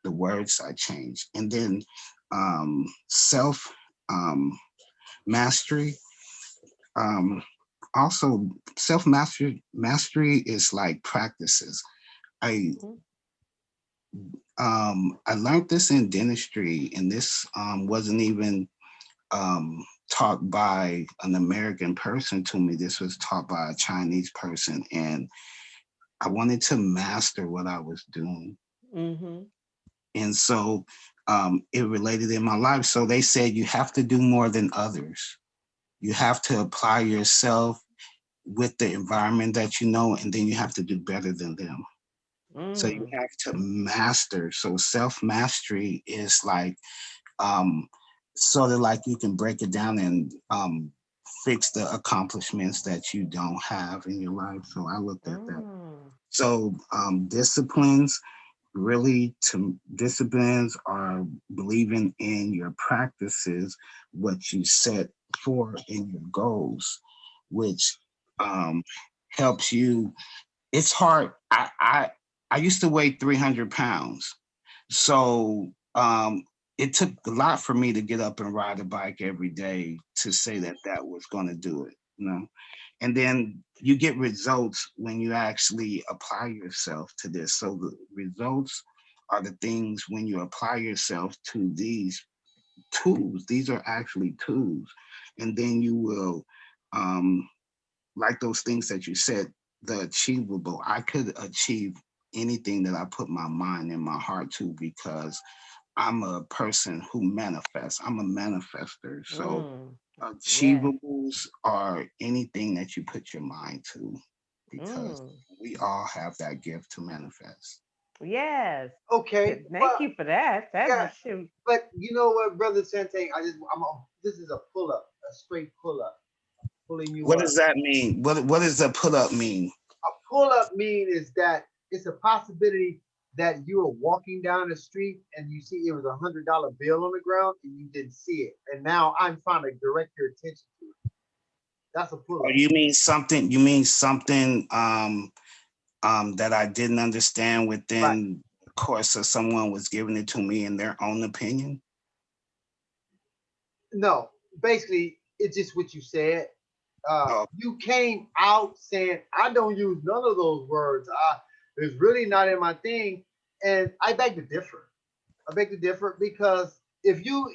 the words I change. And then self mastery. Also, self mastery is like practices. I I learned this in dentistry, and this wasn't even taught by an American person to me. This was taught by a Chinese person, and I wanted to master what I was doing. And so it related in my life. So they said you have to do more than others. You have to apply yourself with the environment that you know, and then you have to do better than them. So you have to master. So self-mastery is like sort of like you can break it down and fix the accomplishments that you don't have in your life. So I looked at that. So disciplines, disciplines are believing in your practices, what you set for in your goals, which helps you. It's hard. I used to weigh 300 pounds. So it took a lot for me to get up and ride a bike every day to say that that was going to do it, you know? And then you get results when you actually apply yourself to this. So the results are the things when you apply yourself to these tools. These are actually tools. And then you will, like those things that you said, the achievable. I could achieve anything that I put my mind and my heart to because I'm a person who manifests. I'm a manifester. So achievables are anything that you put your mind to because we all have that gift to manifest. Yes. Okay. Thank you for that. Yeah, Shoot. but you know what, brother Sante, this is a pull up, a straight pull up, pulling you What up. does that mean? What does a pull up mean? A pull up mean is that it's a possibility that you were walking down the street and you see it was $100 bill on the ground and you didn't see it, and now I'm trying to direct your attention to it. That's a pull Or up. you mean something? You mean something that I didn't understand within the course of someone was giving it to me in their own opinion? No, basically, it's just what you said. You came out saying, I don't use none of those words. It's really not in my thing. And I beg to differ. I beg to differ because if you're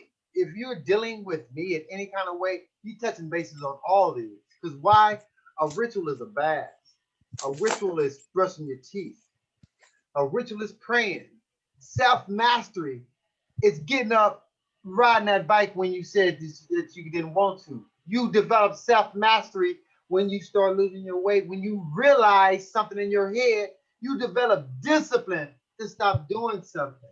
dealing with me in any kind of way, you touching bases on all these. Because why? A ritual is a bath. A ritual is brushing your teeth. A ritual is praying. Self mastery is getting up, riding that bike when you said that you didn't want to. You develop self mastery when you start losing your weight. When you realize something in your head, you develop discipline to stop doing something.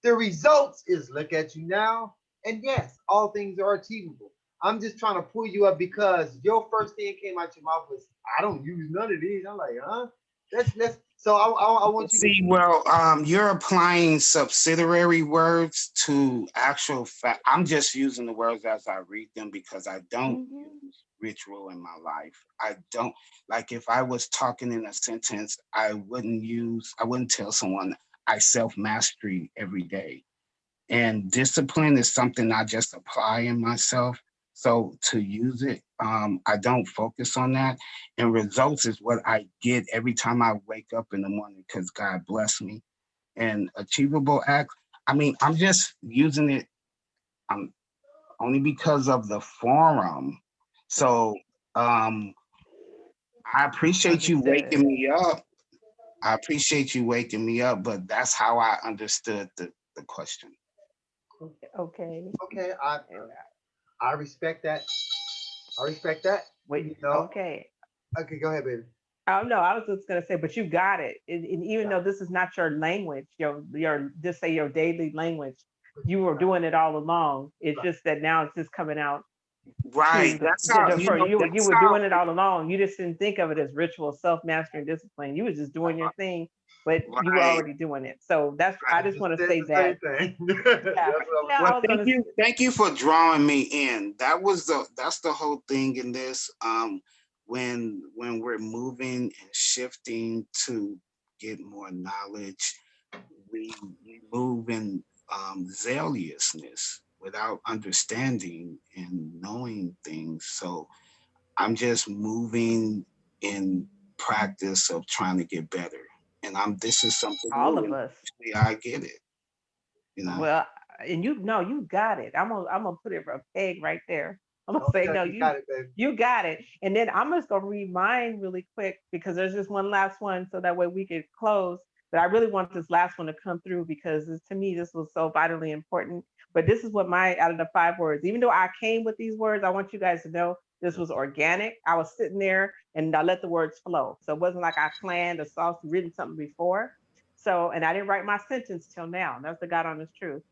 The results is look at you now. And yes, all things are achievable. I'm just trying to pull you up because your first thing came out your mouth was, I don't use none of these. I'm like, huh? Let's so I want you See, to well, you're applying subsidiary words to actual fact. I'm just using the words as I read them because I don't use ritual in my life. I don't, like if I was talking in a sentence, I wouldn't tell someone I self-mastery every day. And discipline is something I just apply in myself. So to use it, I don't focus on that. And results is what I get every time I wake up in the morning because God bless me. And achievable acts, I mean, I'm just using it only because of the forum. So I appreciate you waking me up. I appreciate you waking me up, but that's how I understood the question. Okay. Okay, I respect that. I respect that. Wait, You know. okay. Okay, go ahead, baby. Oh no, I was just gonna say, but you got it. And even though this is not your language, your just say your daily language, you were doing it all along. It's just that now it's just coming out Right. to That's how for you. You that's were how doing it all along. You just didn't think of it as ritual, self-mastery, and discipline. You were just doing your thing, but you were right. already doing it. So that's I I just just want to said say the same that. thing. Yeah, That's what yeah. I I was was gonna. Thank you for drawing me in. That's the whole thing in this. When we're moving and shifting to get more knowledge, we move in zealousness without understanding and knowing things. So I'm just moving in practice of trying to get better. And this is something All new of and us. hopefully I get it, you know. Well, and you know you got it. I'm gonna put it for a peg right there. I'm gonna say Okay, no, you got it, baby. you got it. And then I'm just gonna read mine really quick because there's just one last one, so that way we could close. But I really want this last one to come through because to me this was so vitally important. But this is what my out of the 5 words. Even though I came with these words, I want you guys to know this was organic. I was sitting there and I let the words flow. So it wasn't like I planned or saw written something before. So, and I didn't write my sentence till now. That's the God honest truth.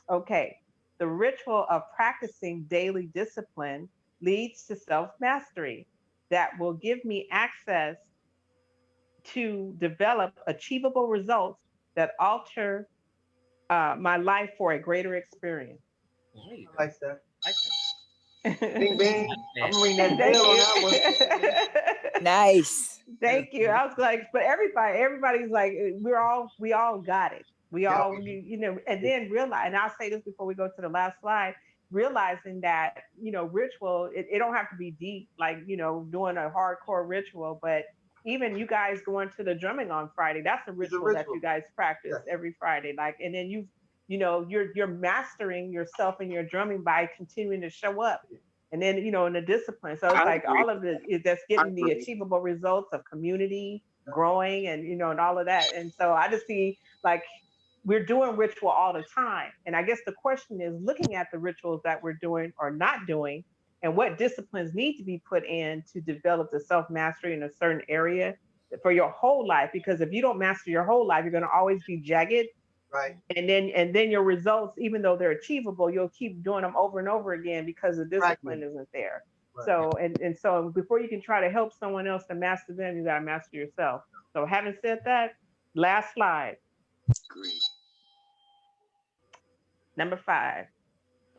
Okay. The ritual of practicing daily discipline leads to self mastery that will give me access to develop achievable results that alter my life for a greater experience. There you I go. like that. Like Bing, bing. I'm that. gonna ring that Thank bell on you. that one. Nice. Thank you. I was like, but everybody's like, we all got it. We Yeah. all, and then realize, and I'll say this before we go to the last slide, realizing that, ritual, it don't have to be deep, like, doing a hardcore ritual, but even you guys going to the drumming on Friday, that's a It's a ritual that ritual. you guys practice Yes. every Friday. Like, and then you're mastering yourself in your drumming by continuing to show up and then in the discipline. So it's I like agree. all of it is that's I getting the agree. achievable results of community growing and and all of that. And so I just see like we're doing ritual all the time. And I guess the question is looking at the rituals that we're doing or not doing and what disciplines need to be put in to develop the self-mastery in a certain area for your whole life. Because if you don't master your whole life, you're going to always be jagged, Right. and then your results, even though they're achievable, you'll keep doing them over and over again because the discipline Fragment. isn't there. Right. So and so before you can try to help someone else to master them, you got to master yourself. So having said that, last slide, Agree. number 5.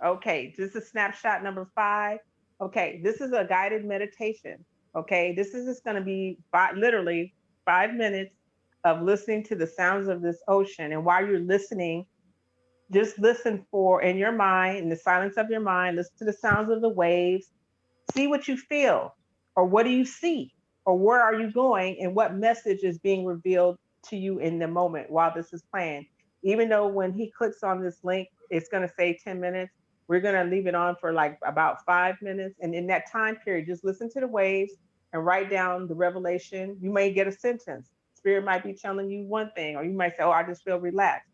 Okay, this is snapshot number 5. Okay, this is a guided meditation. Okay, this is just going to be literally 5 minutes of listening to the sounds of this ocean. And while you're listening, just listen for in your mind, in the silence of your mind, listen to the sounds of the waves, see what you feel, or what do you see, or where are you going, and what message is being revealed to you in the moment while this is playing. Even though when he clicks on this link, it's going to say 10 minutes, we're going to leave it on for like about 5 minutes. And in that time period, just listen to the waves and write down the revelation. You may get a sentence. Spirit might be telling you one thing, or you might say, oh, I just feel relaxed.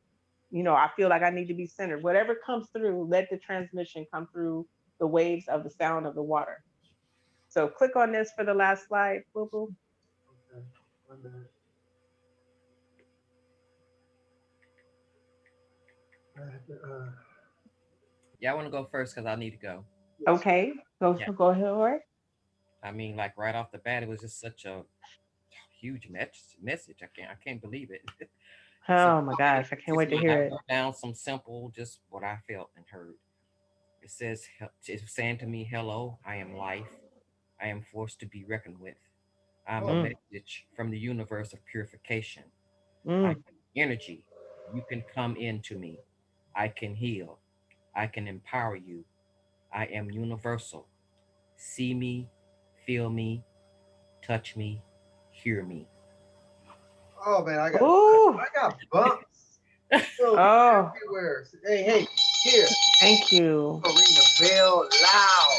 I feel like I need to be centered. Whatever comes through, let the transmission come through the waves of the sound of the water. So click on this for the last slide. Boo boo. Okay. 1 minute. Yeah, I want to go first because I need to go. Okay, go Yeah. go ahead. Or I mean, like right off the bat, it was just such a huge message. I can't believe it. So oh my gosh, I can't wait to I hear it. wrote down some simple, just what I felt and heard. It says, it's saying to me, hello, I am life. I am forced to be reckoned with. I'm a Oh, message from the universe of purification. I Mm. am energy. You can come into me. I can heal. I can empower you. I am universal. See me, feel me, touch me, hear me. oh man, Ooh. I got bumps. So Oh, everywhere. Hey, here. thank you. I'm gonna ring the bell loud.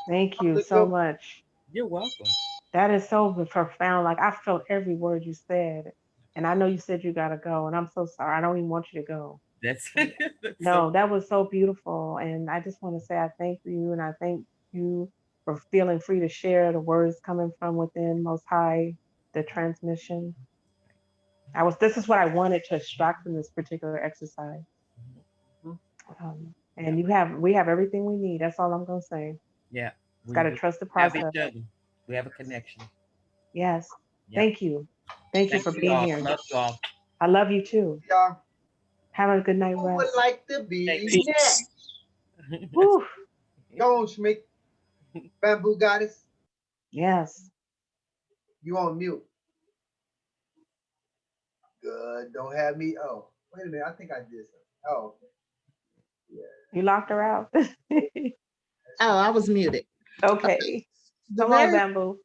Thank you Let's so go. much. You're welcome. That is so profound. Like I felt every word you said. And I know you said you gotta go, and I'm so sorry. I don't even want you to go. That's, No, that was so beautiful. And I just want to say I thank you and I thank you for feeling free to share the words coming from within Most High, the transmission. This is what I wanted to extract from this particular exercise. And we have everything we need. That's all I'm going to say. yeah. Just got to trust the We have process. each other. We have a connection. Yes. Yeah. Thank you. Thank you Thank for you being all. here. Love you all. I love you too. Y'all, Have a good night who would rest. like to be Peace. next? Woo. Go on, Schmick. Bamboo Goddess, Yes. you on mute. Good. Don't have me. Oh, wait a minute. I think I did something. Oh, You locked her out. Oh, I was muted. Okay. The Come on, very, Bamboo.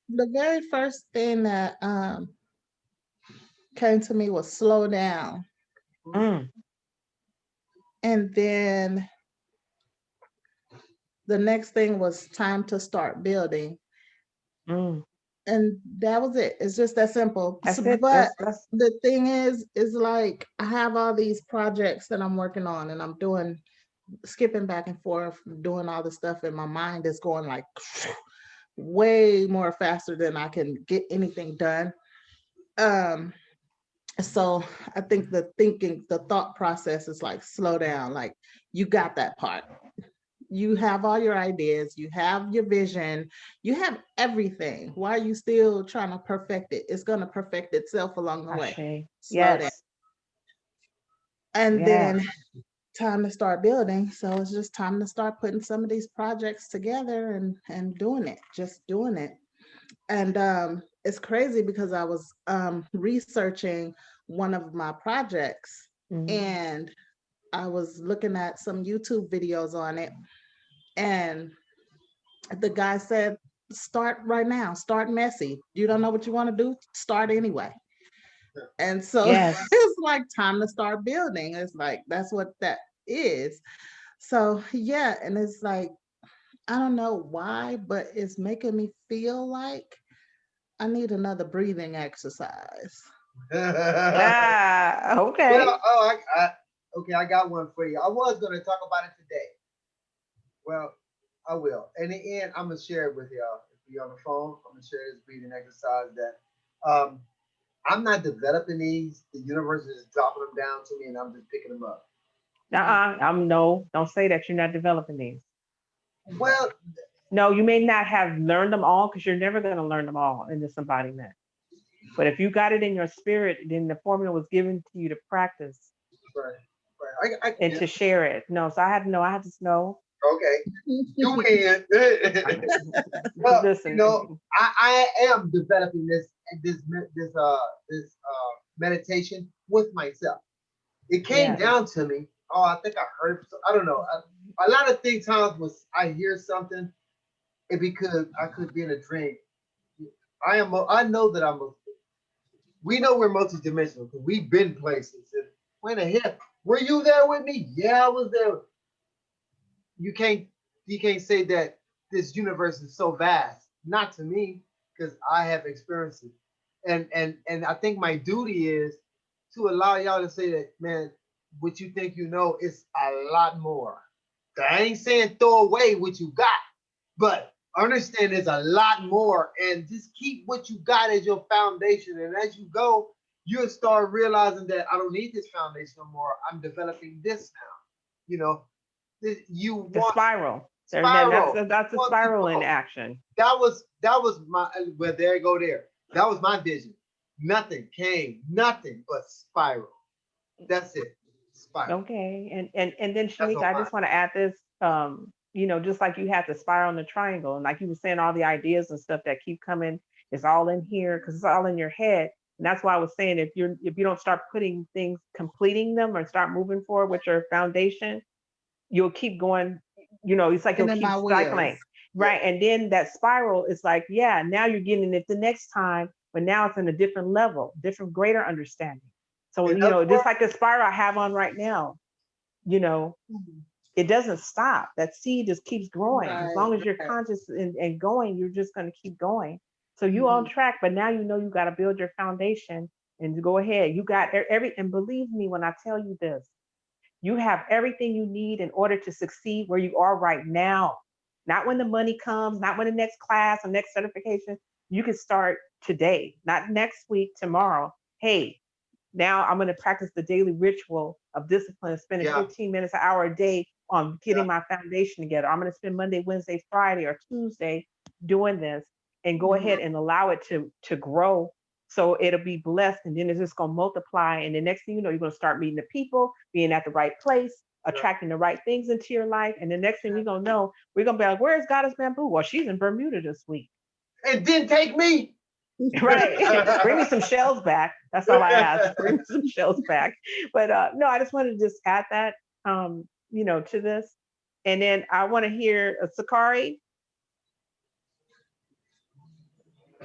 the very first thing that came to me was slow down. Mm. And then the next thing was time to start building. Mm. And that was it. It's just that simple. That's So, it. but That's the thing is like I have all these projects that I'm working on and I'm doing skipping back and forth, doing all the stuff, and my mind is going like way more faster than I can get anything done. So I think the thought process is like slow down, like you got that part. You have all your ideas, you have your vision, you have everything. Why are you still trying to perfect it? It's going to perfect itself along the way. Ashe. Slow down. Yes. And Yes. then time to start building. So it's just time to start putting some of these projects together and doing it, just doing it. And it's crazy because I was researching one of my projects and I was looking at some YouTube videos on it. And the guy said, start right now, start messy. You don't know what you want to do, start anyway. And so Yes. it's like time to start building. It's like, that's what that is. So yeah, and it's like, I don't know why, but it's making me feel like I need another breathing exercise. Okay. Well, okay, I got one for you. I was going to talk about it today. Well, I will. In the end, I'm going to share it with y'all. If you're on the phone, I'm going to share this breathing exercise that I'm not developing these. The universe is dropping them down to me and I'm just picking them up. No, don't say that you're not developing these. Well, no, you may not have learned them all because you're never going to learn them all in this embodiment. But if you got it in your spirit, then the formula was given to you to practice. Right. And to share it. No, so I had to know. Okay. You win. Well, listen, you know, I am developing this meditation with myself. It came down to me. Oh, I think I heard. I don't know. A lot of times was I hear something, and because I could be in a dream. I know that we know we're multidimensional because we've been places. And wait a minute, were you there with me? Yeah, I was there. You can't say that this universe is so vast. Not to me, because I have experienced it. And I think my duty is to allow y'all to say that, man, what you think you know is a lot more. I ain't saying throw away what you got, but understand there's a lot more, and just keep what you got as your foundation. And as you go, you'll start realizing that I don't need this foundation no more. I'm developing this now. You know, the spiral. That's a spiral in action. That was my there you go there. That was my vision. Nothing but spiral. That's it. Spiral. Okay. And then Shamika, I just want to add this. Just like you had the spiral and the triangle, and like you were saying, all the ideas and stuff that keep coming is all in here because it's all in your head. And that's why I was saying if you don't start putting things, completing them, or start moving forward with your foundation, you'll keep going. It's like you'll keep cycling, right? And then that spiral is like, now you're getting it the next time, but now it's in a different level, different, greater understanding. So just like the spiral I have on right now, it doesn't stop. That seed just keeps growing. As long as you're conscious and going, you're just going to keep going. So you on track, but now you got to build your foundation and go ahead. You got and believe me when I tell you this, You have everything you need in order to succeed where you are right now. Not when the money comes, not when the next class or next certification. You can start today, not next week, tomorrow. Hey, now I'm going to practice the daily ritual of discipline, spending 15 minutes, an hour a day on getting my foundation together. I'm going to spend Monday, Wednesday, Friday, or Tuesday doing this, and go ahead and allow it to grow, so it'll be blessed, and then it's just going to multiply. And the next thing you know, you're going to start meeting the people, being at the right place, attracting the right things into your life. And the next thing we're going to know, we're going to be like, where's Goddess Bamboo? Well, she's in Bermuda this week. It didn't take me. Right. Bring me some shells back. That's all I ask. Bring me some shells back. But no, I just wanted to just add that, to this. And then I want to hear Sakari.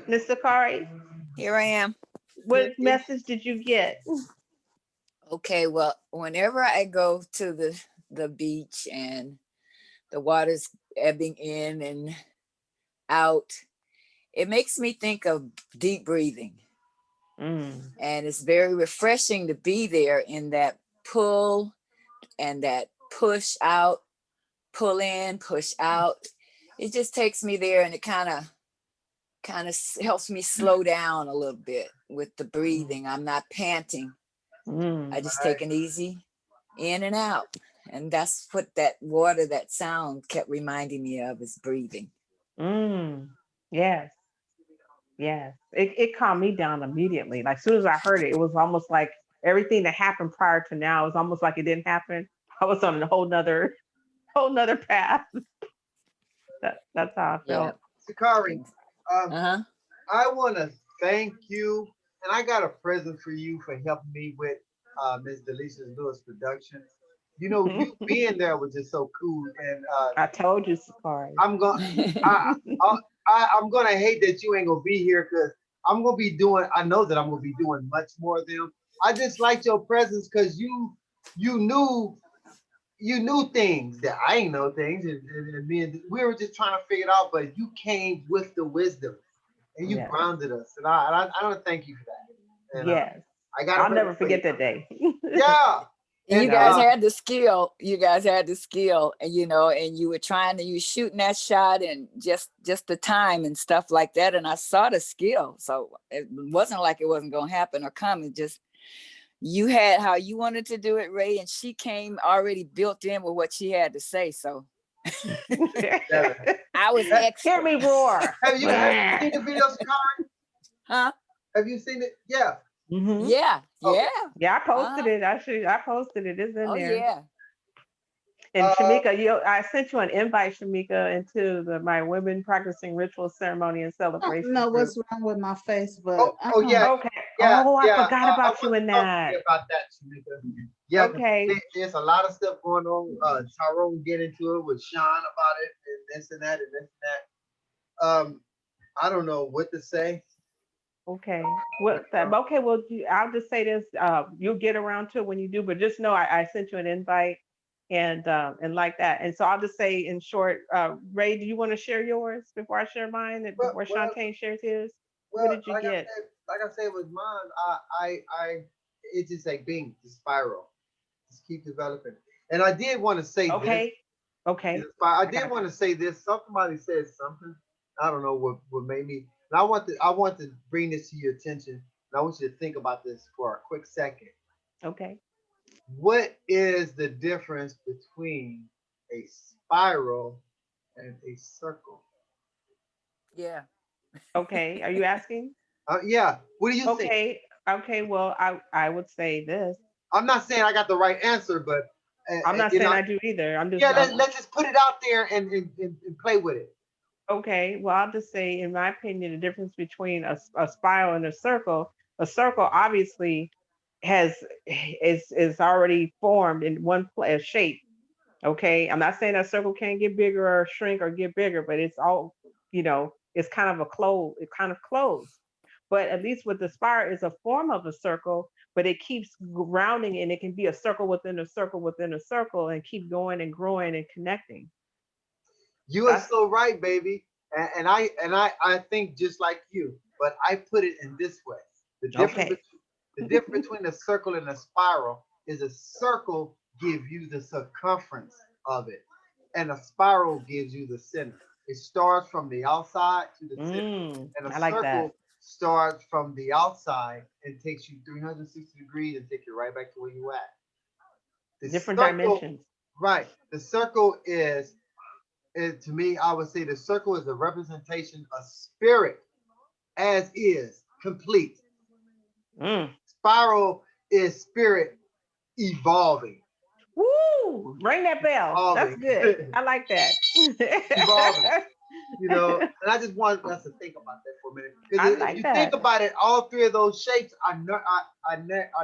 Miss Sakari. Here I am. What message did you get? Okay, well, whenever I go to the beach and the water's ebbing in and out, it makes me think of deep breathing. And it's very refreshing to be there in that pull and that push out, pull in, push out. It just takes me there, and it kind of helps me slow down a little bit with the breathing. I'm not panting. I just take it easy in and out. And that's what that water, that sound kept reminding me of, is breathing. Yes. Yes. It calmed me down immediately. Like, as soon as I heard it, it was almost like everything that happened prior to now, it was almost like it didn't happen. I was on a whole nother path. That's how I felt. Sakari, I want to thank you, and I got a present for you for helping me with Ms. Delisha Lewis Productions. You being there was just so cool, and I told you, Sakari. I'm gonna hate that you ain't gonna be here, because I'm gonna be doing. I know that I'm gonna be doing much more of them. I just liked your presence because you knew things that I ain't know things, and me and we were just trying to figure it out. But you came with the wisdom, and you grounded us, and I don't thank you for that. And, yes, I'll never forget that day. Yeah. And you guys had the skill. You guys had the skill, and and you were shooting that shot, and just the time and stuff like that. And I saw the skill, so it wasn't like it wasn't gonna happen or come. It just, you had how you wanted to do it, Ray, and she came already built in with what she had to say. So I was Hear me roar. Have you guys seen the video, Sakari? Huh? Have you seen it? Yeah. Yeah. I posted it. I posted it. It's in there. Yeah. And Shamika, I sent you an invite, Shamika, into my women practicing ritual ceremony and celebration. I don't know what's wrong with my Facebook. Yeah. Okay. I forgot about you in that. About that, Shamika. Yeah. Okay. There's a lot of stuff going on. Tyrone get into it with Sean about it, and this and that and this and that. I don't know what to say. Okay. Well, I'll just say this. You'll get around to it when you do, but just know I sent you an invite, and like that. And so I'll just say in short, Ray, do you want to share yours before I share mine, and before Shantae shares his? Well, what did you get? Like I said with mine, it's just like being the spiral. Just keep developing. And I did want to say this. Okay. I did want to say this. Somebody said something. I don't know what made me. And I want to bring this to your attention. And I want you to think about this for a quick second. Okay. What is the difference between a spiral and a circle? Yeah. Okay. Are you asking? Yeah. What do you think? Okay. Well, I would say this. I'm not saying I got the right answer, but I'm not saying I do either. I'm just let's just put it out there and play with it. Okay, well, I'll just say, in my opinion, the difference between a spiral and a circle obviously is already formed in one shape. Okay, I'm not saying a circle can't get bigger or shrink or get bigger, but it's all, it's kind of closed. But at least with the spiral, is a form of a circle, but it keeps rounding, and it can be a circle within a circle within a circle, and keep going and growing and connecting. You are so right, baby. And I think just like you, but I put it in this way. The difference between a circle and a spiral is a circle give you the circumference of it, and a spiral gives you the center. It starts from the outside to the center, and a I like that. circle starts from the outside and takes you 360 degrees and take you right back to where you at. The Different circle, dimensions. right? The circle is, to me, I would say the circle is a representation of spirit as is, complete. Mm. Spiral is spirit evolving. Woo! Ring that bell. That's Evolving. good. I like that. Evolving. And I just want us to think about that for a minute. I Because if like you that. think about it, all three of those shapes are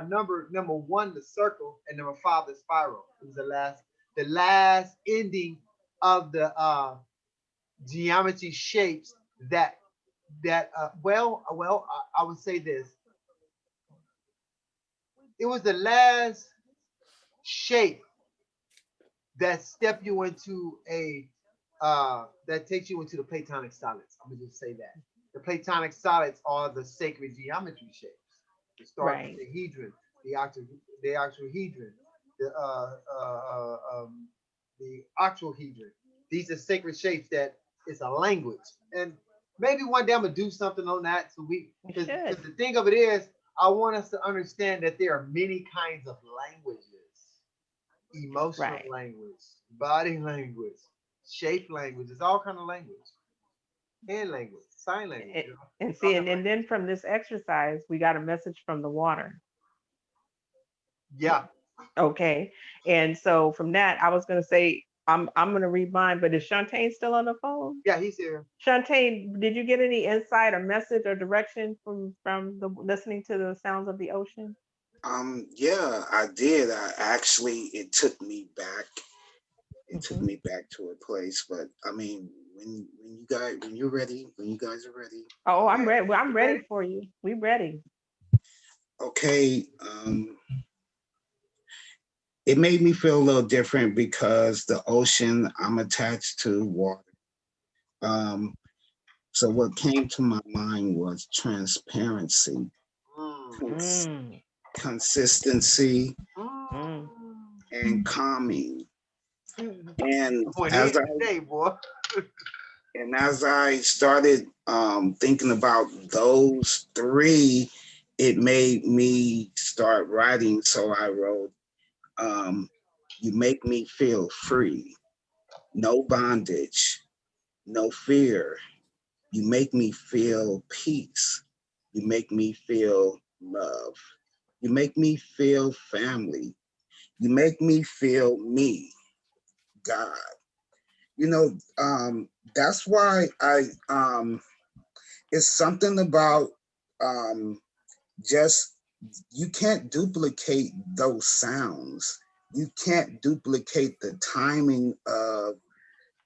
numbered. Number one, the circle, and number five, the spiral. It was the last ending of the geometry shapes that I would say this. It was the last shape that step you into that takes you into the Platonic solids. I'm gonna just say that. The Platonic solids are the sacred geometry shapes. It starts Right. with the hedron, the octahedron, the octahedron. These are sacred shapes that is a language. And maybe one day I'm gonna do something on that. So because the thing of it is, I want us to understand that there are many kinds of languages. Emotional language, body language, shape language, it's all kind of language. Hand language, sign language. And see, and then from this exercise, we got a message from the water. Yeah. Okay. And so from that, I was gonna say, I'm gonna read mine, but is Shantae still on the phone? Yeah, he's here. Shantae, did you get any insight or message or direction from the listening to the sounds of the ocean? Yeah, I did. It took me back. It took me back to a place, but I mean, when you guys are ready. Oh, I'm ready. Well, I'm ready for you. We ready. Okay. It made me feel a little different because the ocean, I'm attached to water. So what came to my mind was transparency, consistency, and calming. And as I started thinking about those three, it made me start writing. So I wrote, you make me feel free, no bondage, no fear. You make me feel peace. You make me feel love. You make me feel family. You make me feel me, God. That's why it's something about just, you can't duplicate those sounds. You can't duplicate the timing of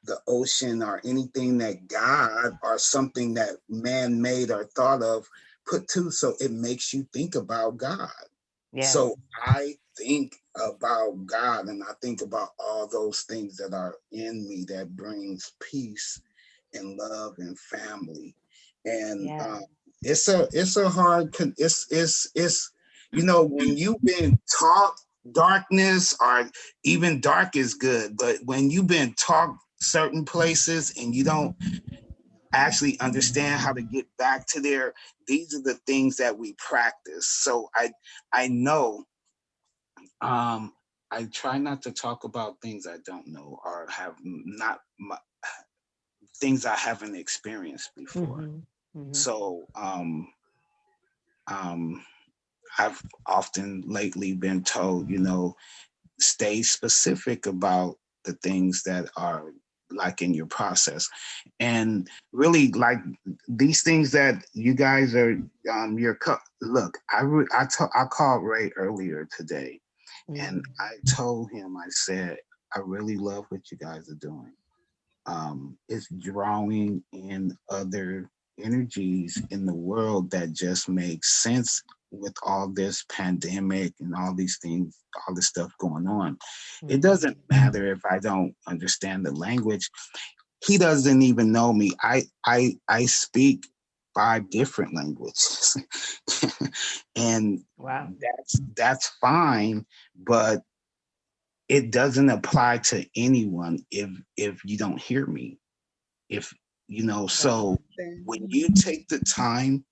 the ocean or anything that God or something that man made or thought of put to, so it makes you think about God. Yeah. So I think about God, and I think about all those things that are in me that brings peace and love and family. And it's a hard, it's when you've been taught darkness, or even dark is good, but when you've been taught certain places and you don't actually understand how to get back to there, these are the things that we practice. So I know I try not to talk about things I don't know or have not things I haven't experienced before. So I've often lately been told, stay specific about the things that are like in your process, and really like these things that you guys are look, I called Ray earlier today, and I told him, I said, I really love what you guys are doing. It's drawing in other energies in the world that just makes sense with all this pandemic and all these things, all this stuff going on. It doesn't matter if I don't understand the language. He doesn't even know me. I speak 5 different languages. And wow, that's fine, but it doesn't apply to anyone if you don't hear me. If you know, so when you take the time,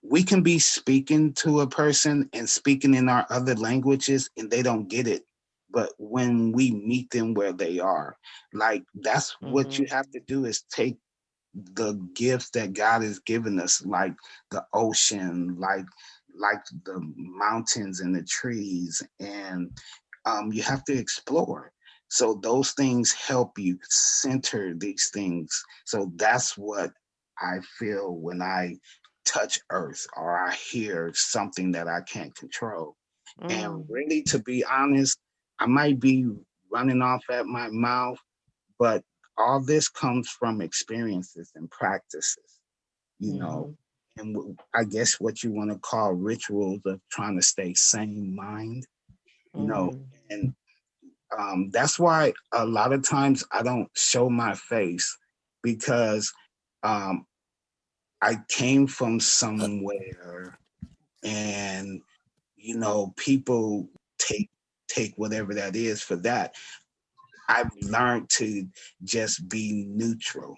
we can be speaking to a person and speaking in our other languages and they don't get it. But when we meet them where they are, like that's what you have to do, is take the gifts that God has given us, like the ocean, like the mountains and the trees, and you have to explore. So those things help you center these things. So that's what I feel when I touch earth or I hear something that I can't control. And really, to be honest, I might be running off at my mouth, but all this comes from experiences and practices, you know, and I guess what you want to call rituals of trying to stay sane mind, you know, and that's why a lot of times I don't show my face, because I came from somewhere, and you know, people take whatever that is for that. I've learned to just be neutral,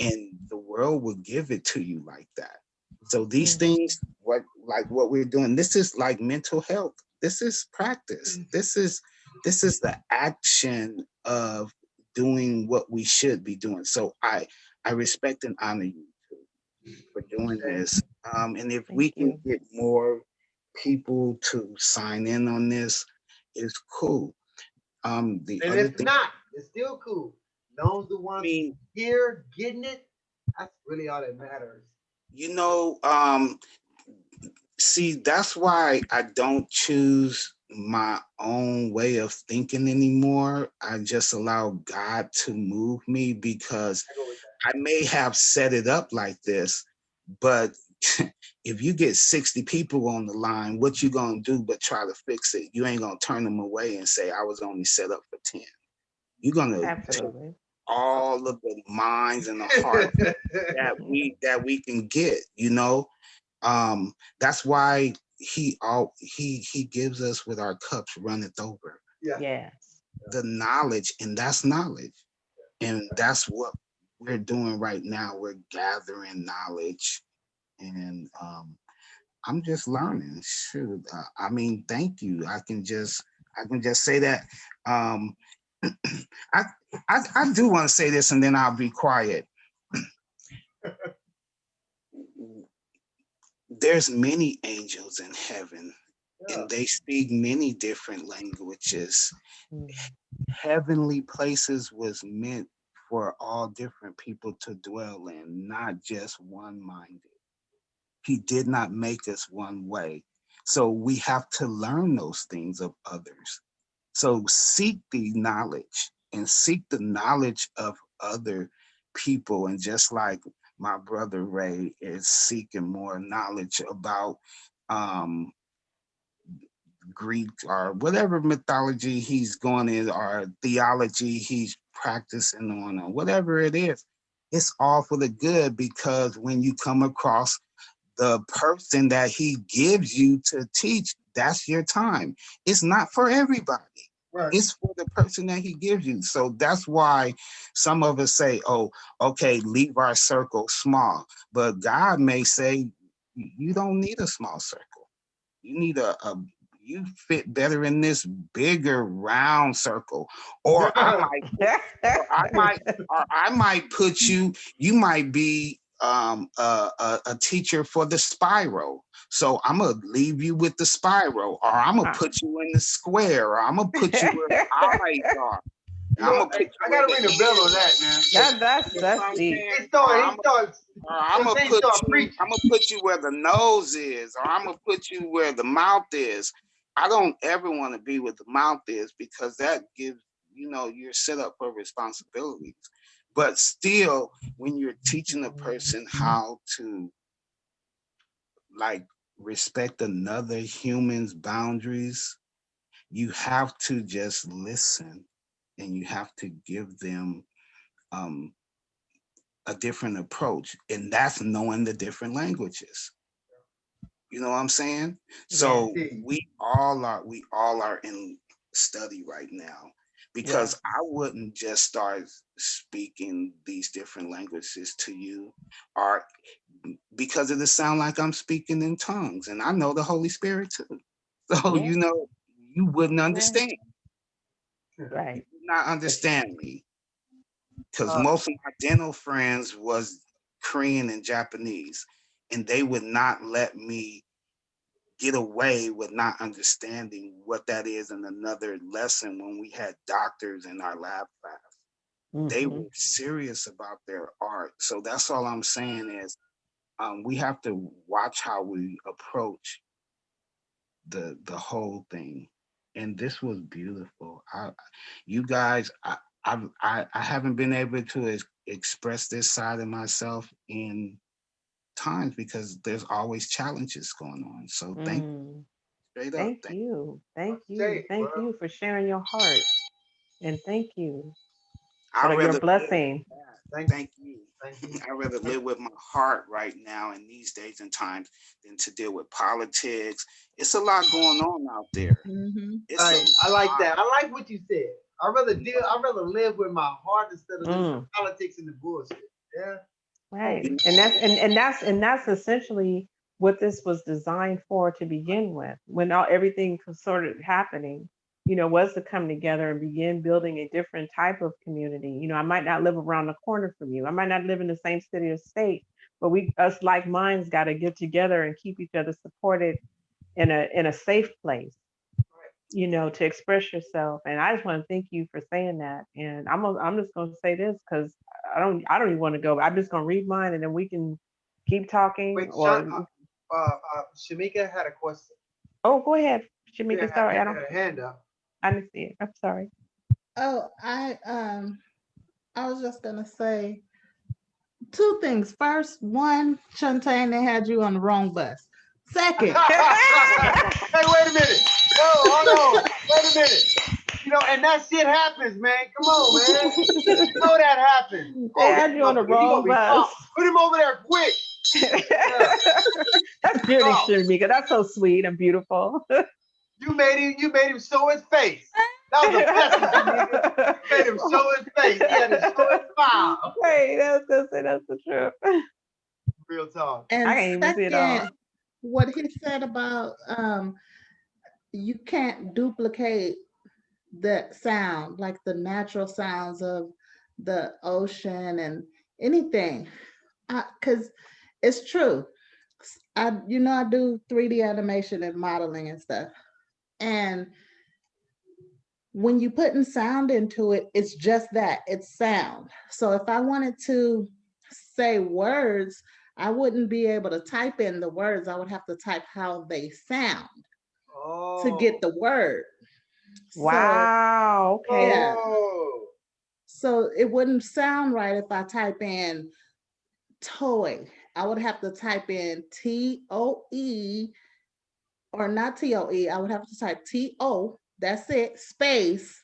and the world will give it to you like that. So these things, what we're doing, this is like mental health. This is practice. This is the action of doing what we should be doing. So I respect and honor you for doing this. And if we can get more people to sign in on this, it's cool. The And other if thing, not, it's still cool. Those the ones here getting it, that's really all that matters. you know, see, that's why I don't choose my own way of thinking anymore. I just allow God to move me, because I may have set it up like this, but if you get 60 people on the line, what you gonna do but try to fix it? You ain't gonna turn them away and say, I was only set up for 10. You're gonna take all of the minds and the heart that we can get, you know. That's why he gives us with our cups runneth over. Yeah. The knowledge, and that's knowledge. And that's what we're doing right now. We're gathering knowledge, and I'm just learning. Shoot, I mean, thank you. I can just say that. I do want to say this, and then I'll be quiet. There's many angels in heaven, and they speak many different languages. Heavenly places was meant for all different people to dwell in, not just one-minded. He did not make us one way. So we have to learn those things of others. So seek the knowledge, and seek the knowledge of other people. And just like my brother Ray is seeking more knowledge about Greek or whatever mythology he's going in, or theology he's practicing on, or whatever it is, it's all for the good, because when you come across the person that he gives you to teach, that's your time. It's not for everybody. Right. It's for the person that he gives you. So that's why some of us say, oh, okay, leave our circle small. But God may say, you don't need a small circle. You need you fit better in this bigger round circle. Or I might put you might be a teacher for the spiral. So I'm gonna leave you with the spiral, or I'm gonna put you in the square, or I'm gonna put you where the eyes are. I gotta ring the bell on that, man. That's deep. I'm gonna put you where the nose is, or I'm gonna put you where the mouth is. I don't ever want to be where the mouth is, because that gives, you're set up for responsibilities. But still, when you're teaching a person how to respect another human's boundaries, you have to just listen, and you have to give them a different approach, and that's knowing the different languages. You know what I'm saying? So we all are in study right now, because I wouldn't just start speaking these different languages to you, or because it'll sound like I'm speaking in tongues, and I know the Holy Spirit too. So, Yeah. you wouldn't understand. Right. You would not understand me, because Uh, most of my dental friends was Korean and Japanese, and they would not let me get away with not understanding what that is in another lesson when we had doctors in our lab class. They were serious about their art. So that's all I'm saying is we have to watch how we approach the whole thing. And this was beautiful. You guys, I haven't been able to express this side of myself in times because there's always challenges going on. So straight up. Thank you. Thank Say you. it, Thank bro. you for sharing your heart. And thank you. I You're rather a blessing. Thank you. Thank you. I rather live with my heart right now in these days and times than to deal with politics. It's a lot going on out there. Mhm. It's I like that. I like what you said. I'd rather live with my heart instead of listening to politics and the bullshit. Yeah. Right. You know, And that's essentially what this was designed for to begin with. When everything was sort of happening, was to come together and begin building a different type of community. I might not live around the corner from you. I might not live in the same city or state, but us like minds got to get together and keep each other supported in a safe place, to express yourself. And I just want to thank you for saying that. And I'm just going to say this because I don't even want to go. I'm just going to read mine and then we can keep talking. Wait, Shamika had a question. Oh, go ahead, Yeah, Shamika. Sorry, had her hand up. I didn't see it. I'm sorry. Oh, I was just gonna say two things. First, one, Shantae, they had you on the wrong bus. Second, Hey, wait a minute. No, hold on. Wait a minute. And that shit happens, man. Come on, man. That happens. They had you on the wrong bus. Put him over there quick. That's beauty, Shamika. That's so sweet and beautiful. You made him show his face. That was a blessing, Shamika. You made him show his face. He had to show his smile. Hey, that's the truth. Real talk. and I can't even see it all. second, what he said about you can't duplicate the sound, like the natural sounds of the ocean and anything. Because it's true. I do 3D animation and modeling and stuff. And when you put in sound into it, it's just that, it's sound. So if I wanted to say words, I wouldn't be able to type in the words. I would have to type how they sound to get the word. Wow. So, Okay. yeah. So it wouldn't sound right if I type in toy. I would have to type in TOE, or not TOE. I would have to type TO. That's it. Space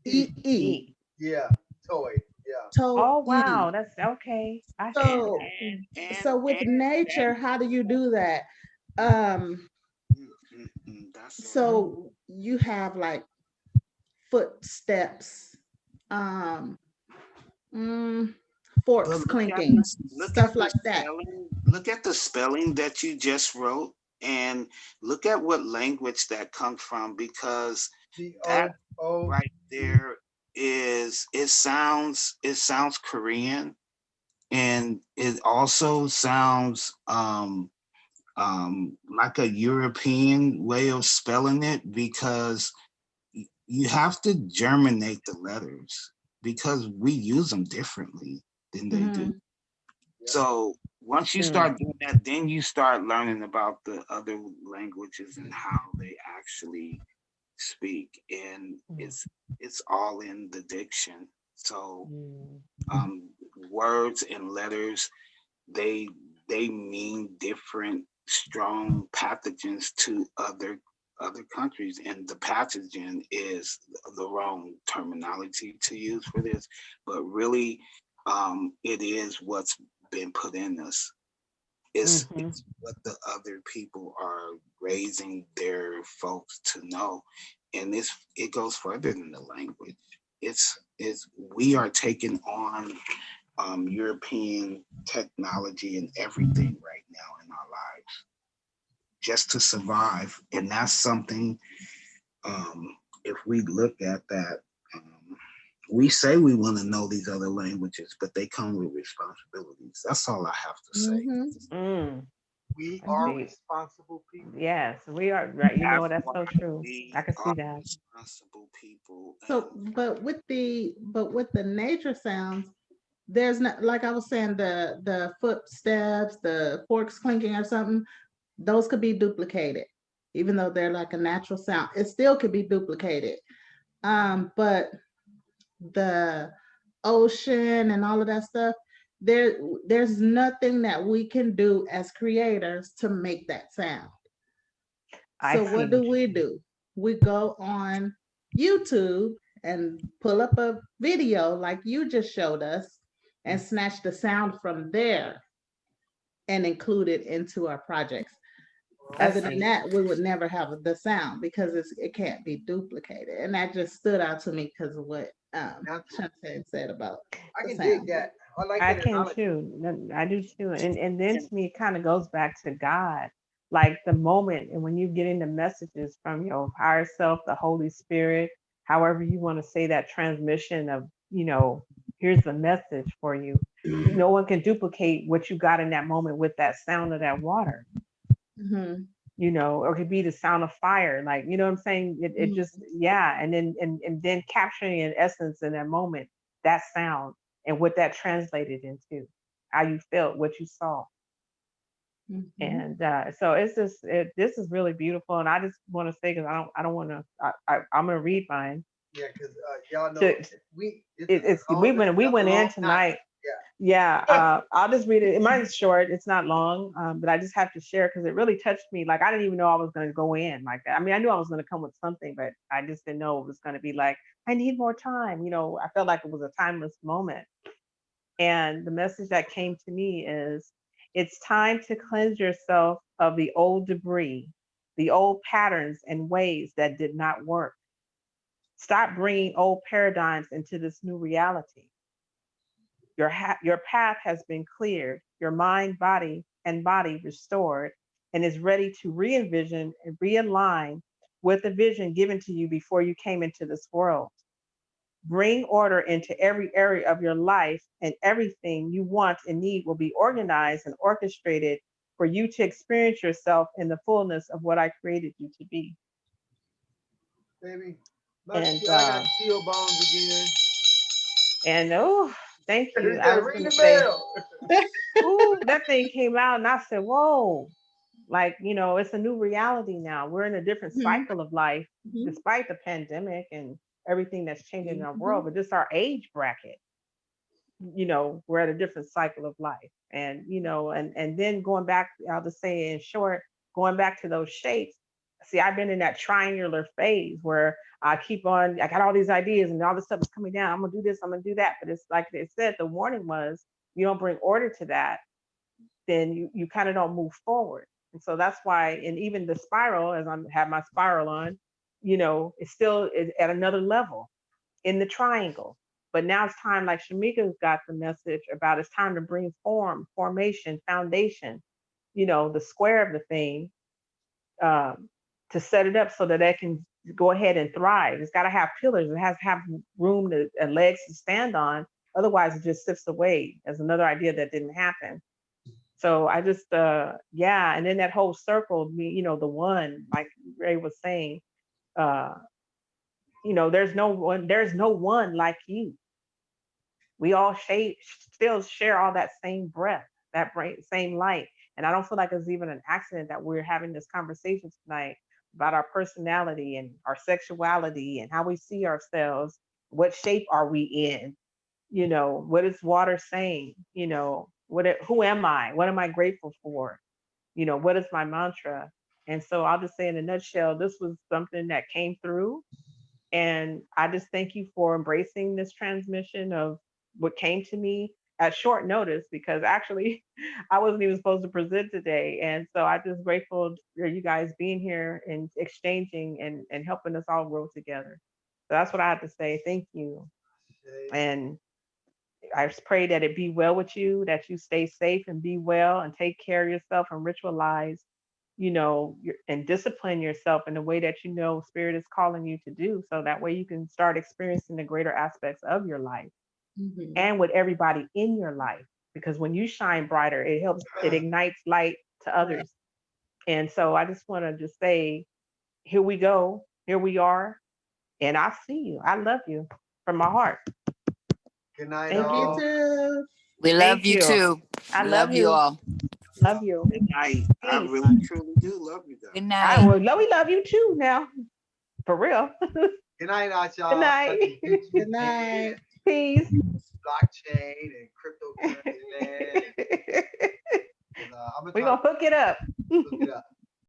EE. Yeah. Toy. Yeah. Oh wow, that's okay. I see. So with nature, how do you do that? So you have like footsteps, forks clinking, stuff like that. Look at the spelling that you just wrote and look at what language that comes from, because that right there it sounds Korean, and it also sounds like a European way of spelling it, because you have to germinate the letters because we use them differently than they do. So once you start doing that, then you start learning about the other languages and how they actually speak, and it's all in the diction. So words and letters, they mean different strong pathogens to other countries, and the pathogen is the wrong terminology to use for this, but really it is what's been put in us. It's, Mhm. it's what the other people are raising their folks to know. And it goes further than the language. It's we are taking on European technology and everything right now in our lives just to survive. And that's something, if we look at that, we say we want to know these other languages, but they come with responsibilities. That's all I have to say. Mm. We I are see. responsible people. Yes, we are right. You know, that's so true. We I can see are that. responsible people. So, but with the nature sounds, there's not, like I was saying, the footsteps, the forks clinking or something, those could be duplicated, even though they're like a natural sound. It still could be duplicated. But the ocean and all of that stuff, there's nothing that we can do as creators to make that sound. I So see what what do? you We go on YouTube and pull up a video like you just showed us and snatch the sound from there and include it into our projects. I Other than see. that, we would never have the sound because it can't be duplicated. And that just stood out to me because of what Shantae said about I the can dig sound. that. I like I that can analogy. too. I do too. And then to me, it kind of goes back to God, like the moment and when you getting the messages from your higher self, the Holy Spirit, however you want to say that transmission of, here's the message for you. No one can duplicate what you got in that moment with that sound of that water, Mhm. or it could be the sound of fire, like, you know what I'm saying? It just, yeah. And then capturing in essence in that moment, that sound and what that translated into, how you felt, what you saw. Mhm. And so it's just, this is really beautiful. And I just want to say, because I don't want to, I'm going to read mine. Yeah, because y'all know To, we that's a went in long night. tonight. Yeah. Yeah, I'll just read it. Mine's short. It's not long, but I just have to share because it really touched me. Like I didn't even know I was going to go in like that. I mean, I knew I was going to come with something, but I just didn't know it was going to be like, I need more time. I felt like it was a timeless moment. And the message that came to me is, it's time to cleanse yourself of the old debris, the old patterns and ways that did not work. Stop bringing old paradigms into this new reality. Your path has been cleared, your mind, and body restored, and is ready to re-envision and realign with the vision given to you before you came into this world. Bring order into every area of your life, and everything you want and need will be organized and orchestrated for you to experience yourself in the fullness of what I created you to be. Baby, And I got chill bones again. oh, thank you. He I said, was ring gonna the say, bell. ooh, that thing came out, and I said, whoa, like, it's a new reality now. We're in a different Mhm. cycle of life, Mhm. despite the pandemic and everything that's changing in our world, Mhm. but just our age bracket, we're at a different cycle of life. And, and then going back, I'll just say in short, going back to those shapes. See, I've been in that triangular phase where I got all these ideas and all this stuff is coming down. I'm gonna do this, I'm gonna do that. But it's like they said, the warning was, you don't bring order to that, then you kind of don't move forward. And so that's why, and even the spiral, as I have my spiral on, it's still at another level in the triangle. But now it's time, like Shamika's got the message about, it's time to bring formation, foundation, the square of the thing, to set it up so that it can go ahead and thrive. It's got to have pillars. It has to have room and legs to stand on. Otherwise, it just sifts away as another idea that didn't happen. So I just, yeah. And then that whole circle, the one, like Ray was saying, uh, there's no one like you. We all still share all that same breath, same light. And I don't feel like it's even an accident that we're having this conversation tonight about our personality and our sexuality and how we see ourselves. What shape are we in? What is water saying? Who am I? What am I grateful for? What is my mantra? And so I'll just say in a nutshell, this was something that came through. And I just thank you for embracing this transmission of what came to me at short notice because actually I wasn't even supposed to present today. And so I'm just grateful for you guys being here and exchanging and helping us all grow together. So that's what I have to say. Thank you. And I just pray that it be well with you, that you stay safe and be well and take care of yourself and ritualize, and discipline yourself in the way that Spirit is calling you to do. So that way you can start experiencing the greater aspects of your life and with everybody in your life. Because when you shine brighter, it ignites light to others. And so I just want to just say, here we go, here we are. And I see you. I love you from my heart. Good night, Thank all. You too. We love Thank you you. too. I We love you all. Love you. Good night. I Peace. really truly do love you guys. Good I night. will. We love you too now. For real. Good night, out, y'all. Good night. Good night. Peace. Blockchain and cryptocurrency, man. We're gonna hook it up. Look it up.